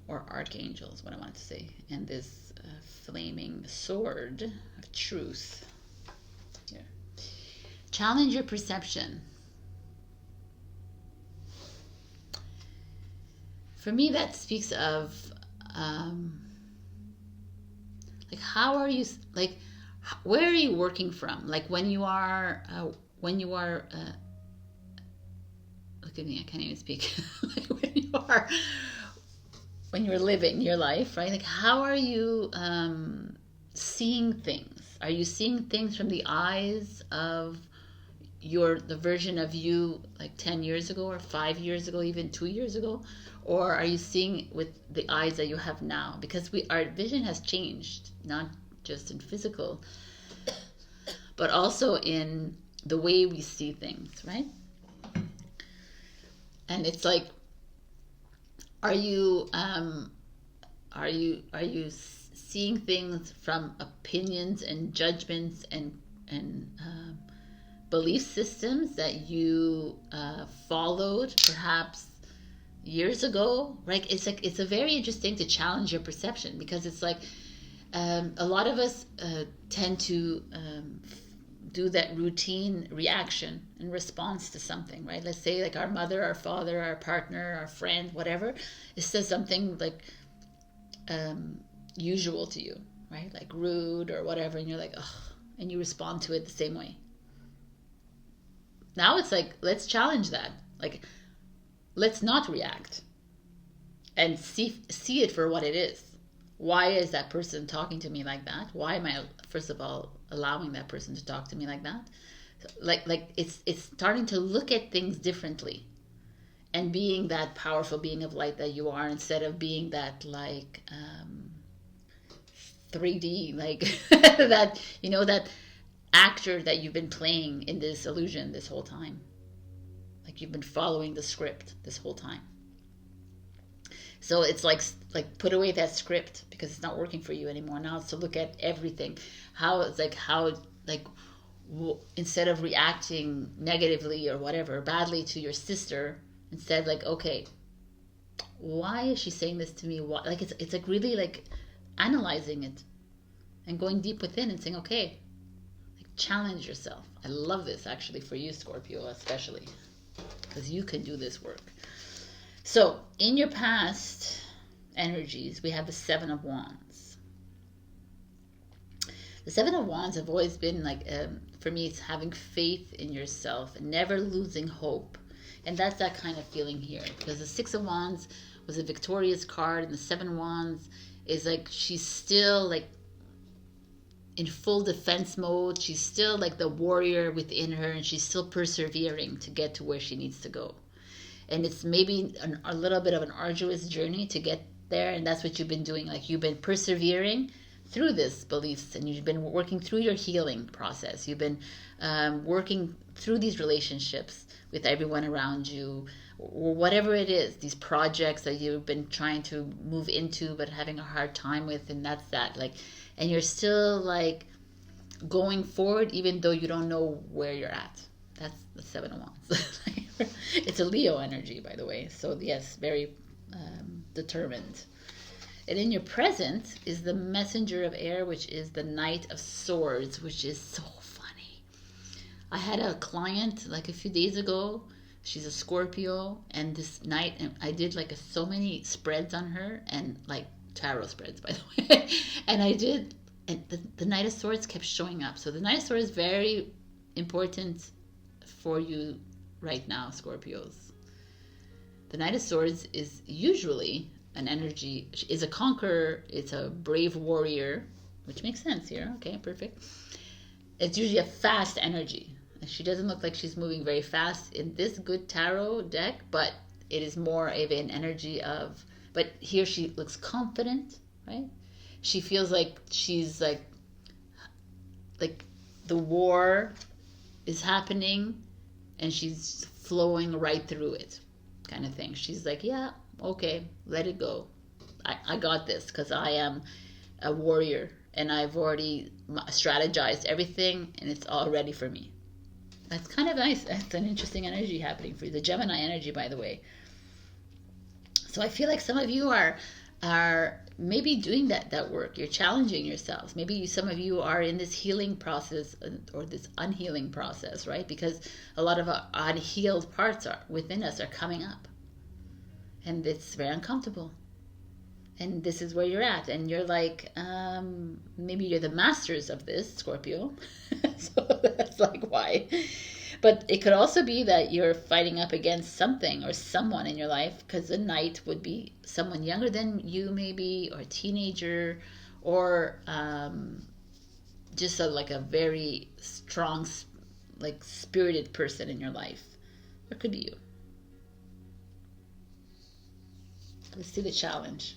Or archangel is what I wanted to say. And this flaming sword of truth. Here. Challenge your perception. For me, that speaks of like, how are you, like, where are you working from? Like, when you are like excuse me, I can't even speak. Like when you're living your life, right? Like, how are you seeing things? Are you seeing things from the eyes of the version of you like 10 years ago or 5 years ago, even 2 years ago? Or are you seeing with the eyes that you have now? Because our vision has changed, not just in physical, but also in the way we see things, right? And it's like, are you seeing things from opinions and judgments and belief systems that you followed perhaps years ago, right? It's a very interesting to challenge your perception, because it's like a lot of us tend to do that routine reaction in response to something, right? Let's say like our mother, our father, our partner, our friend, whatever, it says something like usual to you, right? Like rude or whatever, and you're like, ugh, and you respond to it the same way. Now it's like, let's challenge that. Like, let's not react and see it for what it is. Why is that person talking to me like that? Why am I, first of all, allowing that person to talk to me like that? So, like it's starting to look at things differently, and being that powerful being of light that you are, instead of being that like 3D, like that, you know, that actor that you've been playing in this illusion this whole time. Like you've been following the script this whole time. So it's like put away that script, because it's not working for you anymore. Now it's to look at everything. Instead of reacting negatively or whatever, badly to your sister, instead like, okay, why is she saying this to me? Why? Like it's like really like analyzing it and going deep within and saying, okay, like challenge yourself. I love this actually for you, Scorpio, especially, because you can do this work. So in your past energies, we have the Seven of Wands. The Seven of Wands have always been like, for me, it's having faith in yourself and never losing hope. And that's that kind of feeling here, because the Six of Wands was a victorious card, and the Seven of Wands is like, she's still like in full defense mode. She's still like the warrior within her, and she's still persevering to get to where she needs to go. And it's maybe a little bit of an arduous journey to get there, and that's what you've been doing. Like you've been persevering through this beliefs, and you've been working through your healing process. You've been working through these relationships with everyone around you, or whatever it is, these projects that you've been trying to move into but having a hard time with, and that's that. Like, and you're still like going forward even though you don't know where you're at. That's the Seven of Wands. It's a Leo energy, by the way. So yes, very determined. And in your present is the Messenger of Air, which is the Knight of Swords, which is so funny. I had a client like a few days ago. She's a Scorpio, and this night, and I did like so many spreads on her, and like tarot spreads, by the way. And I did, and the Knight of Swords kept showing up. So the Knight of Swords is very important for you right now, Scorpios. The Knight of Swords is usually an energy, is a conqueror, it's a brave warrior, which makes sense here. Okay, perfect. It's usually a fast energy. She doesn't look like she's moving very fast in this good tarot deck, but it is more of an energy of, but here she looks confident, right? She feels like she's like the war is happening and she's flowing right through it, kind of thing. She's like, yeah, okay, let it go. I got this, because I am a warrior and I've already strategized everything and it's all ready for me. That's kind of nice. That's an interesting energy happening for you. The Gemini energy, by the way. So I feel like some of you are maybe doing that work. You're challenging yourselves. Maybe some of you are in this healing process or this unhealing process, right? Because a lot of our unhealed parts within us are coming up. And it's very uncomfortable. And this is where you're at. And you're like, maybe you're the masters of this, Scorpio. So that's like why. But it could also be that you're fighting up against something or someone in your life, because the knight would be someone younger than you maybe, or a teenager, or just like a very strong, like spirited person in your life. Or it could be you. Let's see the challenge.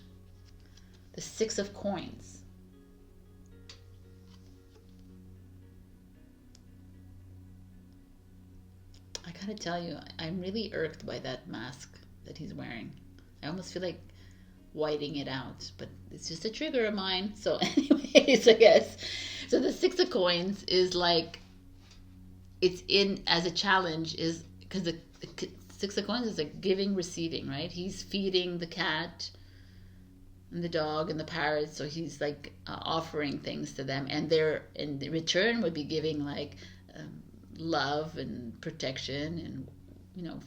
The 6 of Coins. I gotta tell you, I'm really irked by that mask that he's wearing. I almost feel like whiting it out, but it's just a trigger of mine. So anyways, I guess. So the 6 of Coins is like, it's in as a challenge, is because the 6 of Coins is like giving, receiving, right? He's feeding the cat and the dog and the parrot, so he's like offering things to them, and they're in the return would be giving like love and protection and, you know,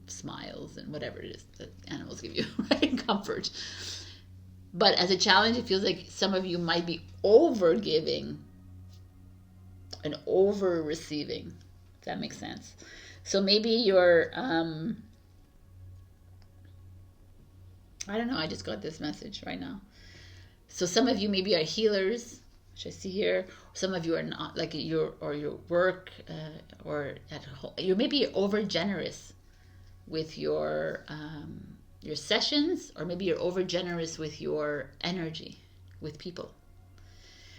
smiles and whatever it is that animals give you, right? Comfort. But as a challenge, it feels like some of you might be over giving and over receiving, if that makes sense. So maybe you're I don't know, I just got this message right now. So some of you maybe are healers, which I see here. Some of you are not, like your work or at home. You maybe over generous with your sessions, or maybe you're over generous with your energy with people.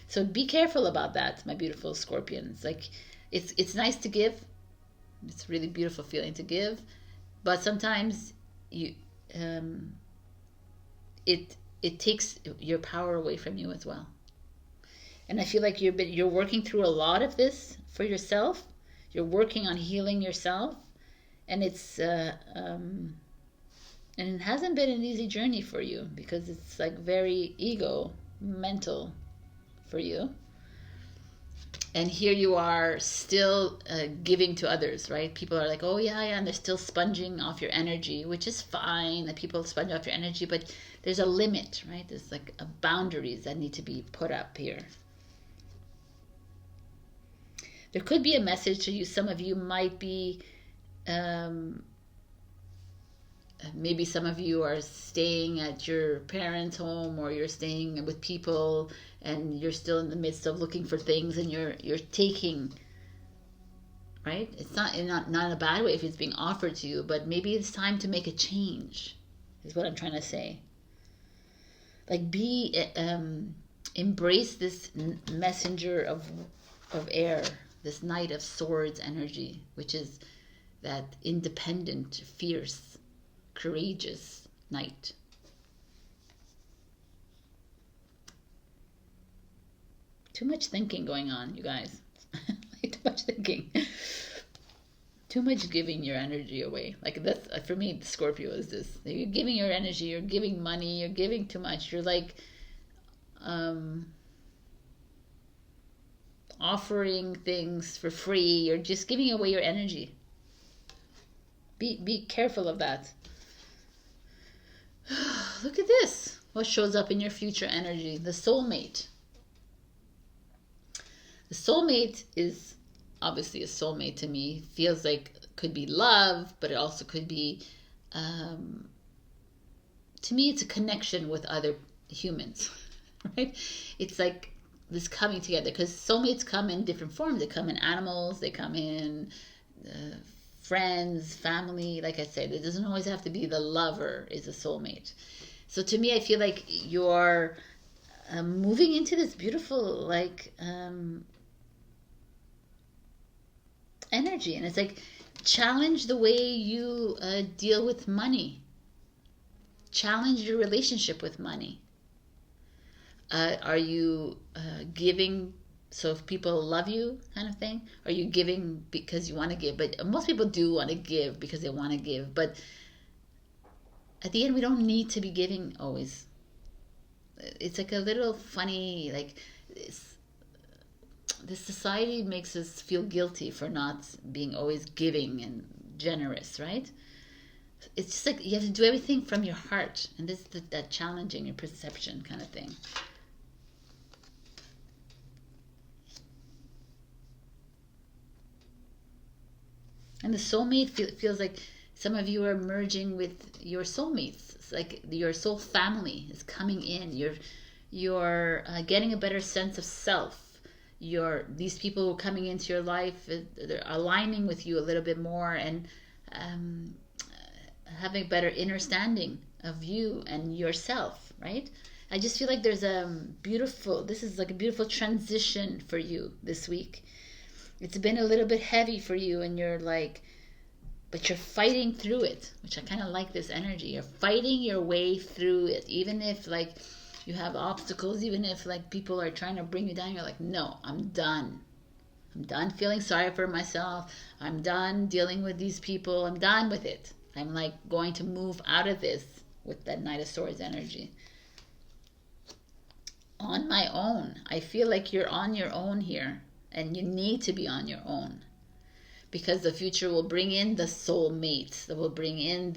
So be careful about that, my beautiful Scorpions. Like it's nice to give. It's a really beautiful feeling to give, but sometimes you it takes your power away from you as well. And I feel like you're working through a lot of this for yourself. You're working on healing yourself, and it's and it hasn't been an easy journey for you, because it's like very ego mental for you. And here you are still giving to others, right? People are like, oh yeah, and they're still sponging off your energy, which is fine that people sponge off your energy, but there's a limit, right? There's like boundaries that need to be put up here. There could be a message to you. Some of you might be, maybe some of you are staying at your parents' home, or you're staying with people, and you're still in the midst of looking for things, and you're taking, right? It's not in a bad way if it's being offered to you, but maybe it's time to make a change, is what I'm trying to say. Like embrace this messenger of air, this Knight of Swords energy, which is that independent, fierce, courageous knight. Too much thinking going on, you guys. Like, too much thinking. Too much giving your energy away. Like, that's, for me, Scorpio is this. You're giving your energy, you're giving money, you're giving too much. You're like offering things for free. You're just giving away your energy. Be careful of that. Look at this. What shows up in your future energy? The soulmate. The soulmate is obviously a soulmate to me. Feels like could be love, but it also could be, to me, it's a connection with other humans, right? It's like this coming together, because soulmates come in different forms. They come in animals, they come in friends, family. Like I said, it doesn't always have to be the lover is a soulmate. So to me, I feel like you're moving into this beautiful, like, energy. And it's like, challenge the way you deal with money. Challenge your relationship with money. Are you giving so if people love you, kind of thing? Are you giving because you want to give? But most people do want to give because they want to give. But at the end, we don't need to be giving always. It's like a little funny, like, this society makes us feel guilty for not being always giving and generous, right? It's just like you have to do everything from your heart, and this is that challenging your perception kind of thing. And the soulmate feels like some of you are merging with your soulmates. It's like your soul family is coming in. You're getting a better sense of self. These people who are coming into your life, they're aligning with you a little bit more, and having a better understanding of you and yourself, right? I just feel like there's this is like a beautiful transition for you this week. It's been a little bit heavy for you, and but you're fighting through it, which I kind of like this energy. You're fighting your way through it, even if like you have obstacles, even if like people are trying to bring you down. You're like, no, I'm done. I'm done feeling sorry for myself. I'm done dealing with these people. I'm done with it. I'm like going to move out of this with that Knight of Swords energy. On my own. I feel like you're on your own here, and you need to be on your own, because the future will bring in the soulmates, that will bring in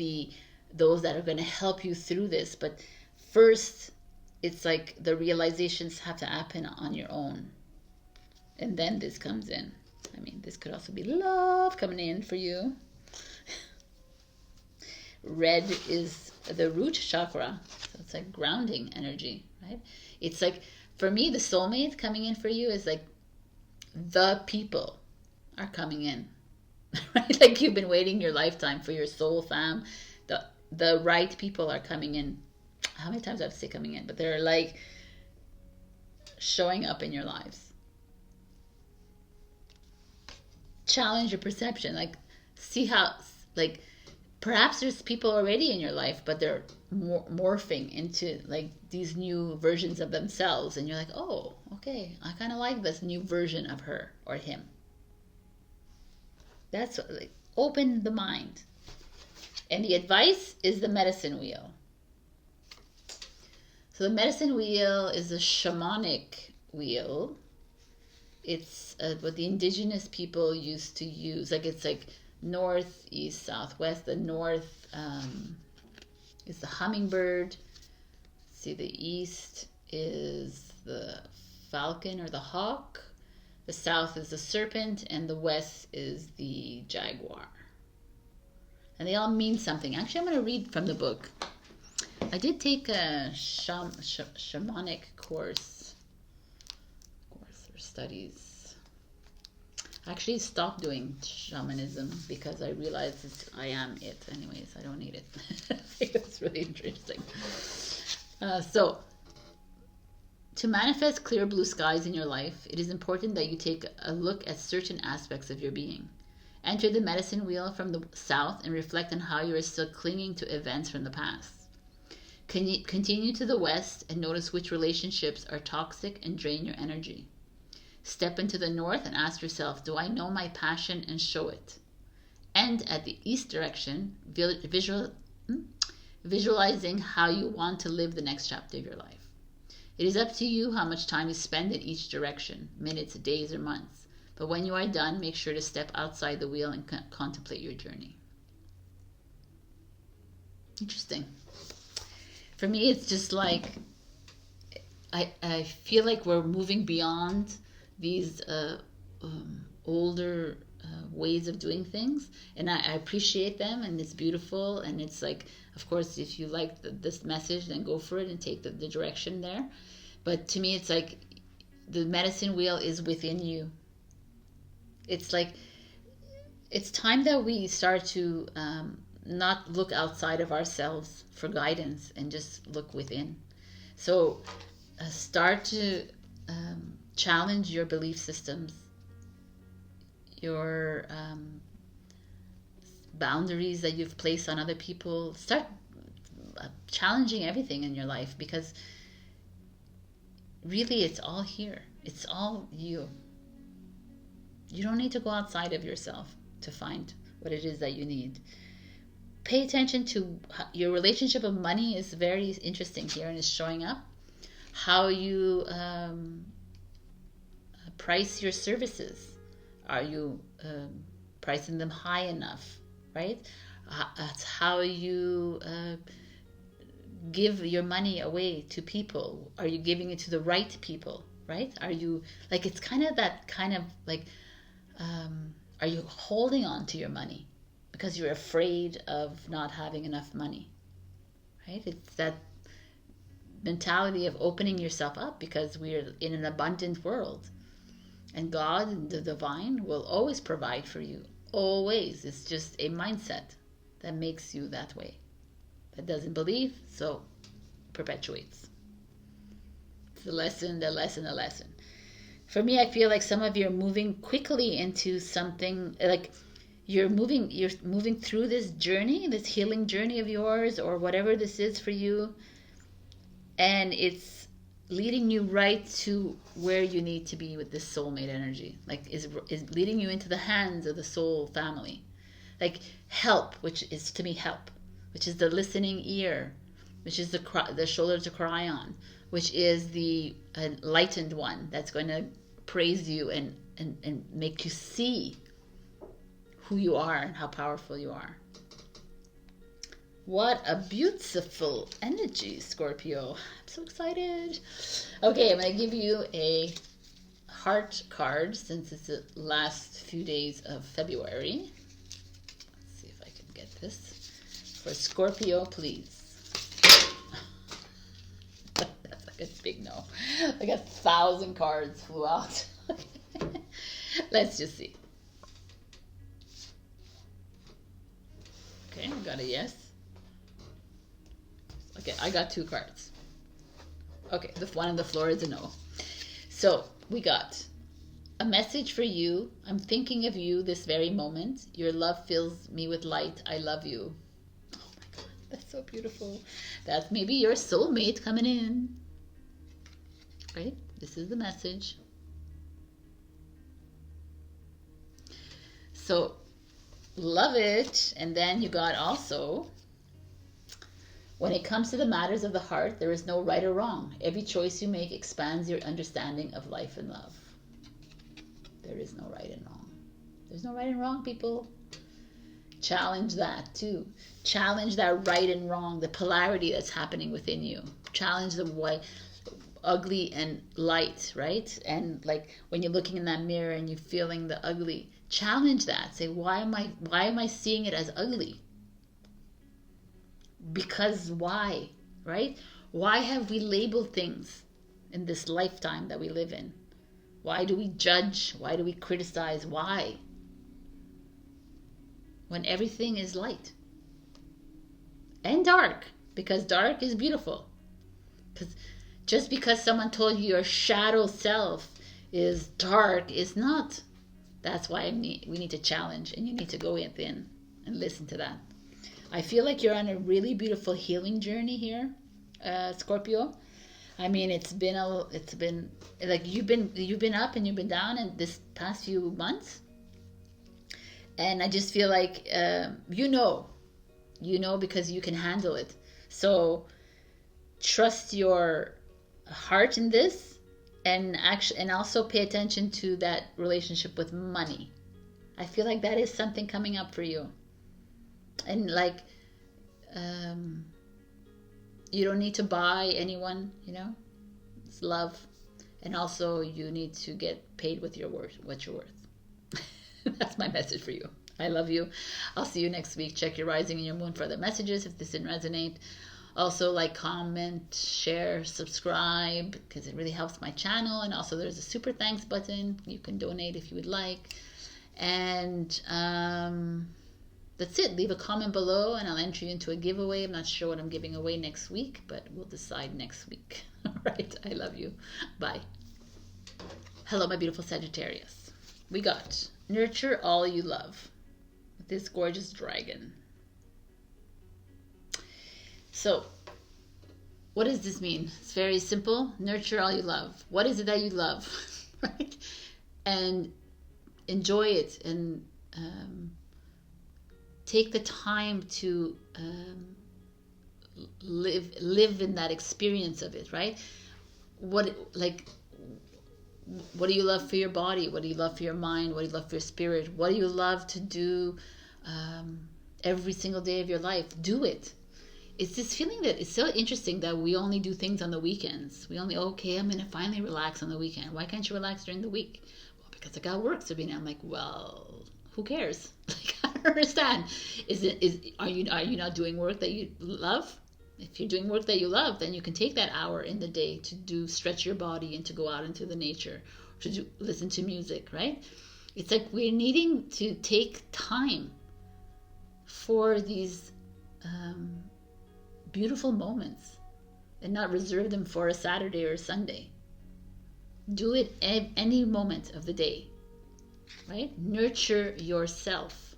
those that are going to help you through this. But first, it's like the realizations have to happen on your own, and then this comes in. I mean, this could also be love coming in for you. Red is the root chakra, so it's like grounding energy, right? It's like, for me, the soulmate coming in for you is like the people are coming in, right? Like you've been waiting your lifetime for your soul fam. The right people are coming in. How many times do I have to say coming in? But they're like showing up in your lives. Challenge your perception. Like, see how, like, perhaps there's people already in your life, but they're morphing into like these new versions of themselves, and you're like, oh, okay, I kind of like this new version of her or him. That's like, open the mind. And the advice is the medicine wheel. So the medicine wheel is a shamanic wheel. It's what the indigenous people used to use. Like, it's like north, east, south, west. The north is the hummingbird. See, the east is the falcon or the hawk. The south is the serpent, and the west is the jaguar. And they all mean something. Actually, I'm going to read from the book. I did take a shamanic course or studies. I actually stopped doing shamanism because I realized I am it. Anyways, I don't need it. I think it's really interesting. So, to manifest clear blue skies in your life, it is important that you take a look at certain aspects of your being. Enter the medicine wheel from the south and reflect on how you are still clinging to events from the past. Continue to the west and notice which relationships are toxic and drain your energy. Step into the north and ask yourself, do I know my passion and show it? And at the east direction, visualizing how you want to live the next chapter of your life. It is up to you how much time you spend in each direction, minutes, days, or months. But when you are done, make sure to step outside the wheel and contemplate your journey. Interesting. For me, it's just like, I feel like we're moving beyond these older ways of doing things, and I appreciate them, and it's beautiful, and it's like, of course, if you like this message, then go for it and take the direction there. But to me, it's like the medicine wheel is within you. It's like, it's time that we start to not look outside of ourselves for guidance and just look within. So start to challenge your belief systems, your boundaries that you've placed on other people. Start challenging everything in your life, because really it's all here. It's all you. You don't need to go outside of yourself to find what it is that you need. Pay attention to your relationship of money is very interesting here, and is showing up. How you price your services. Are you pricing them high enough, right? That's how you give your money away to people. Are you giving it to the right people, right? Are you, like, it's kind of that kind of like Are you holding on to your money because you're afraid of not having enough money? Right? It's that mentality of opening yourself up, because we're in an abundant world. And God, the divine, will always provide for you. Always. It's just a mindset that makes you that way. That doesn't believe, so perpetuates. It's the lesson, the lesson, the lesson. For me, I feel like some of you are moving quickly into something, like you're moving through this journey, this healing journey of yours, or whatever this is for you, and it's leading you right to where you need to be with this soulmate energy. Like is leading you into the hands of the soul family. Like help, which is to me help, which is the listening ear, which is the shoulder to cry on, which is the enlightened one that's going to praise you and make you see who you are and how powerful you are. What a beautiful energy, Scorpio. I'm so excited. Okay, I'm going to give you a heart card since it's the last few days of February. Let's see if I can get this. For Scorpio, please. That's like a big no. Like 1,000 cards flew out. Let's just see. Okay, I got a yes. Okay, I got 2 cards. Okay, the one on the floor is a no. So we got a message for you. I'm thinking of you this very moment. Your love fills me with light. I love you. Oh my God, that's so beautiful. That's maybe your soulmate coming in. Right? This is the message. So love it. And then you got also, when it comes to the matters of the heart, there is no right or wrong. Every choice you make expands your understanding of life and love. There is no right and wrong. There's no right and wrong, people. Challenge that too. Challenge that right and wrong, the polarity that's happening within you. Challenge the way, ugly and light, right? And like when you're looking in that mirror and you're feeling the ugly, challenge that. Say, why am I seeing it as ugly? Because why, right? Why have we labeled things in this lifetime that we live in? Why do we judge? Why do we criticize? Why? When everything is light and dark, because dark is beautiful. Because just because someone told you your shadow self is dark is not. That's why we need to challenge, and you need to go within and listen to that. I feel like you're on a really beautiful healing journey here, Scorpio. I mean, it's been like you've been up and you've been down in this past few months, and I just feel like you know because you can handle it. So trust your heart in this, and also pay attention to that relationship with money. I feel like that is something coming up for you. And like you don't need to buy anyone, it's love. And also you need to get paid with your worth, what you're worth. That's my message for you. I love you. I'll see you next week. Check your rising and your moon for the messages if this didn't resonate. Also, like, comment, share, subscribe, because it really helps my channel. And also there's a super thanks button. You can donate if you would like. And that's it. Leave a comment below and I'll enter you into a giveaway. I'm not sure what I'm giving away next week, but we'll decide next week. All right. I love you. Bye. Hello, my beautiful Sagittarius. We got nurture all you love with this gorgeous dragon. So what does this mean? It's very simple. Nurture all you love. What is it that you love? Right? And enjoy it, and take the time to live in that experience of it, right? What do you love for your body? What do you love for your mind? What do you love for your spirit? What do you love to do every single day of your life? Do it. It's this feeling that it's so interesting that we only do things on the weekends. We only, okay, I'm going to finally relax on the weekend. Why can't you relax during the week? Well, because I got work, Sabrina. I'm like, well, who cares? Like, I don't understand. Are you not doing work that you love? If you're doing work that you love, then you can take that hour in the day to stretch your body and to go out into the nature, to listen to music, right? It's like we're needing to take time for these beautiful moments and not reserve them for a Saturday or a Sunday. Do it any moment of the day, right? Nurture yourself.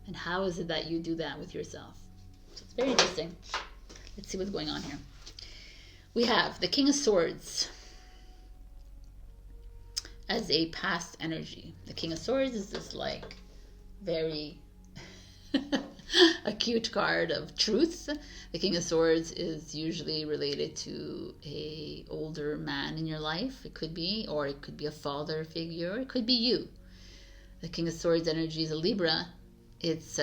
And how is it that you do that with yourself? So it's very interesting. Let's see what's going on here. We have the King of Swords as a past energy. The King of Swords is this like very acute card of truth. The King of Swords is usually related to a older man in your life. It could be, or it could be a father figure. It could be you. The King of Swords energy is a Libra. It's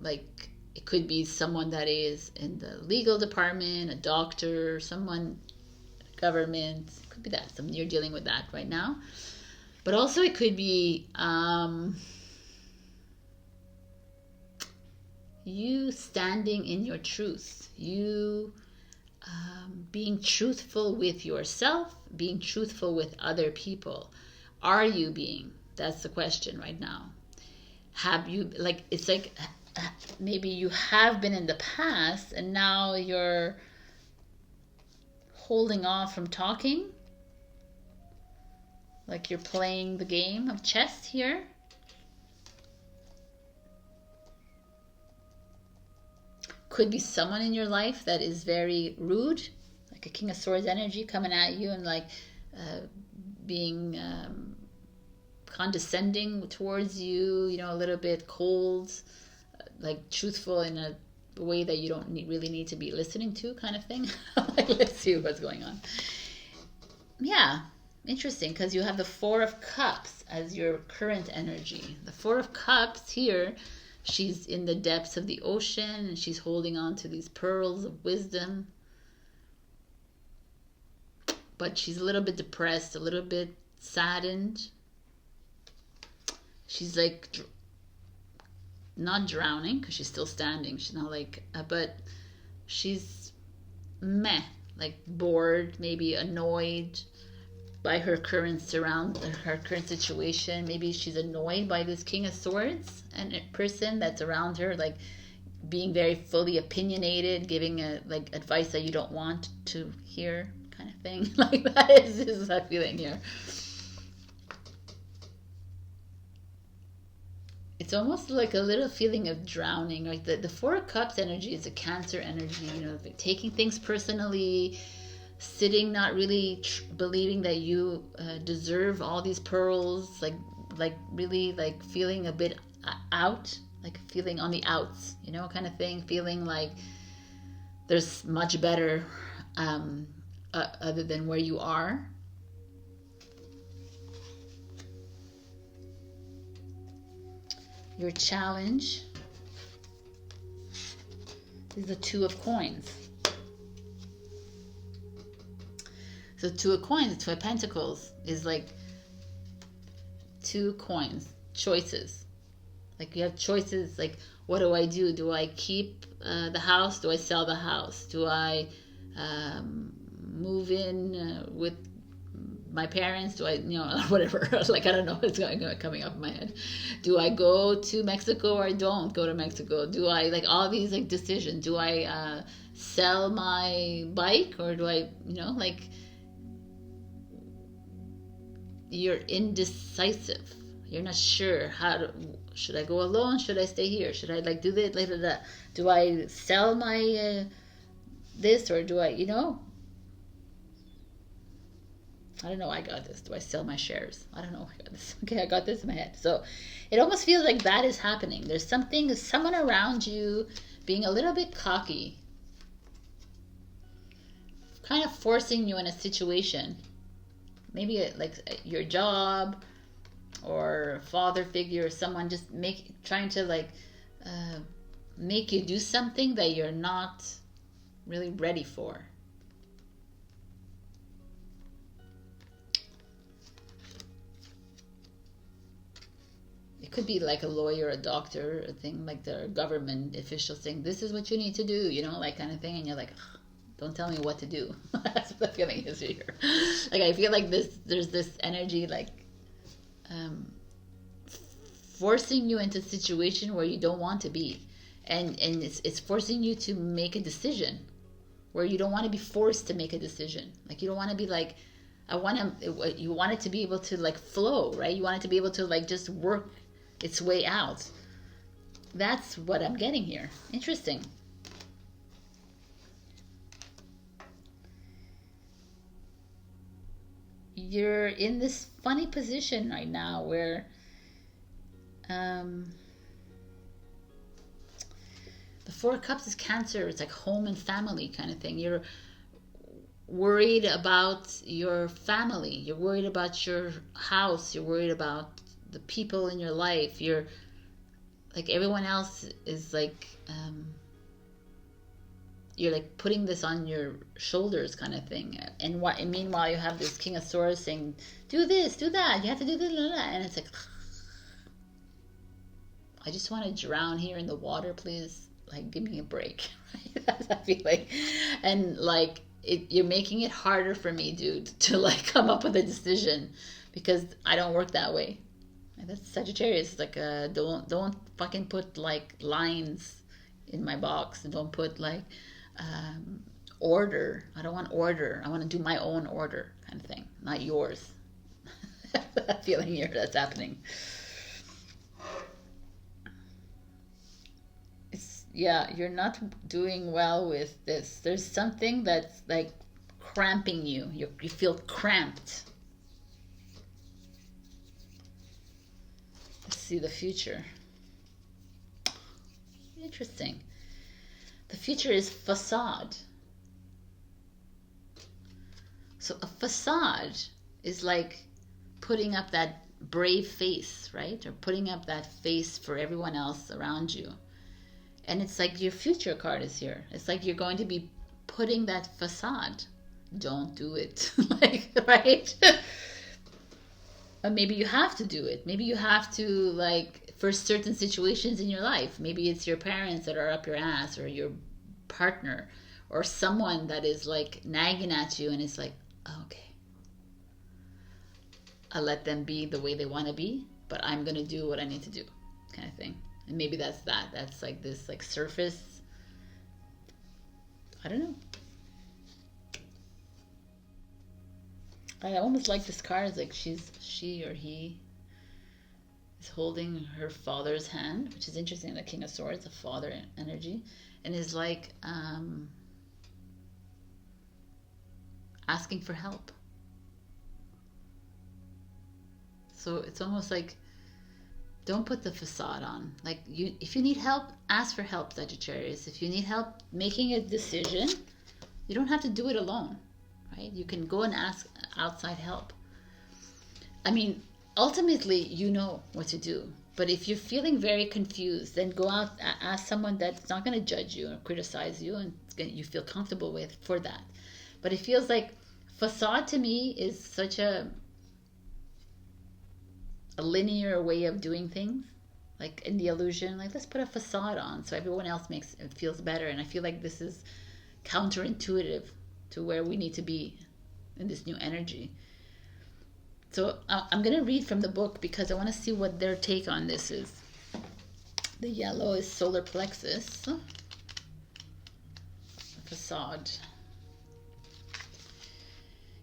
like, it could be someone that is in the legal department, a doctor, someone, government. It could be that. Someone you're dealing with that right now. But also it could be you standing in your truth. You being truthful with yourself, being truthful with other people. Are you being? That's the question right now. Have you, like, it's like, maybe you have been in the past and now you're holding off from talking, like you're playing the game of chess here. Could be someone in your life that is very rude, like a King of Swords energy coming at you and like being condescending towards you, you know, a little bit cold, like truthful in a way that you don't really need to be listening to, kind of thing. Like, let's see what's going on. Yeah, interesting, because you have the Four of Cups as your current energy. The Four of Cups here, she's in the depths of the ocean and she's holding on to these pearls of wisdom. But she's a little bit depressed, a little bit saddened. She's like not drowning because she's still standing. She's not like, but she's meh, like bored, maybe annoyed by her current situation. Maybe she's annoyed by this King of Swords and a person that's around her, like being very fully opinionated, giving like advice that you don't want to hear, kind of thing. Like that is that feeling here. It's almost like a little feeling of drowning. Like the Four of Cups energy is a Cancer energy, you know, like taking things personally, sitting, not really believing that you deserve all these pearls, like really like feeling a bit out, like feeling on the outs, you know, kind of thing, feeling like there's much better other than where you are. Your challenge is the Two of Coins. So Two of Coins, Two of Pentacles is like 2 coins, choices. Like you have choices, like what do I do? Do I keep the house? Do I sell the house? Do I move in with my parents? Do I, you know, whatever, like I don't know what's coming up in my head. Do I go to Mexico or I don't go to Mexico? Do I, like all these like decisions? Do I sell my bike or do I, you know, like you're indecisive. You're not sure should I go alone? Should I stay here? Should I like do this later that? Do I sell my this or do I, you know? I don't know. I got this. Do I sell my shares? I don't know. I got this. Okay, I got this in my head. So it almost feels like that is happening. There's someone around you being a little bit cocky, kind of forcing you in a situation. Maybe like your job or father figure or someone just trying to like make you do something that you're not really ready for. could be like a lawyer, a doctor, a thing like the government official saying, this is what you need to do, you know, like kind of thing. And you're like, don't tell me what to do. That's what the feeling is here. Like, I feel like there's this energy, like, forcing you into a situation where you don't want to be. And it's forcing you to make a decision where you don't want to be forced to make a decision. Like, you don't want to be like, you want it to be able to like flow, right? You want it to be able to like just work its way out. That's what I'm getting here. Interesting. You're in this funny position right now where the Four of Cups is Cancer. It's like home and family kind of thing. You're worried about your family. You're worried about your house. You're worried about the people in your life. You're like, everyone else is like, you're like putting this on your shoulders kind of thing. And meanwhile you have this King of Swords saying, do this, do that, you have to do this, and it's like, I just want to drown here in the water, please. Like, give me a break. Right? That's how I feel like. And like, you're making it harder for me, dude, to like come up with a decision, because I don't work that way. And that's Sagittarius. It's like, don't fucking put like lines in my box. Don't put like order. I don't want order. I want to do my own order kind of thing, not yours. That feeling here that's happening. Yeah, you're not doing well with this. There's something that's like cramping you. You feel cramped. Let's see the future. Interesting. The future is facade. So a facade is like putting up that brave face, right? Or putting up that face for everyone else around you. And it's like your future card is here. It's like you're going to be putting that facade. Don't do it. Like, right? Or maybe you have to do it. Maybe you have to, like, for certain situations in your life. Maybe it's your parents that are up your ass, or your partner, or someone that is like nagging at you, and it's like, okay, I'll let them be the way they want to be, but I'm going to do what I need to do, kind of thing. And maybe that's that. That's like this like surface. I don't know. I almost like this card. It's like she or he is holding her father's hand, which is interesting. The King of Swords, a father energy, and is like asking for help. So it's almost like, don't put the facade on. Like, if you need help, ask for help, Sagittarius. If you need help making a decision, you don't have to do it alone, right? You can go and ask outside help. I mean, ultimately, you know what to do. But if you're feeling very confused, then go out, ask someone that's not going to judge you or criticize you, and you feel comfortable with for that. But it feels like facade to me is such a linear way of doing things, like in the illusion, like, let's put a facade on so everyone else feels better. And I feel like this is counterintuitive to where we need to be in this new energy. So I'm going to read from the book because I want to see what their take on this is. The yellow is solar plexus, facade.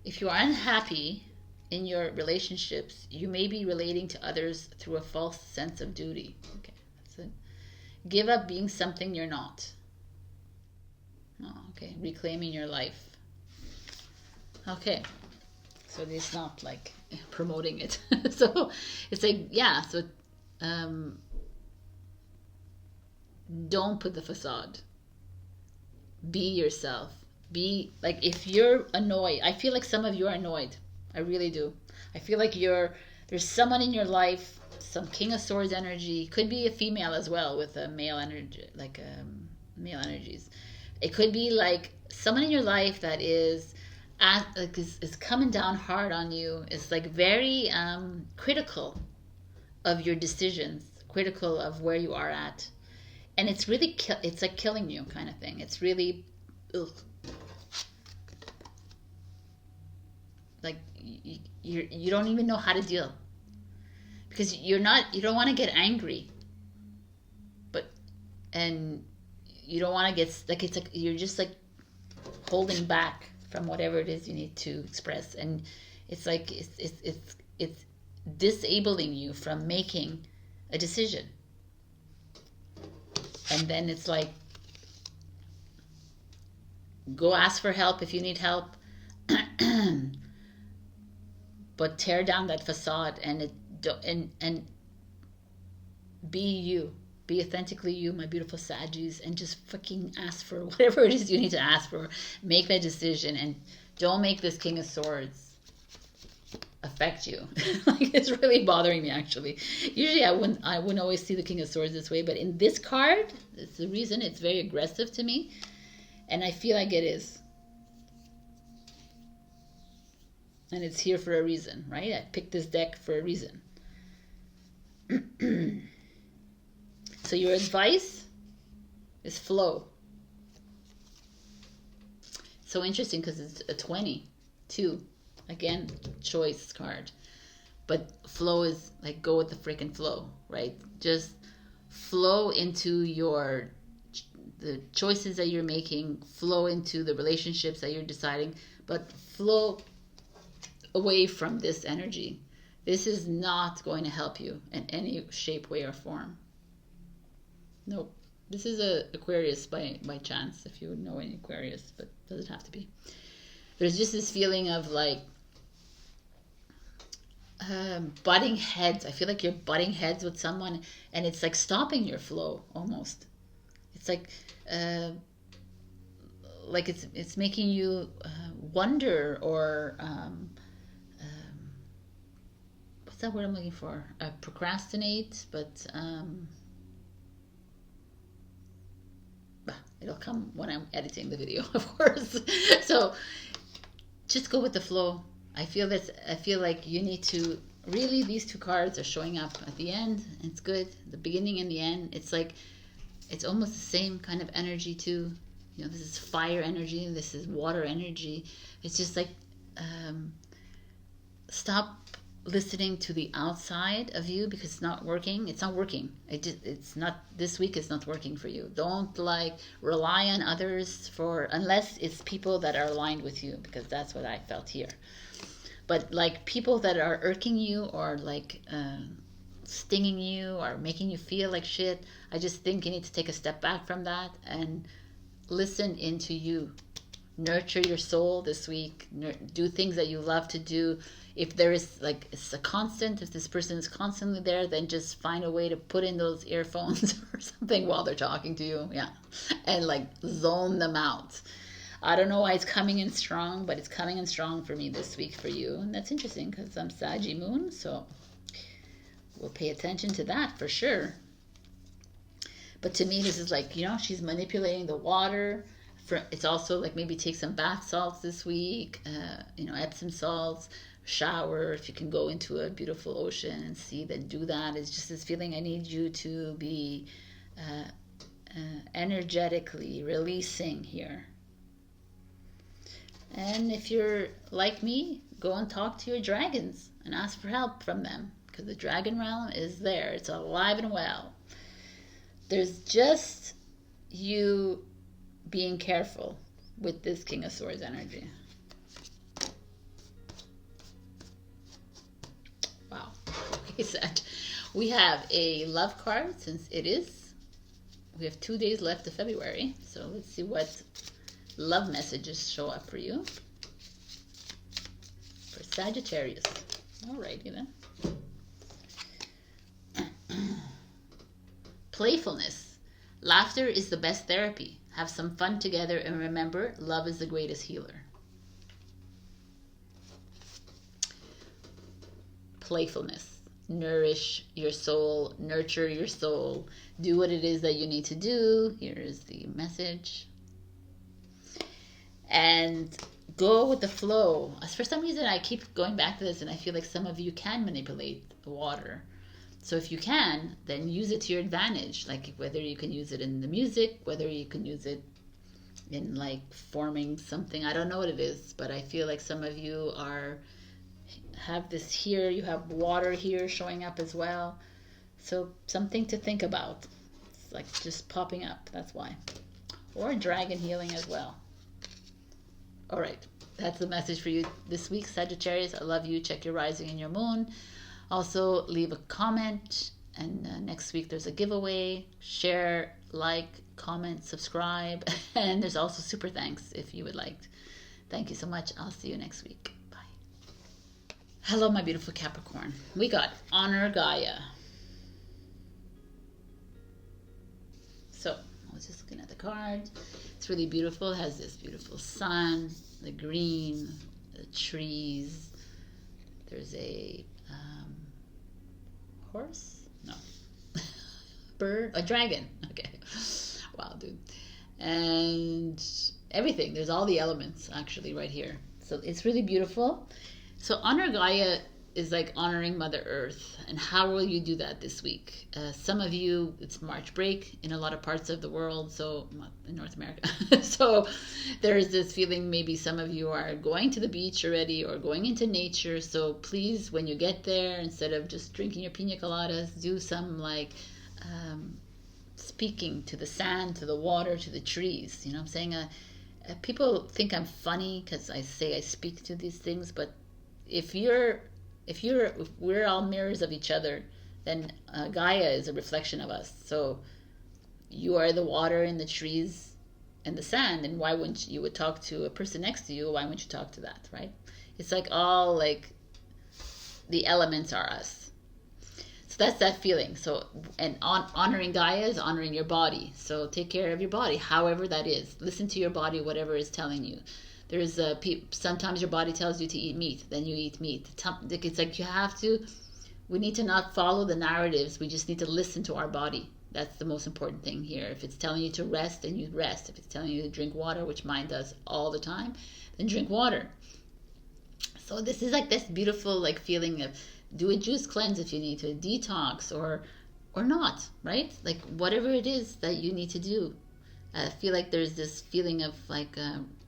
If you are unhappy in your relationships, you may be relating to others through a false sense of duty. Okay, that's it. Give up being something you're not. Oh, okay, reclaiming your life. Okay, so it's not like promoting it. So it's like, yeah, so don't put the facade. Be yourself. Be like, if you're annoyed, I feel like some of you are annoyed. I really do. I feel like there's someone in your life, some King of Swords energy, could be a female as well with a male energy, like male energies. It could be like someone in your life that is coming down hard on you, is like very critical of your decisions, critical of where you are at. And it's really, it's like killing you kind of thing. It's really, ugh. Like you don't even know how to deal. Because you don't want to get angry. And you don't want to get, like, it's like, you're just like holding back from whatever it is you need to express. And it's like, it's disabling you from making a decision. And then it's like, go ask for help if you need help, but tear down that facade and be you. Be authentically you, my beautiful Saggies, and just fucking ask for whatever it is you need to ask for. Make that decision, and don't make this King of Swords affect you. Like, it's really bothering me, actually. Usually I wouldn't always see the King of Swords this way, but in this card, it's the reason it's very aggressive to me, and I feel like it is. And it's here for a reason, right? I picked this deck for a reason. So your advice is flow. So interesting because it's a 22. Again, choice card. But flow is like, go with the freaking flow, right? Just flow into the choices that you're making, flow into the relationships that you're deciding, but flow away from this energy. This is not going to help you in any shape, way, or form. Nope. This is a Aquarius by chance, if you would know any Aquarius, but it doesn't have to be. There's just this feeling of like butting heads. I feel like you're butting heads with someone, and it's like stopping your flow almost. It's like it's making you wonder, or what's that word I'm looking for? Procrastinate, but it'll come when I'm editing the video, of course. So just go with the flow. I feel like you need to really, these two cards are showing up at the end. It's good. The beginning and the end. It's like, it's almost the same kind of energy too. You know, this is fire energy, and this is water energy. It's just like, stop listening to the outside of you, because it's not working. It's not working. It's not, this week is not working for you. Don't like rely on others unless it's people that are aligned with you, because that's what I felt here. But like people that are irking you, or like stinging you, or making you feel like shit, I just think you need to take a step back from that and listen into you. Nurture your soul this week. Do things that you love to do. If there is, like, it's a constant, if this person is constantly there, then just find a way to put in those earphones or something while they're talking to you. Yeah. And like zone them out. I don't know why it's coming in strong, but it's coming in strong for me this week for you. And that's interesting because I'm Saggy Moon, so we'll pay attention to that for sure. But to me, this is like, you know, she's manipulating the water. It's also like, maybe take some bath salts this week, you know, Epsom salts, shower. If you can go into a beautiful ocean and see, then do that. It's just this feeling, I need you to be energetically releasing here. And if you're like me, go and talk to your dragons and ask for help from them, because the dragon realm is there. It's alive and well. There's just you being careful with this King of Swords energy. Wow. Okay, Sag. We have a love card, since we have 2 days left of February. So let's see what love messages show up for you. For Sagittarius. Alrighty then. Playfulness. Laughter is the best therapy. Have some fun together, and remember, love is the greatest healer. Playfulness. Nourish your soul. Nurture your soul. Do what it is that you need to do. Here is the message. And go with the flow. For some reason, I keep going back to this, and I feel like some of you can manipulate the water. So if you can, then use it to your advantage. Like whether you can use it in the music, whether you can use it in like forming something. I don't know what it is, but I feel like some of you have this here. You have water here showing up as well. So something to think about. It's like just popping up. That's why. Or dragon healing as well. All right. That's the message for you this week, Sagittarius. I love you. Check your rising and your moon. Also, leave a comment. And next week there's a giveaway. Share, like, comment, subscribe. And there's also super thanks if you would like. Thank you so much. I'll see you next week. Bye. Hello, my beautiful Capricorn. We got Honor Gaia. So, I was just looking at the card. It's really beautiful. It has this beautiful sun, the green, the trees. There's a horse? No. Bird? A dragon. Okay. Wow, dude. And everything. There's all the elements actually right here. So it's really beautiful. So Honor Gaia is like honoring Mother Earth. And how will you do that this week? Some of you, it's March break in a lot of parts of the world, so in North America. So there's this feeling maybe some of you are going to the beach already or going into nature. So please, when you get there, instead of just drinking your pina coladas, do some like speaking to the sand, to the water, to the trees. You know what I'm saying? People think I'm funny because I say I speak to these things, but if we're all mirrors of each other, then Gaia is a reflection of us. So you are the water and the trees and the sand, and why wouldn't you would talk to a person next to you? Why wouldn't you talk to that, right? It's like all like the elements are us. So that's that feeling. So and honoring Gaia is honoring your body. So take care of your body, however that is. Listen to your body, whatever is telling you. There's sometimes your body tells you to eat meat, then you eat meat. It's like we need to not follow the narratives. We just need to listen to our body. That's the most important thing here. If it's telling you to rest, then you rest. If it's telling you to drink water, which mine does all the time, then drink water. So this is like this beautiful like feeling of do a juice cleanse if you need to, detox or not, right? Like whatever it is that you need to do. I feel like there's this feeling of like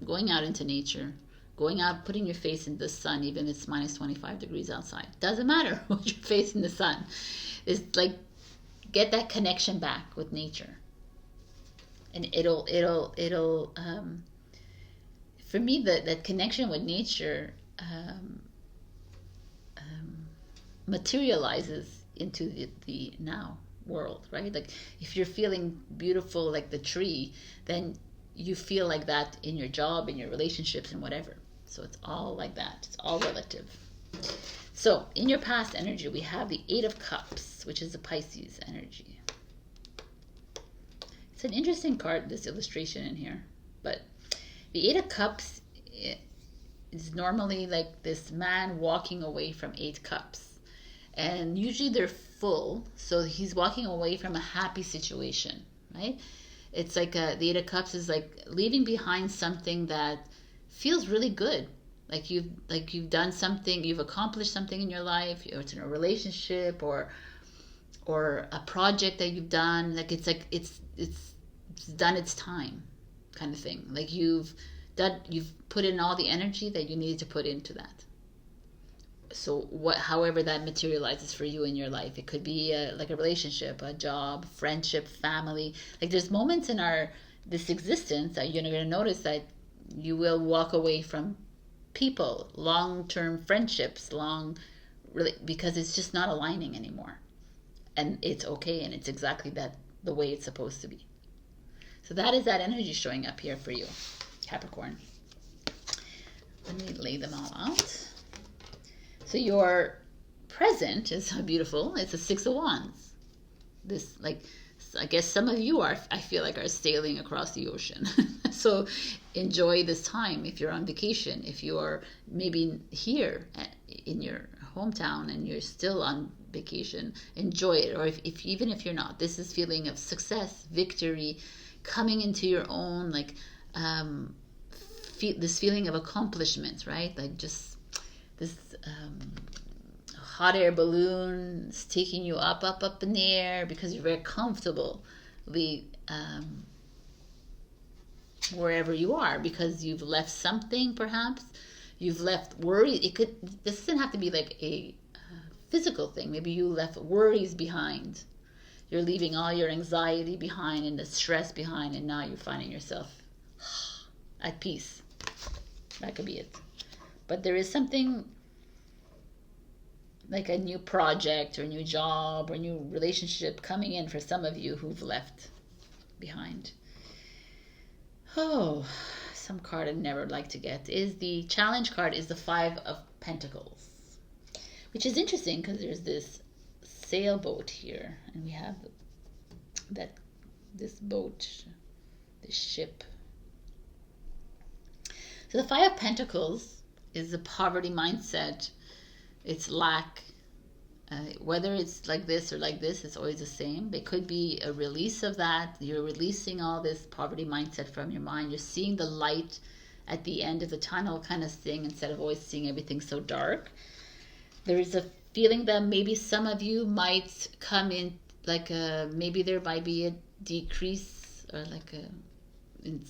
going out into nature, going out, putting your face in the sun, even if it's minus 25 degrees outside. Doesn't matter what your face in the sun. It's like get that connection back with nature, and it'll for me that connection with nature materializes into the now world, right? Like if you're feeling beautiful like the tree, then you feel like that in your job, in your relationships, and whatever. So it's all like that. It's all relative. So in your past energy, we have the 8 of Cups, which is the Pisces energy. It's an interesting card, this illustration in here. But the 8 of Cups is normally like this man walking away from 8 cups. And usually they're full, so he's walking away from a happy situation, right? It's like the 8 of Cups is like leaving behind something that feels really good. Like you've done something, you've accomplished something in your life, or it's in a relationship or a project that you've done. Like it's done its time, kind of thing. Like you've put in all the energy that you needed to put into that. So however that materializes for you in your life, it could be like a relationship, a job, friendship, family. Like there's moments in this existence that you're going to notice that you will walk away from people, long-term friendships, because it's just not aligning anymore, and it's okay, and it's exactly the way it's supposed to be. So that is that energy showing up here for you, Capricorn. Let me lay them all out. So your present is beautiful. It's a 6 of Wands. This, like, I guess some of you I feel like are sailing across the ocean. So enjoy this time if you're on vacation. If you are maybe here in your hometown and you're still on vacation, enjoy it. Or even if you're not, this is feeling of success, victory, coming into your own, like this feeling of accomplishment, right? Like just this hot air balloons taking you up, up, up in the air because you're very comfortable wherever you are, because you've left something, perhaps. You've left worry. This doesn't have to be like a physical thing. Maybe you left worries behind. You're leaving all your anxiety behind and the stress behind, and now you're finding yourself at peace. That could be it. But there is something like a new project or a new job or a new relationship coming in for some of you who've left behind. Oh, some card I'd never like to get is the challenge card, is the Five of Pentacles, which is interesting because there's this sailboat here, and we have this boat, this ship. So the Five of Pentacles is the poverty mindset. It's lack. Whether it's like this or like this, it's always the same. It could be a release of that. You're releasing all this poverty mindset from your mind. You're seeing the light at the end of the tunnel kind of thing, instead of always seeing everything so dark. There is a feeling that maybe some of you might come in like maybe there might be a decrease or like in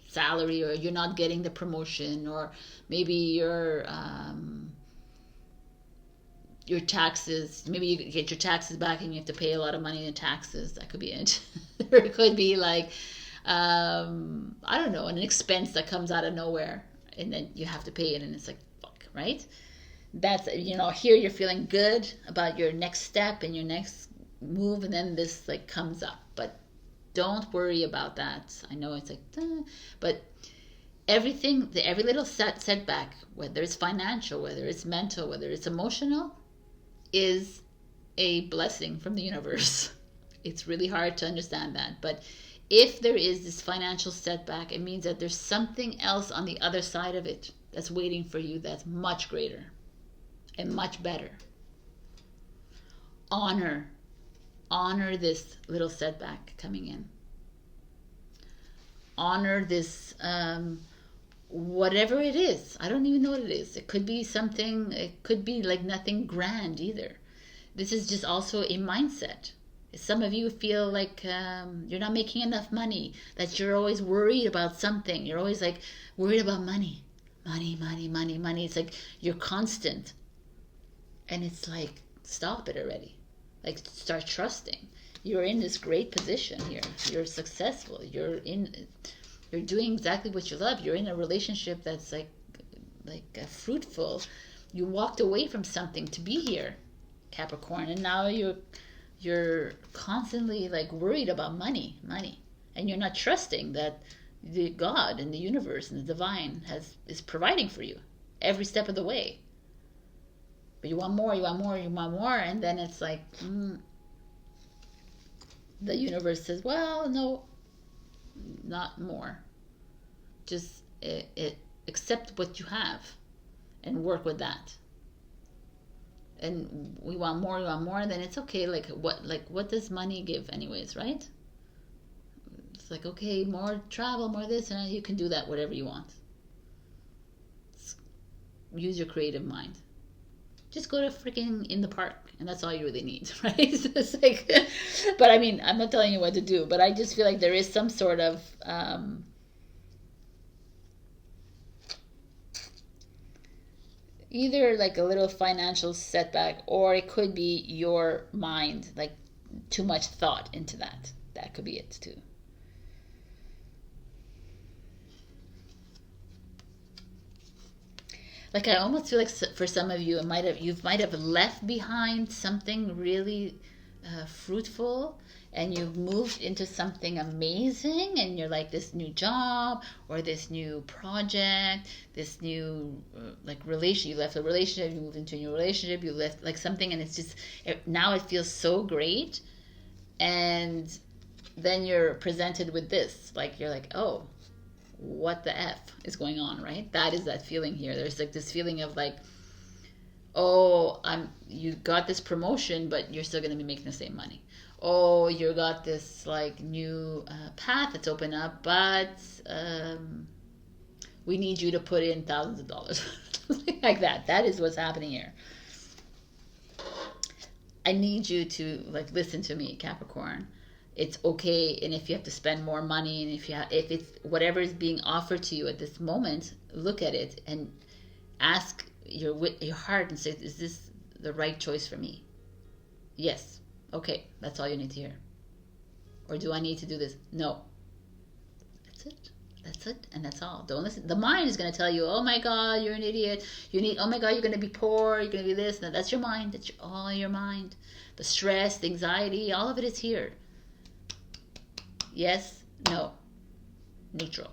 salary, or you're not getting the promotion, or maybe your taxes, maybe you get your taxes back and you have to pay a lot of money in taxes. That could be it. Or it could be like I don't know, an expense that comes out of nowhere and then you have to pay it, and it's like, fuck, right? That's, here you're feeling good about your next step and your next move, and then this like comes up. But don't worry about that. I know it's like, but every little setback, whether it's financial, whether it's mental, whether it's emotional, is a blessing from the universe. It's really hard to understand that. But if there is this financial setback, it means that there's something else on the other side of it that's waiting for you that's much greater and much better. Honor this little setback coming in. Honor this, whatever it is. I don't even know what it is. It could be something, it could be like nothing grand either. This is just also a mindset. Some of you feel like you're not making enough money, that you're always worried about something. You're always like worried about money. Money, money, money, money. It's like you're constant. And it's like, stop it already. Like, start trusting. You're in this great position here. You're successful. You're doing exactly what you love. You're in a relationship that's like fruitful. You walked away from something to be here, Capricorn, and now you're constantly like worried about money, and you're not trusting that the God and the universe and the divine is providing for you every step of the way. But you want more, you want more, you want more, and then it's like the universe says, well, no, not more. Just accept what you have and work with that. And we want more, and then it's okay. Like what does money give anyways, right? It's like, okay, more travel, more this, and you can do that whatever you want. Use your creative mind. Just go to freaking in the park, and that's all you really need, right? It's like, but I mean, I'm not telling you what to do, but I just feel like there is some sort of either like a little financial setback, or it could be your mind, like too much thought into that. That could be it too. Like, I almost feel like for some of you, you might have left behind something really fruitful, and you've moved into something amazing, and you're like this new job or this new project, this new relation. You left a relationship, you moved into a new relationship, you left like something, and it's just now it feels so great, and then you're presented with this, like you're like, oh, what the F is going on, right? That is that feeling here. There's like this feeling of like, oh, you got this promotion, but you're still going to be making the same money. Oh, you got this like new path that's open up, but we need you to put in thousands of dollars. Like that. That is what's happening here. I need you to like listen to me, Capricorn. It's okay, and if you have to spend more money, and if it's whatever is being offered to you at this moment, look at it and ask your heart and say, is this the right choice for me? Yes. Okay, that's all you need to hear. Or do I need to do this? No. That's it. That's it, and that's all. Don't listen. The mind is going to tell you, oh my God, you're an idiot. Oh my God, you're going to be poor. You're going to be this. No, that's your mind. That's all your mind. The stress, the anxiety, all of it is here. Yes, no, neutral.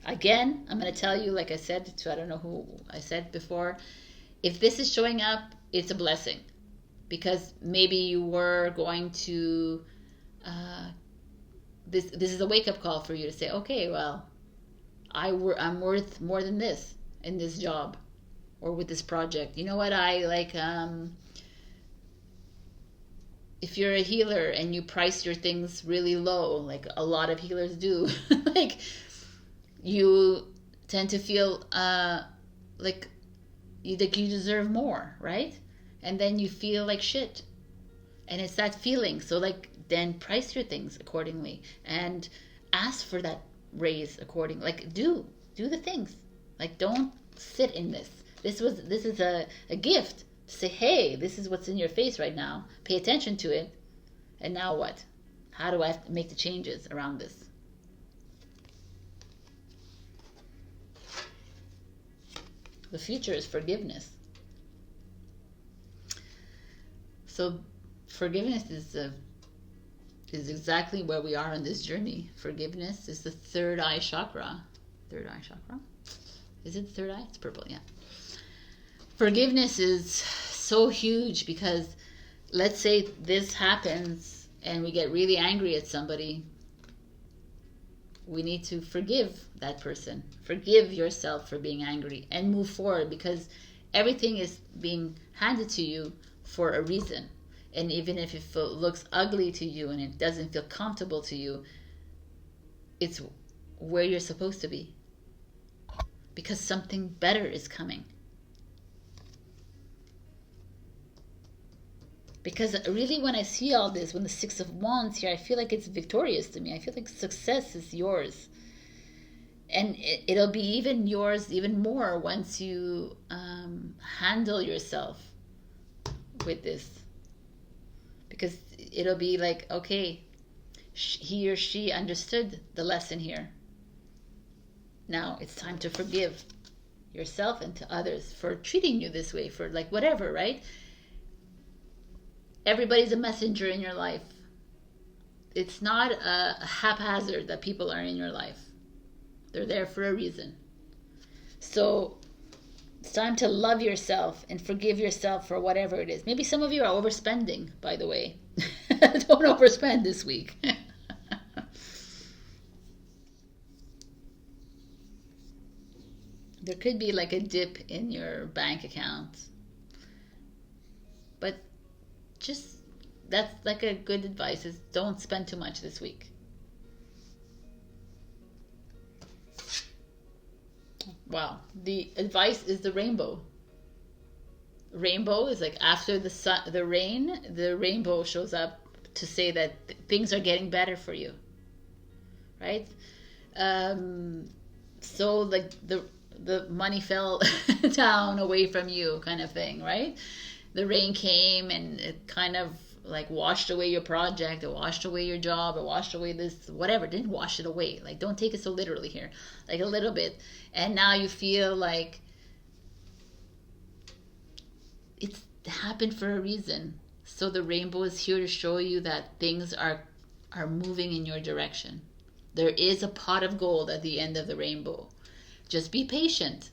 Again, I'm going to tell you, like I said to, I don't know who I said before, if this is showing up, it's a blessing. Because maybe you were going to, this is a wake-up call for you to say, okay, well, I'm worth more than this in this job or with this project. You know what, I like, if you're a healer and you price your things really low, like a lot of healers do, like you tend to feel like you deserve more, right? And then you feel like shit. And it's that feeling. So like then price your things accordingly and ask for that raise accordingly. Like do the things. Like don't sit in this. This is a gift. Say, hey, this is what's in your face right now. Pay attention to it. And now what? How do I have to make the changes around this? The future is forgiveness. So forgiveness is exactly where we are on this journey. Forgiveness is the third eye chakra. Third eye chakra? Is it the third eye? It's purple, yeah. Forgiveness is so huge because let's say this happens and we get really angry at somebody. We need to forgive that person. Forgive yourself for being angry and move forward because everything is being handed to you for a reason. And even if it looks ugly to you and it doesn't feel comfortable to you, it's where you're supposed to be. Because something better is coming. Because really when I see all this, when the Six of Wands here, I feel like it's victorious to me. I feel like success is yours. And it'll be even yours even more once you handle yourself with this. Because it'll be like, okay, he or she understood the lesson here. Now it's time to forgive yourself and to others for treating you this way, for like whatever, right? Everybody's a messenger in your life. It's not a haphazard that people are in your life. They're there for a reason. So it's time to love yourself and forgive yourself for whatever it is. Maybe some of you are overspending, by the way. Don't overspend this week. There could be like a dip in your bank account. But just, that's like a good advice is don't spend too much this week. Wow. The advice is the rainbow. Rainbow is like after the sun, the rain, the rainbow shows up to say that things are getting better for you. Right? So like the money fell down away from you kind of thing, right? The rain came and it kind of like washed away your project, it washed away your job, it washed away this, whatever. It didn't wash it away. Like, don't take it so literally here. Like a little bit. And now you feel like it's happened for a reason. So the rainbow is here to show you that things are moving in your direction. There is a pot of gold at the end of the rainbow. Just be patient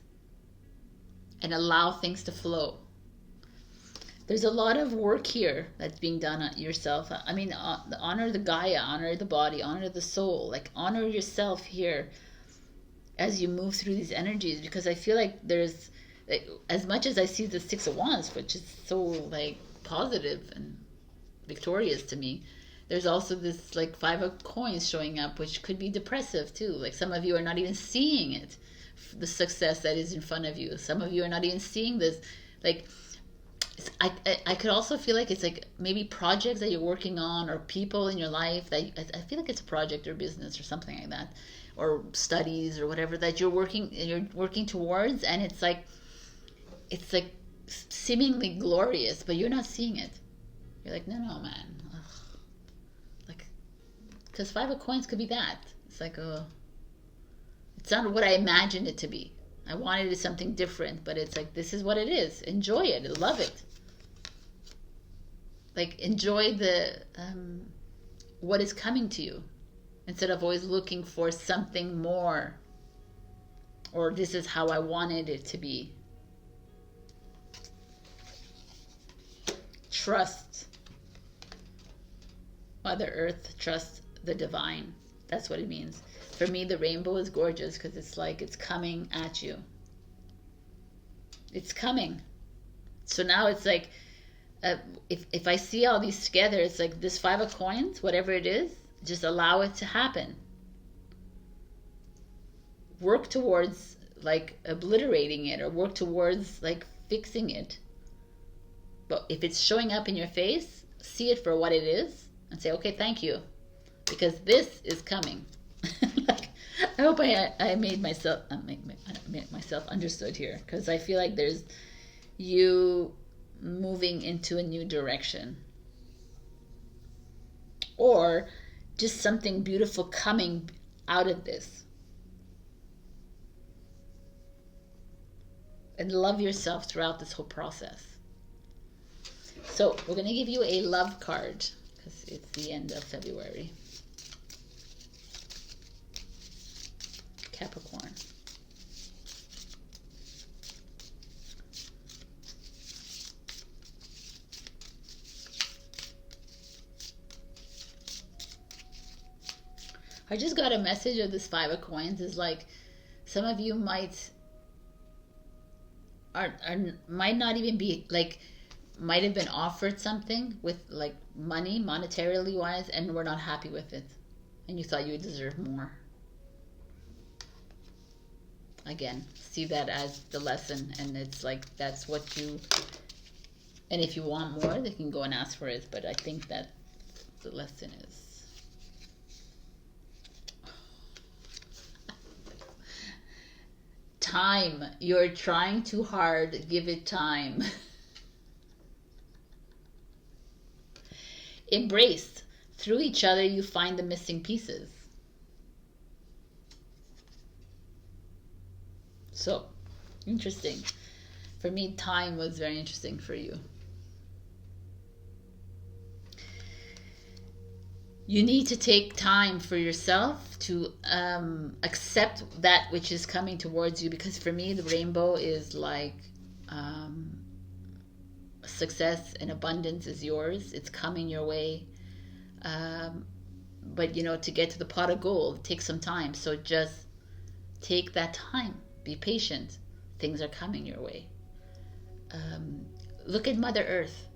and allow things to flow. There's a lot of work here that's being done on yourself. I mean, honor the Gaia, honor the body, honor the soul. Like, honor yourself here as you move through these energies. Because I feel like there's, like, as much as I see the Six of Wands, which is so, like, positive and victorious to me, there's also this, like, Five of Coins showing up, which could be depressive, too. Like, some of you are not even seeing it, the success that is in front of you. Some of you are not even seeing this, like, I could also feel like it's like maybe projects that you're working on or people in your life that I feel like it's a project or business or something like that, or studies or whatever that you're working towards, and it's like seemingly glorious, but you're not seeing it. You're like, no, man. Ugh. Like, because 5 of coins could be that. It's like, it's not what I imagined it to be. I wanted it something different, but it's like, this is what it is. Enjoy it. Love it. Like, enjoy the what is coming to you, instead of always looking for something more, or this is how I wanted it to be. Trust Mother Earth, trust the divine. That's what it means. For me, the rainbow is gorgeous because it's like it's coming at you. It's coming. So now it's like, if I see all these together, it's like this 5 of coins, whatever it is, just allow it to happen. Work towards like obliterating it, or work towards like fixing it. But if it's showing up in your face, see it for what it is and say, okay, thank you, because this is coming. Like, I hope I made myself understood here, because I feel like there's you moving into a new direction, or just something beautiful coming out of this. And love yourself throughout this whole process. So we're going to give you a love card because it's the end of February. Capricorn. I just got a message of this 5 of coins. Is like, some of you might not even be like, might have been offered something with like money, monetarily wise, and were not happy with it, and you thought you would deserve more. Again, see that as the lesson, and it's like, that's what you, and if you want more, they can go and ask for it, but I think that the lesson is time. You're trying too hard, give it time. Embrace. Through each other, you find the missing pieces. So, interesting. For me, time was very interesting for you. You need to take time for yourself to accept that which is coming towards you, because for me, the rainbow is like success and abundance is yours. It's coming your way. But, you know, to get to the pot of gold, it takes some time. So just take that time. Be patient. Things are coming your way. Look at Mother Earth.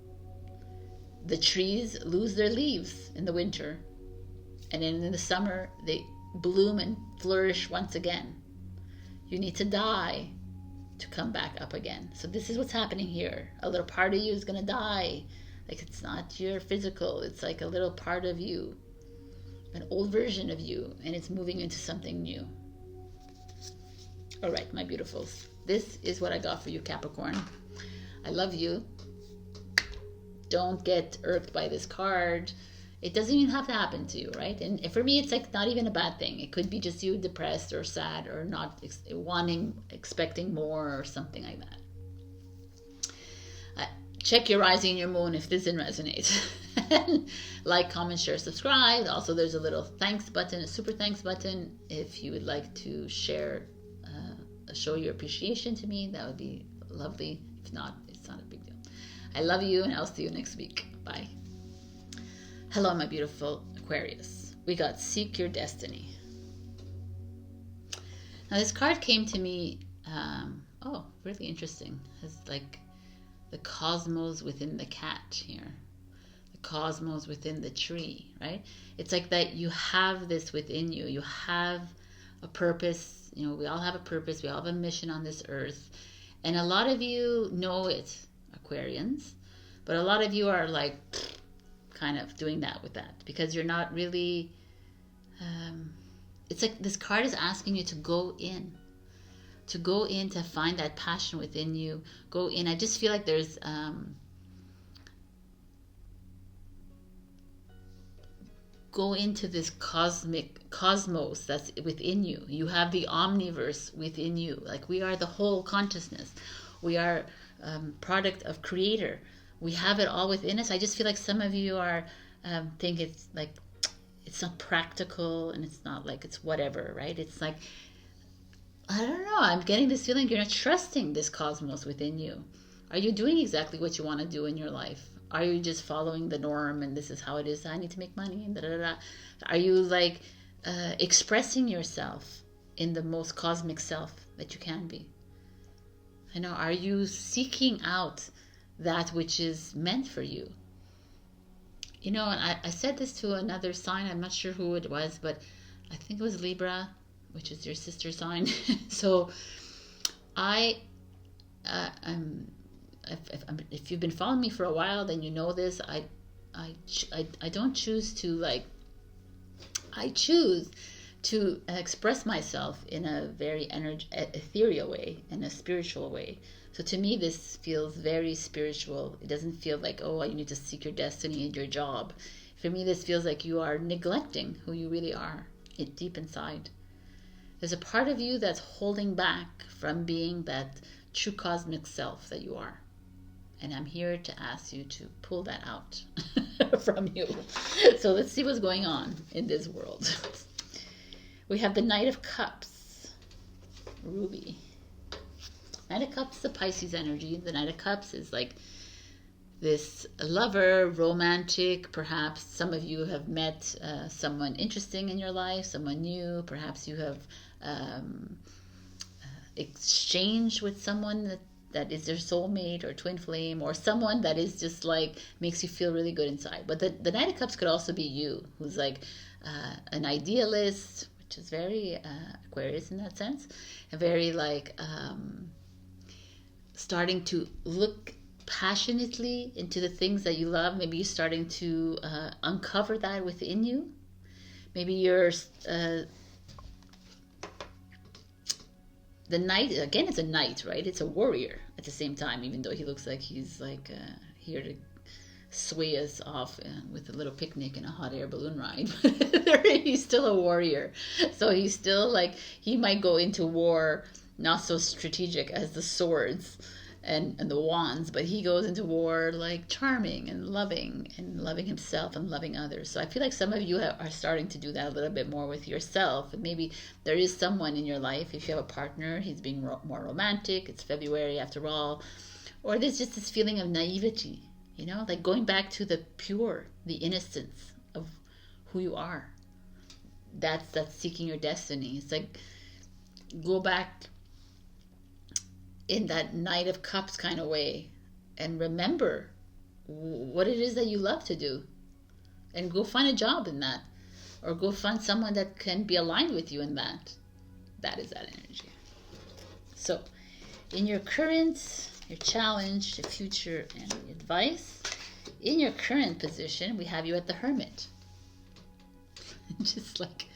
The trees lose their leaves in the winter, and then in the summer they bloom and flourish once again. You need to die to come back up again. So this is what's happening here. A little part of you is going to die. Like, it's not your physical, it's like a little part of you, an old version of you, and it's moving into something new. All right, my beautifuls, this is what I got for you, Capricorn. I love you. Don't get irked by this card. It doesn't even have to happen to you, right? And for me, it's like not even a bad thing. It could be just you depressed or sad or not expecting more or something like that. Check your rising and your moon if this didn't resonate. Like, comment, share, subscribe. Also, there's a little thanks button, a super thanks button. If you would like to share, show your appreciation to me, that would be lovely. If not, it's not a big deal. I love you, and I'll see you next week. Bye. Hello, my beautiful Aquarius. We got Seek Your Destiny. Now, this card came to me, really interesting. It's like the cosmos within the cat here. The cosmos within the tree, right? It's like that you have this within you. You have a purpose. You know, we all have a purpose. We all have a mission on this earth. And a lot of you know it. Aquarians. But a lot of you are like kind of doing that with that because you're not really, it's like this card is asking you to go in, to find that passion within you. Go in. I just feel like there's, go into this cosmos that's within you. You have the omniverse within you. Like we are the whole consciousness. We are product of creator. We have it all within us. I just feel like some of you are think it's like it's not practical and it's not like it's whatever, right? It's like, I don't know. I'm getting this feeling you're not trusting this cosmos within you. Are you doing exactly what you want to do in your life? Are you just following the norm and this is how it is? I need to make money and da da da. Are you like expressing yourself in the most cosmic self that you can be? I know. Are you seeking out that which is meant for you? You know, and I said this to another sign. I'm not sure who it was, but I think it was Libra, which is your sister sign. So if you've been following me for a while, then you know this. I don't choose to like. I choose to express myself in a very ethereal way, in a spiritual way. So to me, this feels very spiritual. It doesn't feel like, oh, you need to seek your destiny in your job. For me, this feels like you are neglecting who you really are deep inside. There's a part of you that's holding back from being that true cosmic self that you are. And I'm here to ask you to pull that out from you. So let's see what's going on in this world. We have the Knight of Cups, Ruby. Knight of Cups, the Pisces energy. The Knight of Cups is like this lover, romantic. Perhaps some of you have met someone interesting in your life, someone new. Perhaps you have exchanged with someone that is their soulmate or twin flame, or someone that is just like makes you feel really good inside. But the Knight of Cups could also be you, who's like an idealist, which is very Aquarius in that sense, and very like starting to look passionately into the things that you love. Maybe you're starting to uncover that within you. Maybe you're the knight, again, it's a knight, right? It's a warrior at the same time, even though he looks like he's like here to sway us off with a little picnic and a hot air balloon ride. He's still a warrior. So he's still like, he might go into war not so strategic as the swords and the wands, but he goes into war like charming and loving himself and loving others. So I feel like some of you are starting to do that a little bit more with yourself. And maybe there is someone in your life, if you have a partner, he's being more romantic. It's February after all. Or there's just this feeling of naivety, you know, like going back to the pure, the innocence of who you are. That's seeking your destiny. It's like go back in that Knight of Cups kind of way and remember what it is that you love to do, and go find a job in that, or go find someone that can be aligned with you in that. That is that energy. So in your current, your challenge, your future, and your advice, in your current position, we have you at the Hermit. Just like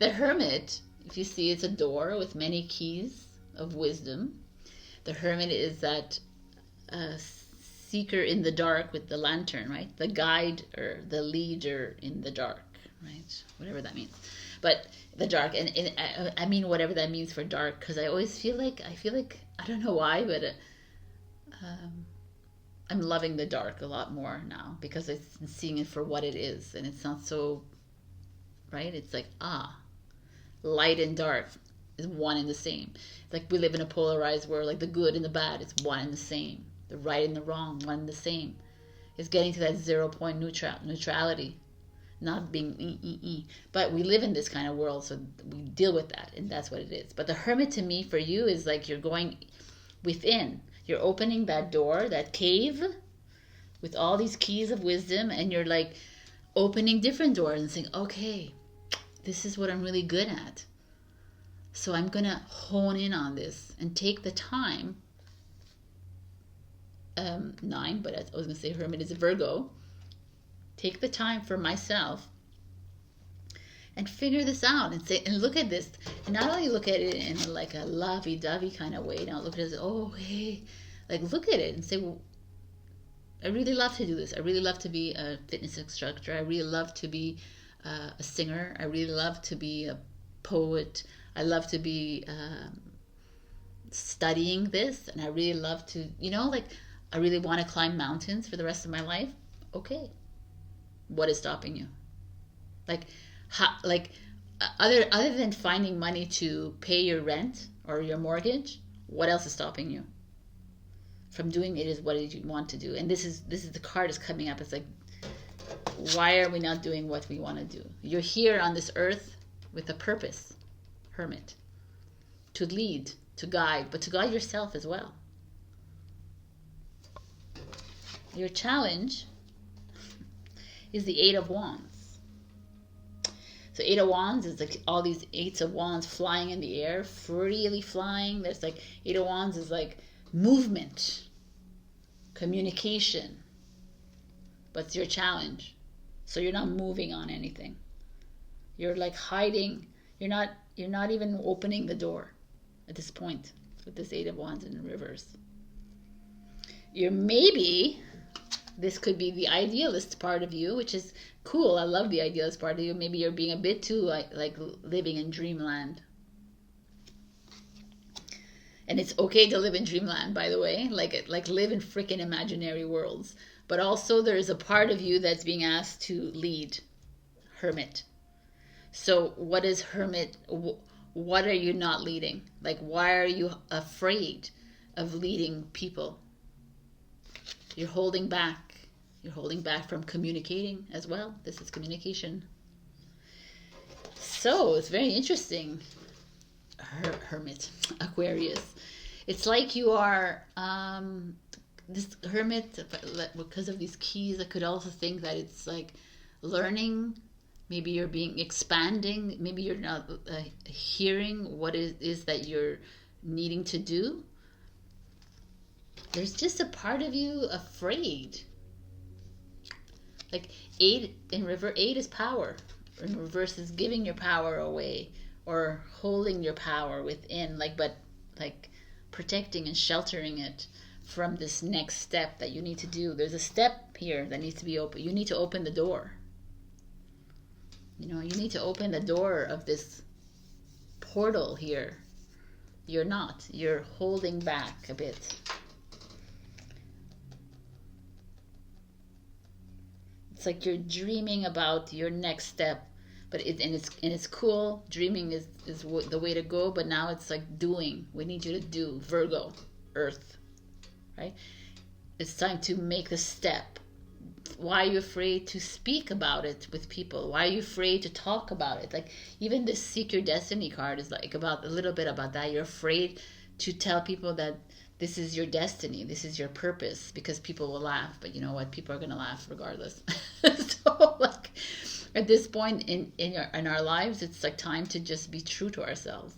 the Hermit, if you see, it's a door with many keys of wisdom. The Hermit is that seeker in the dark with the lantern, right? The guide or the leader in the dark, right? Whatever that means. But the dark, and I mean whatever that means for dark, because I always feel like, I don't know why, but I'm loving the dark a lot more now, because I'm seeing it for what it is, and it's not so, right? It's like, light and dark is one and the same. Like we live in a polarized world, like the good and the bad is one and the same. The right and the wrong, one and the same. It's getting to that 0 point neutrality, not being But we live in this kind of world, so we deal with that, and that's what it is. But the Hermit to me for you is like you're going within. You're opening that door, that cave, with all these keys of wisdom, and you're like opening different doors and saying, okay, this is what I'm really good at. So I'm going to hone in on this and take the time 9, but I was going to say Hermit is a Virgo. Take the time for myself and figure this out and say, and look at this, and not only look at it in like a lovey-dovey kind of way. Now look at it as, oh hey, like look at it and say, well, I really love to do this. I really love to be a fitness instructor. I really love to be a singer. I really love to be a poet. I love to be studying this, and I really love to, you know, like I really want to climb mountains for the rest of my life. Okay, what is stopping you? Like, other than finding money to pay your rent or your mortgage, what else is stopping you from doing it? Is what it is you want to do? And this is the card is coming up. It's like, why are we not doing what we want to do? You're here on this earth with a purpose, Hermit, to lead, to guide, but to guide yourself as well. Your challenge is the 8 of Wands. So 8 of Wands is like all these 8s of Wands flying in the air, freely flying. There's like 8 of Wands is like movement, communication, but it's your challenge. So you're not moving on anything. You're like hiding. You're not even opening the door at this point with this 8 of Wands in reverse. This could be the idealist part of you, which is cool. I love the idealist part of you. Maybe you're being a bit too like living in dreamland. And it's okay to live in dreamland, by the way. Like live in freaking imaginary worlds. But also there is a part of you that's being asked to lead, Hermit. So what is Hermit? What are you not leading? Like, why are you afraid of leading people? You're holding back. You're holding back from communicating as well. This is communication. So it's very interesting. Hermit, Aquarius. It's like you are this Hermit, because of these keys. I could also think that it's like learning. Maybe you're expanding. Maybe you're not hearing what it is that you're needing to do. There's just a part of you afraid. Like 8 in reverse, 8 is power. In reverse is giving your power away or holding your power within, but protecting and sheltering it from this next step that you need to do. There's a step here that needs to be open. You need to open the door. You need to open the door of this portal here. You're not. You're holding back a bit. It's like you're dreaming about your next step, but it's cool. Dreaming is the way to go, but now it's like doing. We need you to do. Virgo, Earth, right? It's time to make the step. Why are you afraid to speak about it with people? Why are you afraid to talk about it? Like even this Seek Your Destiny card is like about a little bit about that. You're afraid to tell people that this is your destiny, this is your purpose, because people will laugh. But you know what? People are going to laugh regardless. So like at this point in our lives, it's like time to just be true to ourselves.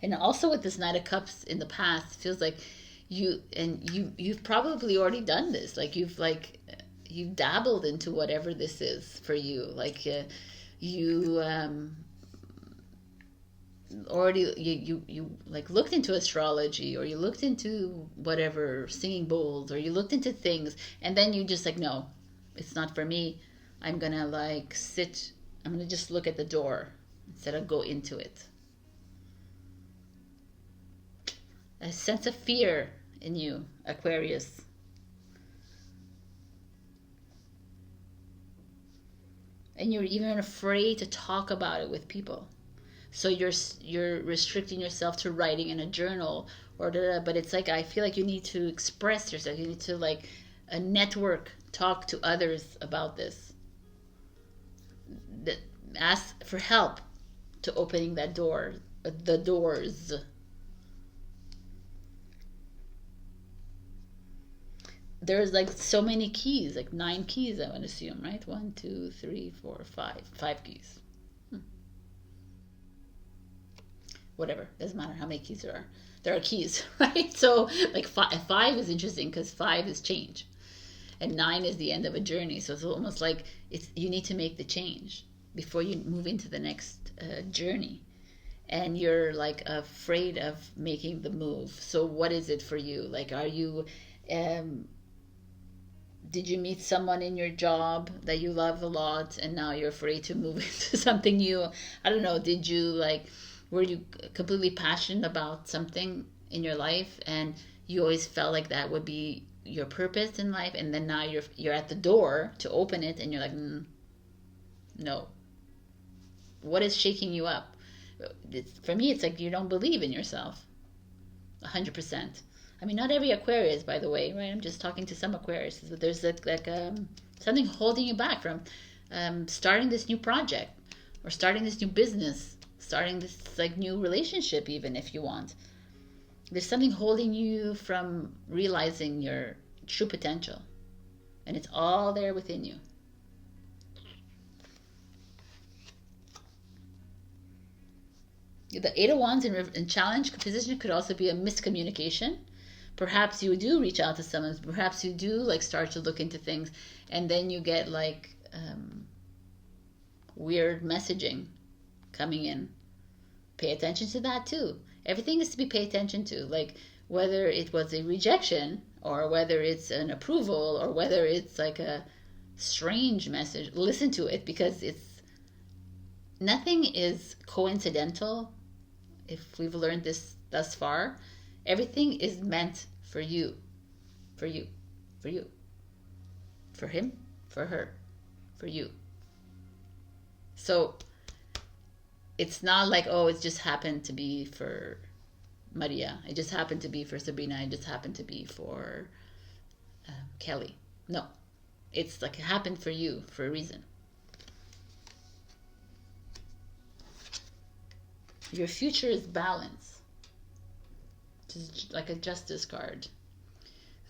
And also with this Knight of Cups in the past, it feels like you've probably already done this. Like you've dabbled into whatever this is for you. Like you like looked into astrology, or you looked into whatever, singing bowls, or you looked into things, and then you just like, no, it's not for me. I'm gonna I'm gonna just look at the door instead of go into it. A sense of fear in you, Aquarius. And you're even afraid to talk about it with people. So you're restricting yourself to writing in a journal but it's like I feel like you need to express yourself. You need to like a network, talk to others about this. Ask for help to opening that door, the doors. there's like so many keys, like 9 keys, I would assume, right? 1, 2, 3, 4, 5 keys. Whatever, doesn't matter how many keys there are. There are keys, right? So like 5 is interesting because 5 is change, and 9 is the end of a journey. So it's almost like you need to make the change before you move into the next journey, and you're like afraid of making the move. So what is it for you? Like, are you did you meet someone in your job that you love a lot and now you're afraid to move into something new? I don't know. Did you were you completely passionate about something in your life and you always felt like that would be your purpose in life, and then now you're at the door to open it and you're like, no. What is shaking you up? For me, it's like you don't believe in yourself 100%. I mean, not every Aquarius, by the way, right? I'm just talking to some Aquarius, but there's something holding you back from starting this new project or starting this new business, starting this new relationship, even if you want. There's something holding you from realizing your true potential, and it's all there within you. The 8 of Wands in challenge position could also be a miscommunication. Perhaps you do reach out to someone. Perhaps you do start to look into things, and then you get weird messaging coming in. Pay attention to that too. Everything is to be paid attention to, whether it was a rejection or whether it's an approval or whether it's a strange message. Listen to it, because nothing is coincidental. If we've learned this thus far, everything is meant for you, for you, for you, for him, for her, for you. So it's not like, oh, it just happened to be for Maria. It just happened to be for Sabrina. It just happened to be for Kelly. No, it's it happened for you for a reason. Your future is balance. It's like a justice card.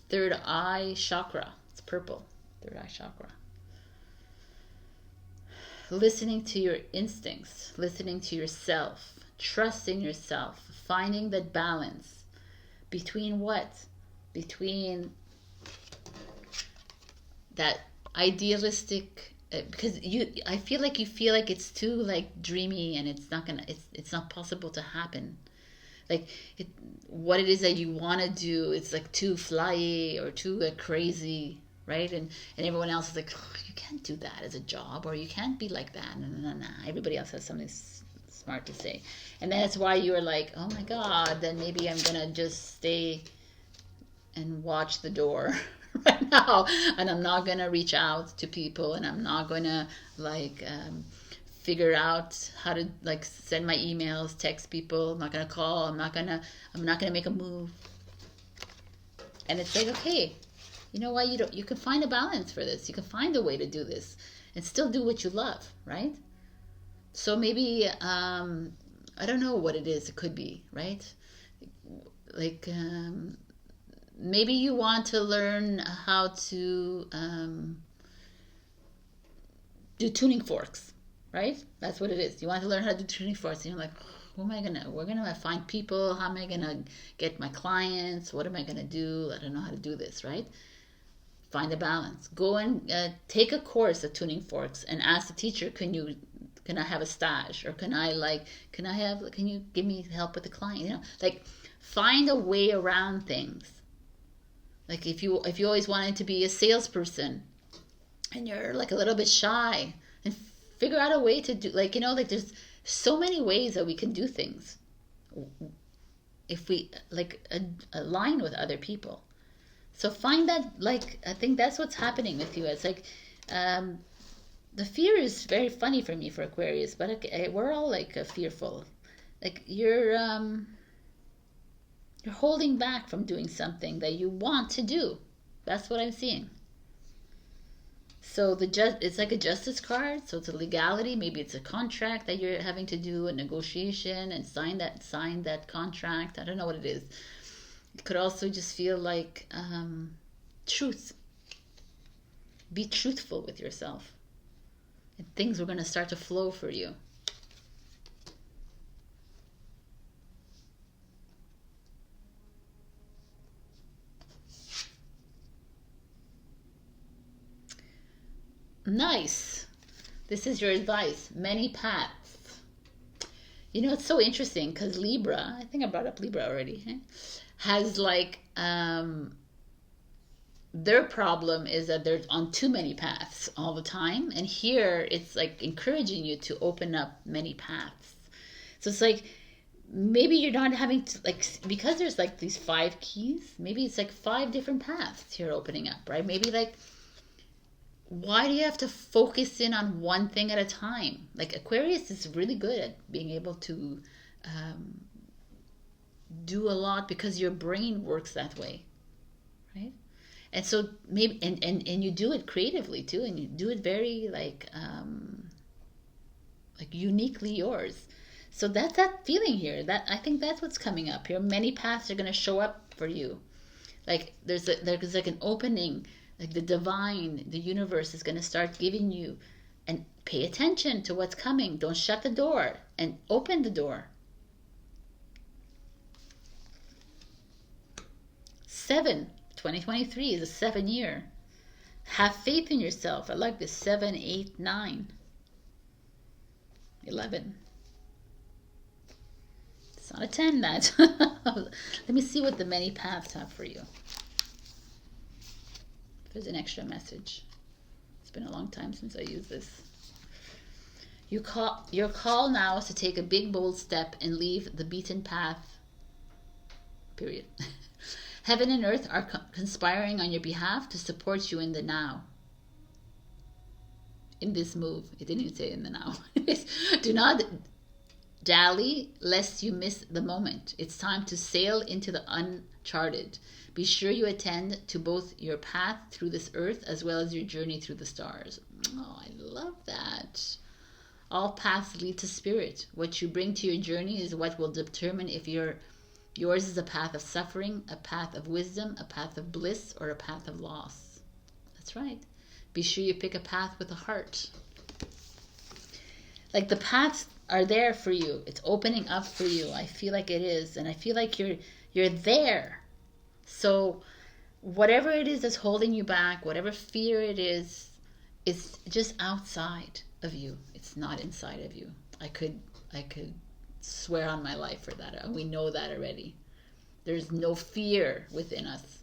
Third eye chakra. It's purple. Third eye chakra. Listening to your instincts, listening to yourself, trusting yourself, finding that balance between what? Between that idealistic, because I feel like you feel like it's too dreamy and it's not possible to happen. What it is that you want to do, it's too flyy or too crazy, right? And everyone else is like, oh, you can't do that as a job, or you can't be like that. No. Everybody else has something smart to say, and that's why you're like, oh my God, then maybe I'm gonna just stay and watch the door right now, and I'm not gonna reach out to people, and I'm not gonna figure out how to send my emails, text people. I'm not gonna call. I'm not gonna make a move. And it's okay. You know what? You can find a balance for this. You can find a way to do this and still do what you love, right? So maybe I don't know what it is. It could be, right? Maybe you want to learn how to do tuning forks, right? That's what it is. You want to learn how to do tuning forks. And you're like, we're going to find people. How am I going to get my clients? What am I going to do? I don't know how to do this, right? Find a balance. Go and take a course of tuning forks and ask the teacher, can I have a stage? Or can you give me help with the client? Find a way around things. If you always wanted to be a salesperson and you're a little bit shy, and figure out a way to do, there's so many ways that we can do things if we align with other people. So find that, I think that's what's happening with you. It's the fear is very funny for me for Aquarius, but we're all fearful. You're holding back from doing something that you want to do. That's what I'm seeing. So it's like a justice card. So it's a legality. Maybe it's a contract that you're having to do, a negotiation, and sign that contract. I don't know what it is. It could also just feel like Truth. Be truthful with yourself. And things are going to start to flow for you. Nice. This is your advice. Many paths. You know, it's so interesting because Libra, I think I brought up Libra already, has like, their problem is that they're on too many paths all the time. And here it's like encouraging you to open up many paths. So it's like, maybe you're not having to, like, because there's like these 5 keys, maybe it's like 5 different paths you're opening up, right? Maybe like, why do you have to focus in on one thing at a time? Like Aquarius is really good at being able to do a lot because your brain works that way, right? And so maybe, and you do it creatively too, and you do it very like uniquely yours. So that's that feeling here. That I think that's what's coming up here. Many paths are going to show up for you. Like there's like an opening. Like the divine, the universe is going to start giving you, and pay attention to what's coming. Don't shut the door and open the door. 7, 2023 is a 7 year. Have faith in yourself. I like this. 7, 8, 9, 11. It's not a 10, that. Let me see what the many paths have for you. There's an extra message. It's been a long time since I used this. Your call now is to take a big, bold step and leave the beaten path. Period. Heaven and earth are conspiring on your behalf to support you in the now. In this move. It didn't even say in the now. Do not dally lest you miss the moment. It's time to sail into the uncharted. Be sure you attend to both your path through this earth as well as your journey through the stars. Oh, I love that. All paths lead to spirit. What you bring to your journey is what will determine if yours is a path of suffering, a path of wisdom, a path of bliss, or a path of loss. That's right. Be sure you pick a path with a heart. Like the paths are there for you. It's opening up for you. I feel like it is. And I feel like you're there. So whatever it is that's holding you back, whatever fear it is, it's just outside of you. It's not inside of you. I could swear on my life for that. We know that already. There's no fear within us.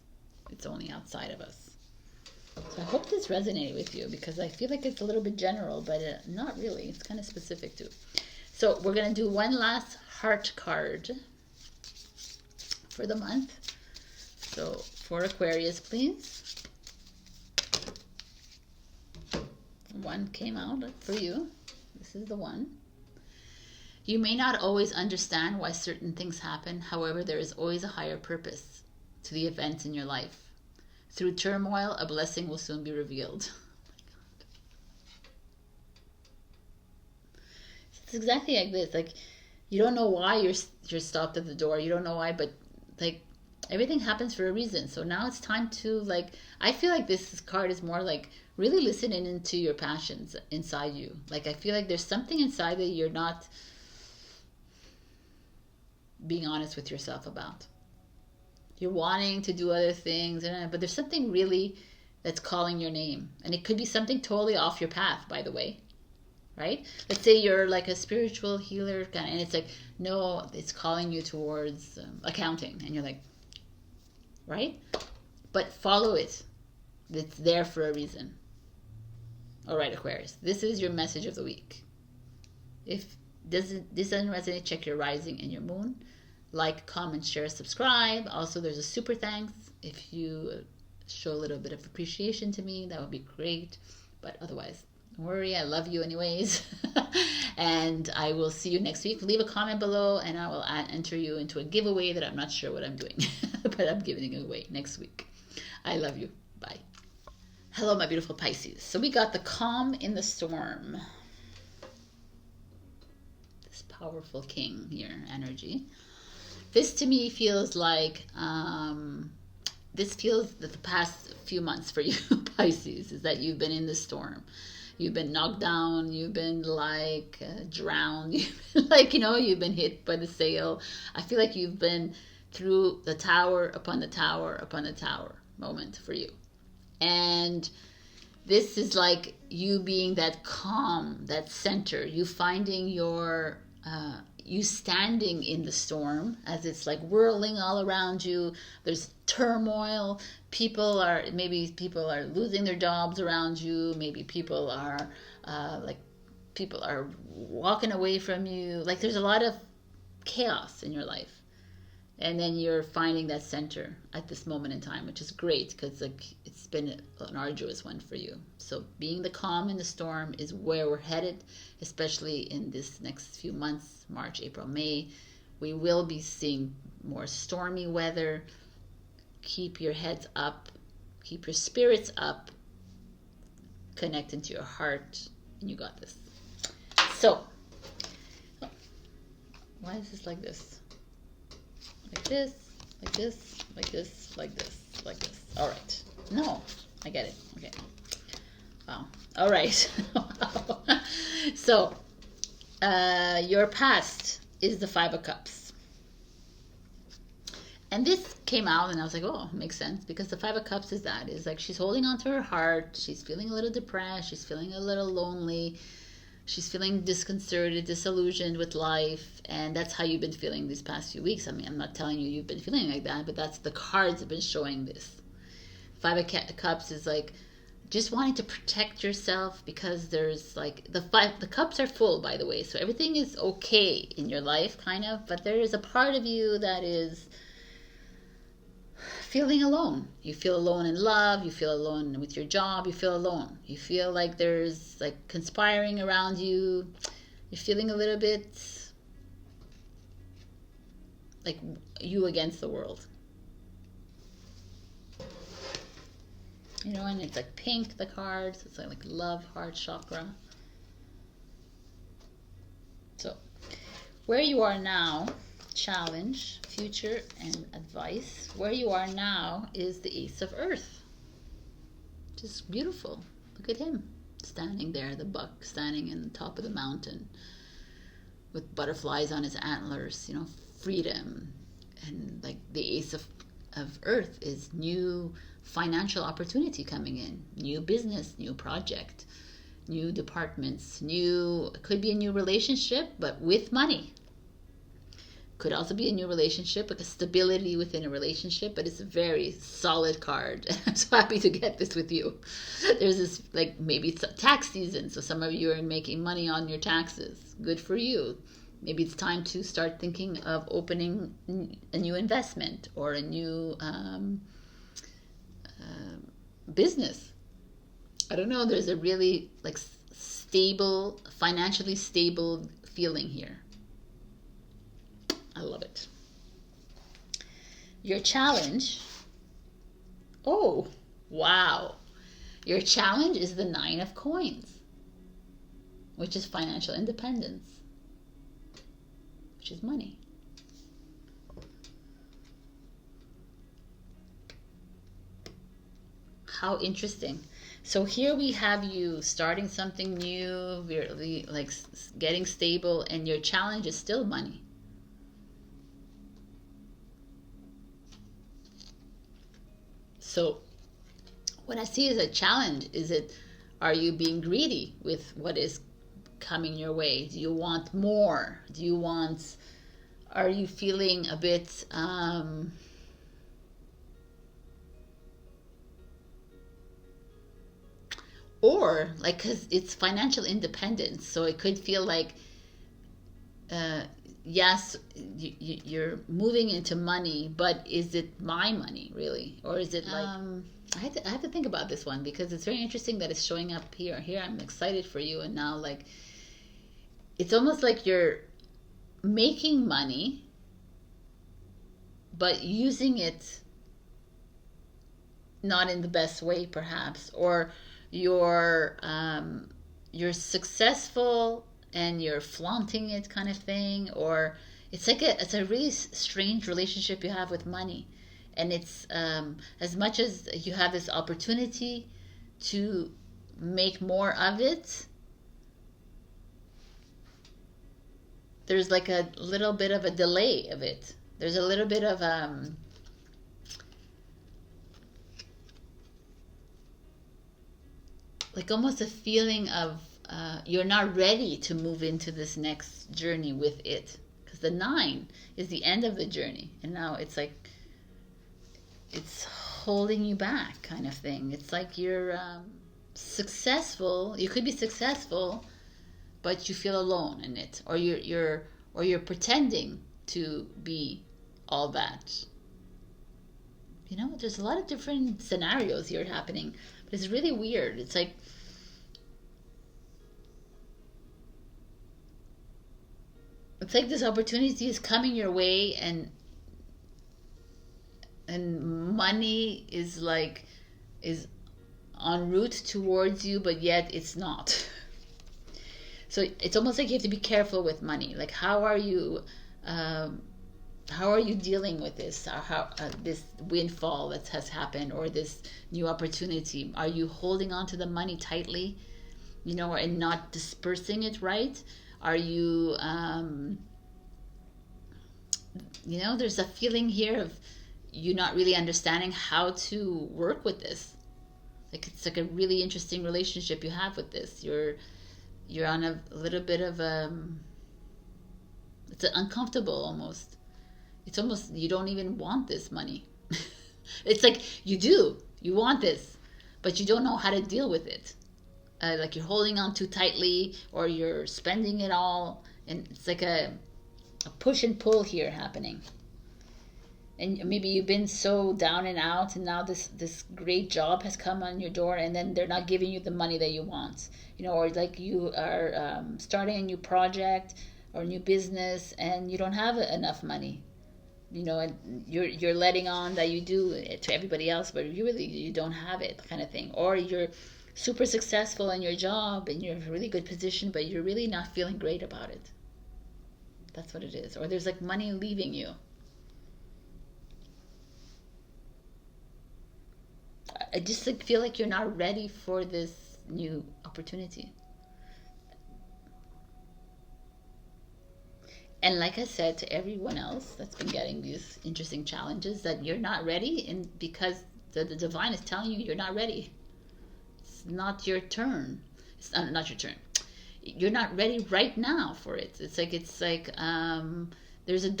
It's only outside of us. So I hope this resonated with you because I feel like it's a little bit general, but not really. It's kind of specific too. So we're going to do one last heart card for the month. So for Aquarius, please. One came out for you. This is the one. You may not always understand why certain things happen. However, there is always a higher purpose to the events in your life. Through turmoil, a blessing will soon be revealed. It's exactly like this. Like, you don't know why you're stopped at the door. You don't know why, but like everything happens for a reason. So now it's time to, like, I feel like this card is more like really listening into your passions inside you. Like, I feel like there's something inside that you're not being honest with yourself about. You're wanting to do other things, but there's something really that's calling your name. And it could be something totally off your path, by the way. Right? Let's say you're like a spiritual healer, and it's like, no, it's calling you towards accounting. And you're like, right? But follow it. It's there for a reason. All right, Aquarius. This is your message of the week. If this doesn't resonate, check your rising and your moon. Like, comment, share, subscribe. Also, there's a super thanks. If you show a little bit of appreciation to me, that would be great. But otherwise, don't worry. I love you anyways. And I will see you next week. Leave a comment below and I will enter you into a giveaway that I'm not sure what I'm doing. But I'm giving it away next week. I love you. Bye. Hello, my beautiful Pisces. So we got the calm in the storm. This powerful king here, energy. This to me feels like this feels that the past few months for you, Pisces, is that you've been in the storm. You've been knocked down. You've been like drowned. You've been, like, you've been hit by the sail. I feel like you've been through the tower upon the tower upon the tower moment for you. And this is like you being that calm, that center, you finding your, you standing in the storm as it's like whirling all around you. There's turmoil. Maybe people are losing their jobs around you. Maybe people are walking away from you. Like there's a lot of chaos in your life. And then you're finding that center at this moment in time, which is great because like it's been an arduous one for you. So being the calm in the storm is where we're headed, especially in this next few months, March, April, May. We will be seeing more stormy weather. Keep your heads up, keep your spirits up, connect into your heart, and you got this. So, why is this like this? Like this, like this, like this, like this, like this. All right. No, I get it. Okay. Wow. All right. So, your past is the Five of Cups. And this came out and I was like, oh, makes sense. Because the Five of Cups is like she's holding on to her heart. She's feeling a little depressed. She's feeling a little lonely. She's feeling disconcerted, disillusioned with life, and that's how you've been feeling these past few weeks. I mean, I'm not telling you you've been feeling like that, but that's the cards have been showing this. Five of Cups is like just wanting to protect yourself because there's like the cups are full, by the way, so everything is okay in your life, kind of, but there is a part of you that is feeling alone. You feel alone in love, you feel alone with your job, you feel alone. You feel like there's like conspiring around you. You're feeling a little bit like you against the world. And it's like pink, the cards. It's like love, heart, chakra. So, where you are now, challenge, future, and advice. Where you are now is the Ace of Earth. Just beautiful. Look at him standing there, the buck standing in the top of the mountain with butterflies on his antlers, freedom. And like the Ace of Earth is new financial opportunity coming in, new business, new project, new departments, it could be a new relationship, but with money. Could also be a new relationship, like a stability within a relationship, but it's a very solid card. I'm so happy to get this with you. There's this, like, maybe it's tax season, so some of you are making money on your taxes. Good for you. Maybe it's time to start thinking of opening a new investment or a new business. I don't know. There's a really like stable, financially stable feeling here. I love it. Your challenge. Oh, wow. Your challenge is the Nine of Coins, which is financial independence, which is money. How interesting. So here we have you starting something new, really like getting stable, and your challenge is still money. So what I see as a challenge is are you being greedy with what is coming your way? Do you want more? Are you feeling a bit or like, because it's financial independence, so it could feel like yes, you're moving into money, but is it my money really, or is it like I have to think about this one, because it's very interesting that it's showing up here. I'm excited for you, and now like it's almost like you're making money but using it not in the best way, perhaps, or you're successful and you're flaunting it, kind of thing, or it's a really strange relationship you have with money, And it's as much as you have this opportunity to make more of it, there's like a little bit of a delay of it. There's a little bit of like almost a feeling of you're not ready to move into this next journey with it, because the 9 is the end of the journey, and now it's like it's holding you back, kind of thing. It's like you're successful. You could be successful, but you feel alone in it, or you're pretending to be all that. You know, there's a lot of different scenarios here happening, but it's really weird. It's like this opportunity is coming your way, and money is en route towards you, but yet it's not. So it's almost like you have to be careful with money. Like, how are you dealing with this? Or how this windfall that has happened, or this new opportunity? Are you holding on to the money tightly, you know, and not dispersing it right? Are you, you know, there's a feeling here of you not really understanding how to work with this. Like, it's like a really interesting relationship you have with this. You're on a little bit of it's uncomfortable almost. It's almost, you don't even want this money. It's like you want this, but you don't know how to deal with it. Like you're holding on too tightly, or you're spending it all, and it's like a push and pull here happening. And maybe you've been so down and out, and now this great job has come on your door, and then they're not giving you the money that you want, you know, or like you are starting a new project or new business, and you don't have enough money, you know, and you're letting on that you do it to everybody else, but you don't have it, kind of thing. Or you're super successful in your job and you're in a really good position, but you're really not feeling great about it. That's what it is. Or there's like money leaving you. I just like feel like you're not ready for this new opportunity. And like I said to everyone else that's been getting these interesting challenges, that you're not ready, and because the divine is telling you you're not ready. It's not your turn. It's not your turn. You're not ready right now for it. It's like there's a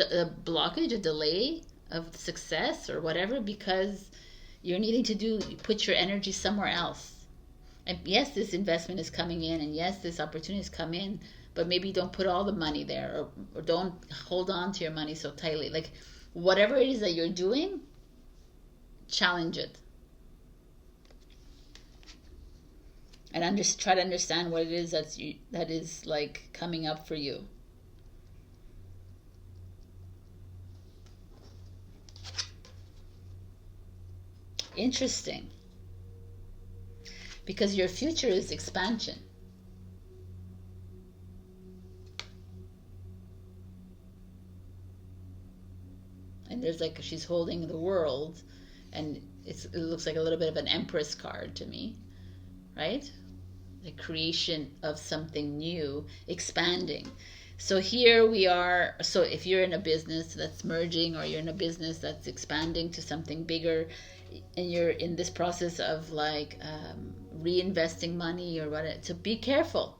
blockage, a delay of success or whatever, because you're needing to put your energy somewhere else. And yes, this investment is coming in, and yes, this opportunity has come in, but maybe don't put all the money there, or don't hold on to your money so tightly. Like, whatever it is that you're doing, challenge it. And try to understand what it is that is like coming up for you. Interesting. Because your future is expansion. And there's like, she's holding the world, and it looks like a little bit of an Empress card to me, right? The creation of something new, expanding. So here we are. So if you're in a business that's merging, or you're in a business that's expanding to something bigger, and you're in this process of like reinvesting money or what, so be careful.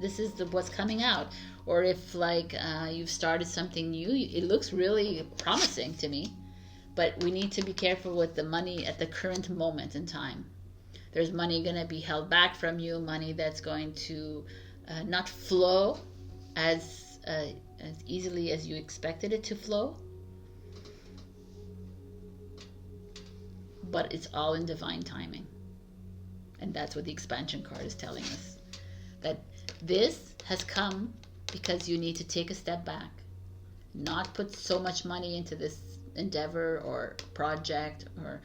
This is what's coming out. Or if like you've started something new, it looks really promising to me, but we need to be careful with the money at the current moment in time. There's money going to be held back from you, money that's going to not flow as easily as you expected it to flow. But it's all in divine timing. And that's what the expansion card is telling us. That this has come because you need to take a step back. Not put so much money into this endeavor or project, or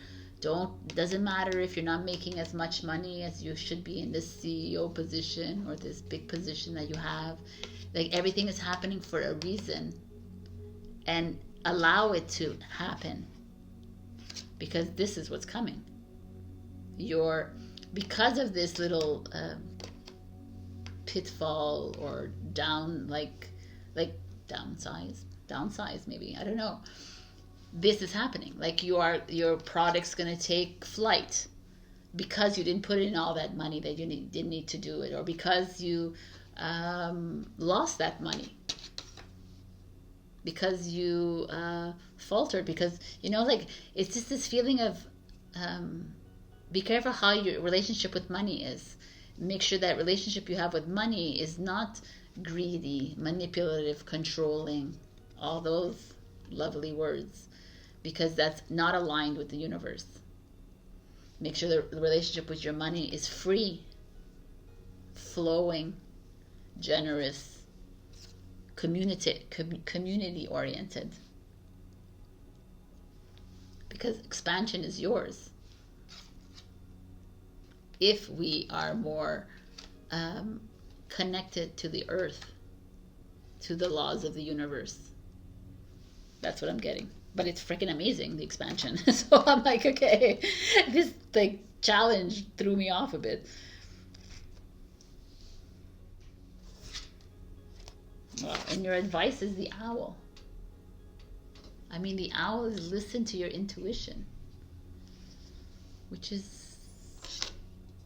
doesn't matter if you're not making as much money as you should be in this CEO position or this big position that you have. Like, everything is happening for a reason, and allow it to happen. because this is what's coming. Because of this little pitfall or downsize maybe, I don't know. This is happening. Like your product's gonna take flight because you didn't put in all that money that you didn't need to do it, or because you lost that money, because you faltered, because like it's just this feeling of be careful how your relationship with money is. Make sure that relationship you have with money is not greedy, manipulative, controlling, all those lovely words, because that's not aligned with the universe. Make sure the relationship with your money is free, flowing, generous, community oriented, because expansion is yours if we are more connected to the earth, to the laws of the universe. That's what I'm getting. But it's freaking amazing, the expansion. So I'm like, okay, this challenge threw me off a bit. Well, and your advice is the owl. I mean, the owl is listen to your intuition, which is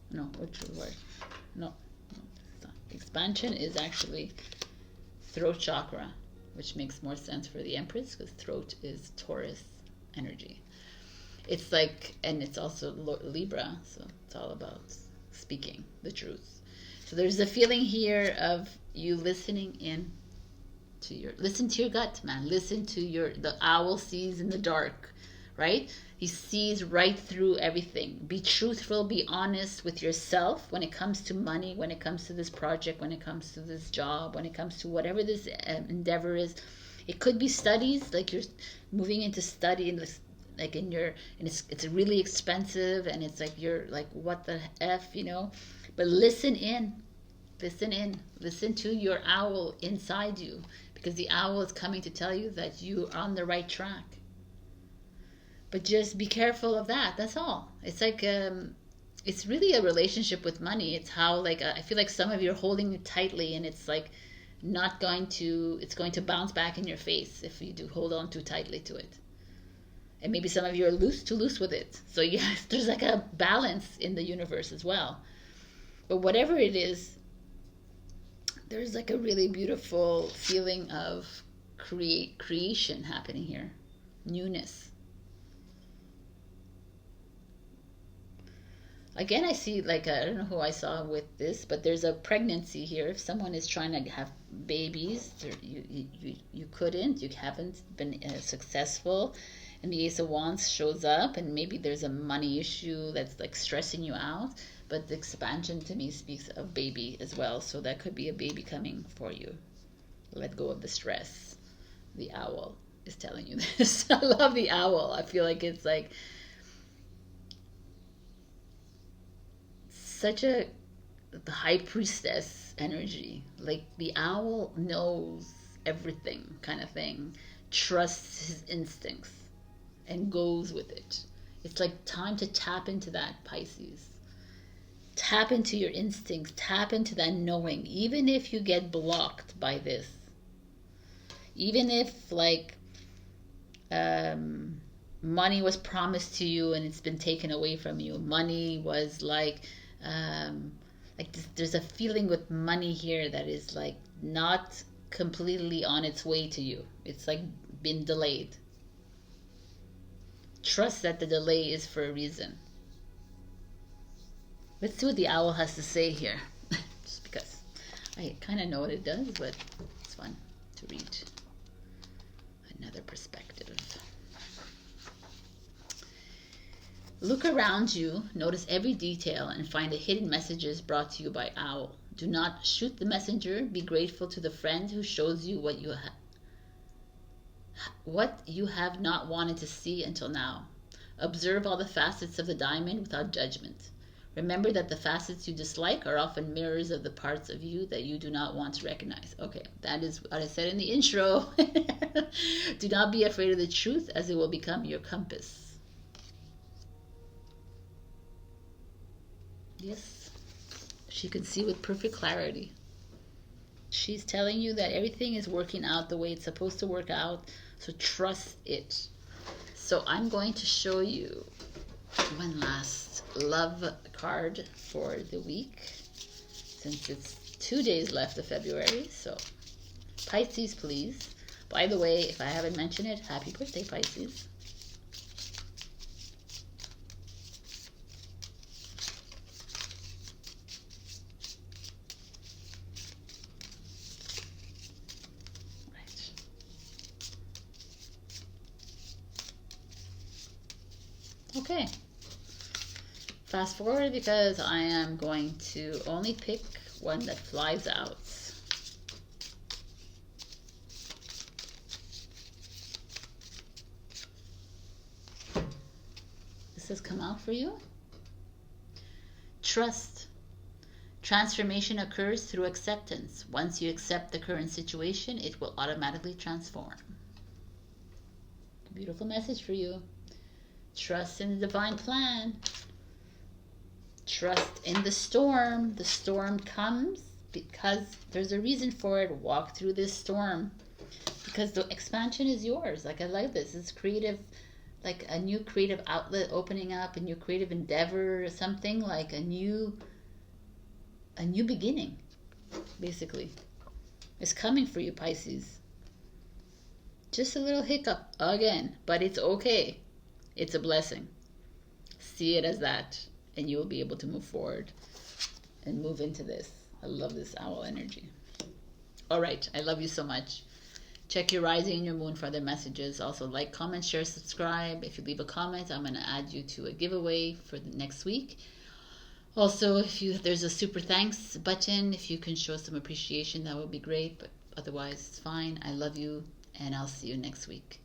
no, expansion is actually throat chakra, which makes more sense for the Empress, because throat is Taurus energy. It's and it's also Libra, so it's all about speaking the truth. So there's a feeling here of you listening in to listen to your gut, man. Listen to the owl sees in the dark, right? He sees right through everything. Be truthful, be honest with yourself when it comes to money, when it comes to this project, when it comes to this job, when it comes to whatever this endeavor is. It could be studies, like you're moving into study and it's really expensive, and it's you're what the F, but listen to your owl inside you, because the owl is coming to tell you that you are on the right track. But just be careful of that. That's all. It's it's really a relationship with money. It's how I feel like some of you are holding it tightly, and it's it's going to bounce back in your face if you do hold on too tightly to it. And maybe some of you are too loose with it. So yes, there's a balance in the universe as well. But whatever it is, there's a really beautiful feeling of creation happening here. Newness. Again, I see I don't know who I saw with this, but there's a pregnancy here. If someone is trying to have babies, you couldn't, you haven't been successful, and the Ace of Wands shows up, and maybe there's a money issue that's stressing you out. But the expansion to me speaks of baby as well, so that could be a baby coming for you. Let go of the stress. The owl is telling you this. I love the owl. I feel like it's such the high priestess energy. The owl knows everything kind of thing, trusts his instincts and goes with it. It's time to tap into that, Pisces. Tap into your instincts, tap into that knowing, even if you get blocked by this. Even if money was promised to you and it's been taken away from you. Money was there's a feeling with money here that is not completely on its way to you. It's been delayed. Trust that the delay is for a reason. Let's see what the owl has to say here. Just because I kind of know what it does, but it's fun to read another perspective. Look around you, notice every detail, and find the hidden messages brought to you by owl. Do not shoot the messenger. Be grateful to the friend who shows you what you have not wanted to see until now. Observe all the facets of the diamond without judgment. Remember that the facets you dislike are often mirrors of the parts of you that you do not want to recognize. Okay, that is what I said in the intro. Do not be afraid of the truth, as it will become your compass. Yes. She can see with perfect clarity. She's telling you that everything is working out the way it's supposed to work out. So trust it. So I'm going to show you one last love card for the week, since it's 2 days left of February. So Pisces, please. By the way, if I haven't mentioned it, happy birthday, Pisces. Right. Okay. Fast forward, because I am going to only pick one that flies out. This has come out for you. Trust. Transformation occurs through acceptance. Once you accept the current situation, it will automatically transform. Beautiful message for you. Trust in the divine plan. Trust in the storm. The storm comes because there's a reason for it. Walk through this storm because the expansion is yours. Like, I like this. It's creative, like a new creative outlet opening up, a new creative endeavor, or something like a new beginning, basically. It's coming for you, Pisces. Just a little hiccup again, but it's okay. It's a blessing. See it as that, and you will be able to move forward and move into this. I love this owl energy. All right, I love you so much. Check your rising and your moon for other messages. Also, like, comment, share, subscribe. If you leave a comment, I'm going to add you to a giveaway for the next week. Also, there's a super thanks button. If you can show some appreciation, that would be great. But otherwise, it's fine. I love you, and I'll see you next week.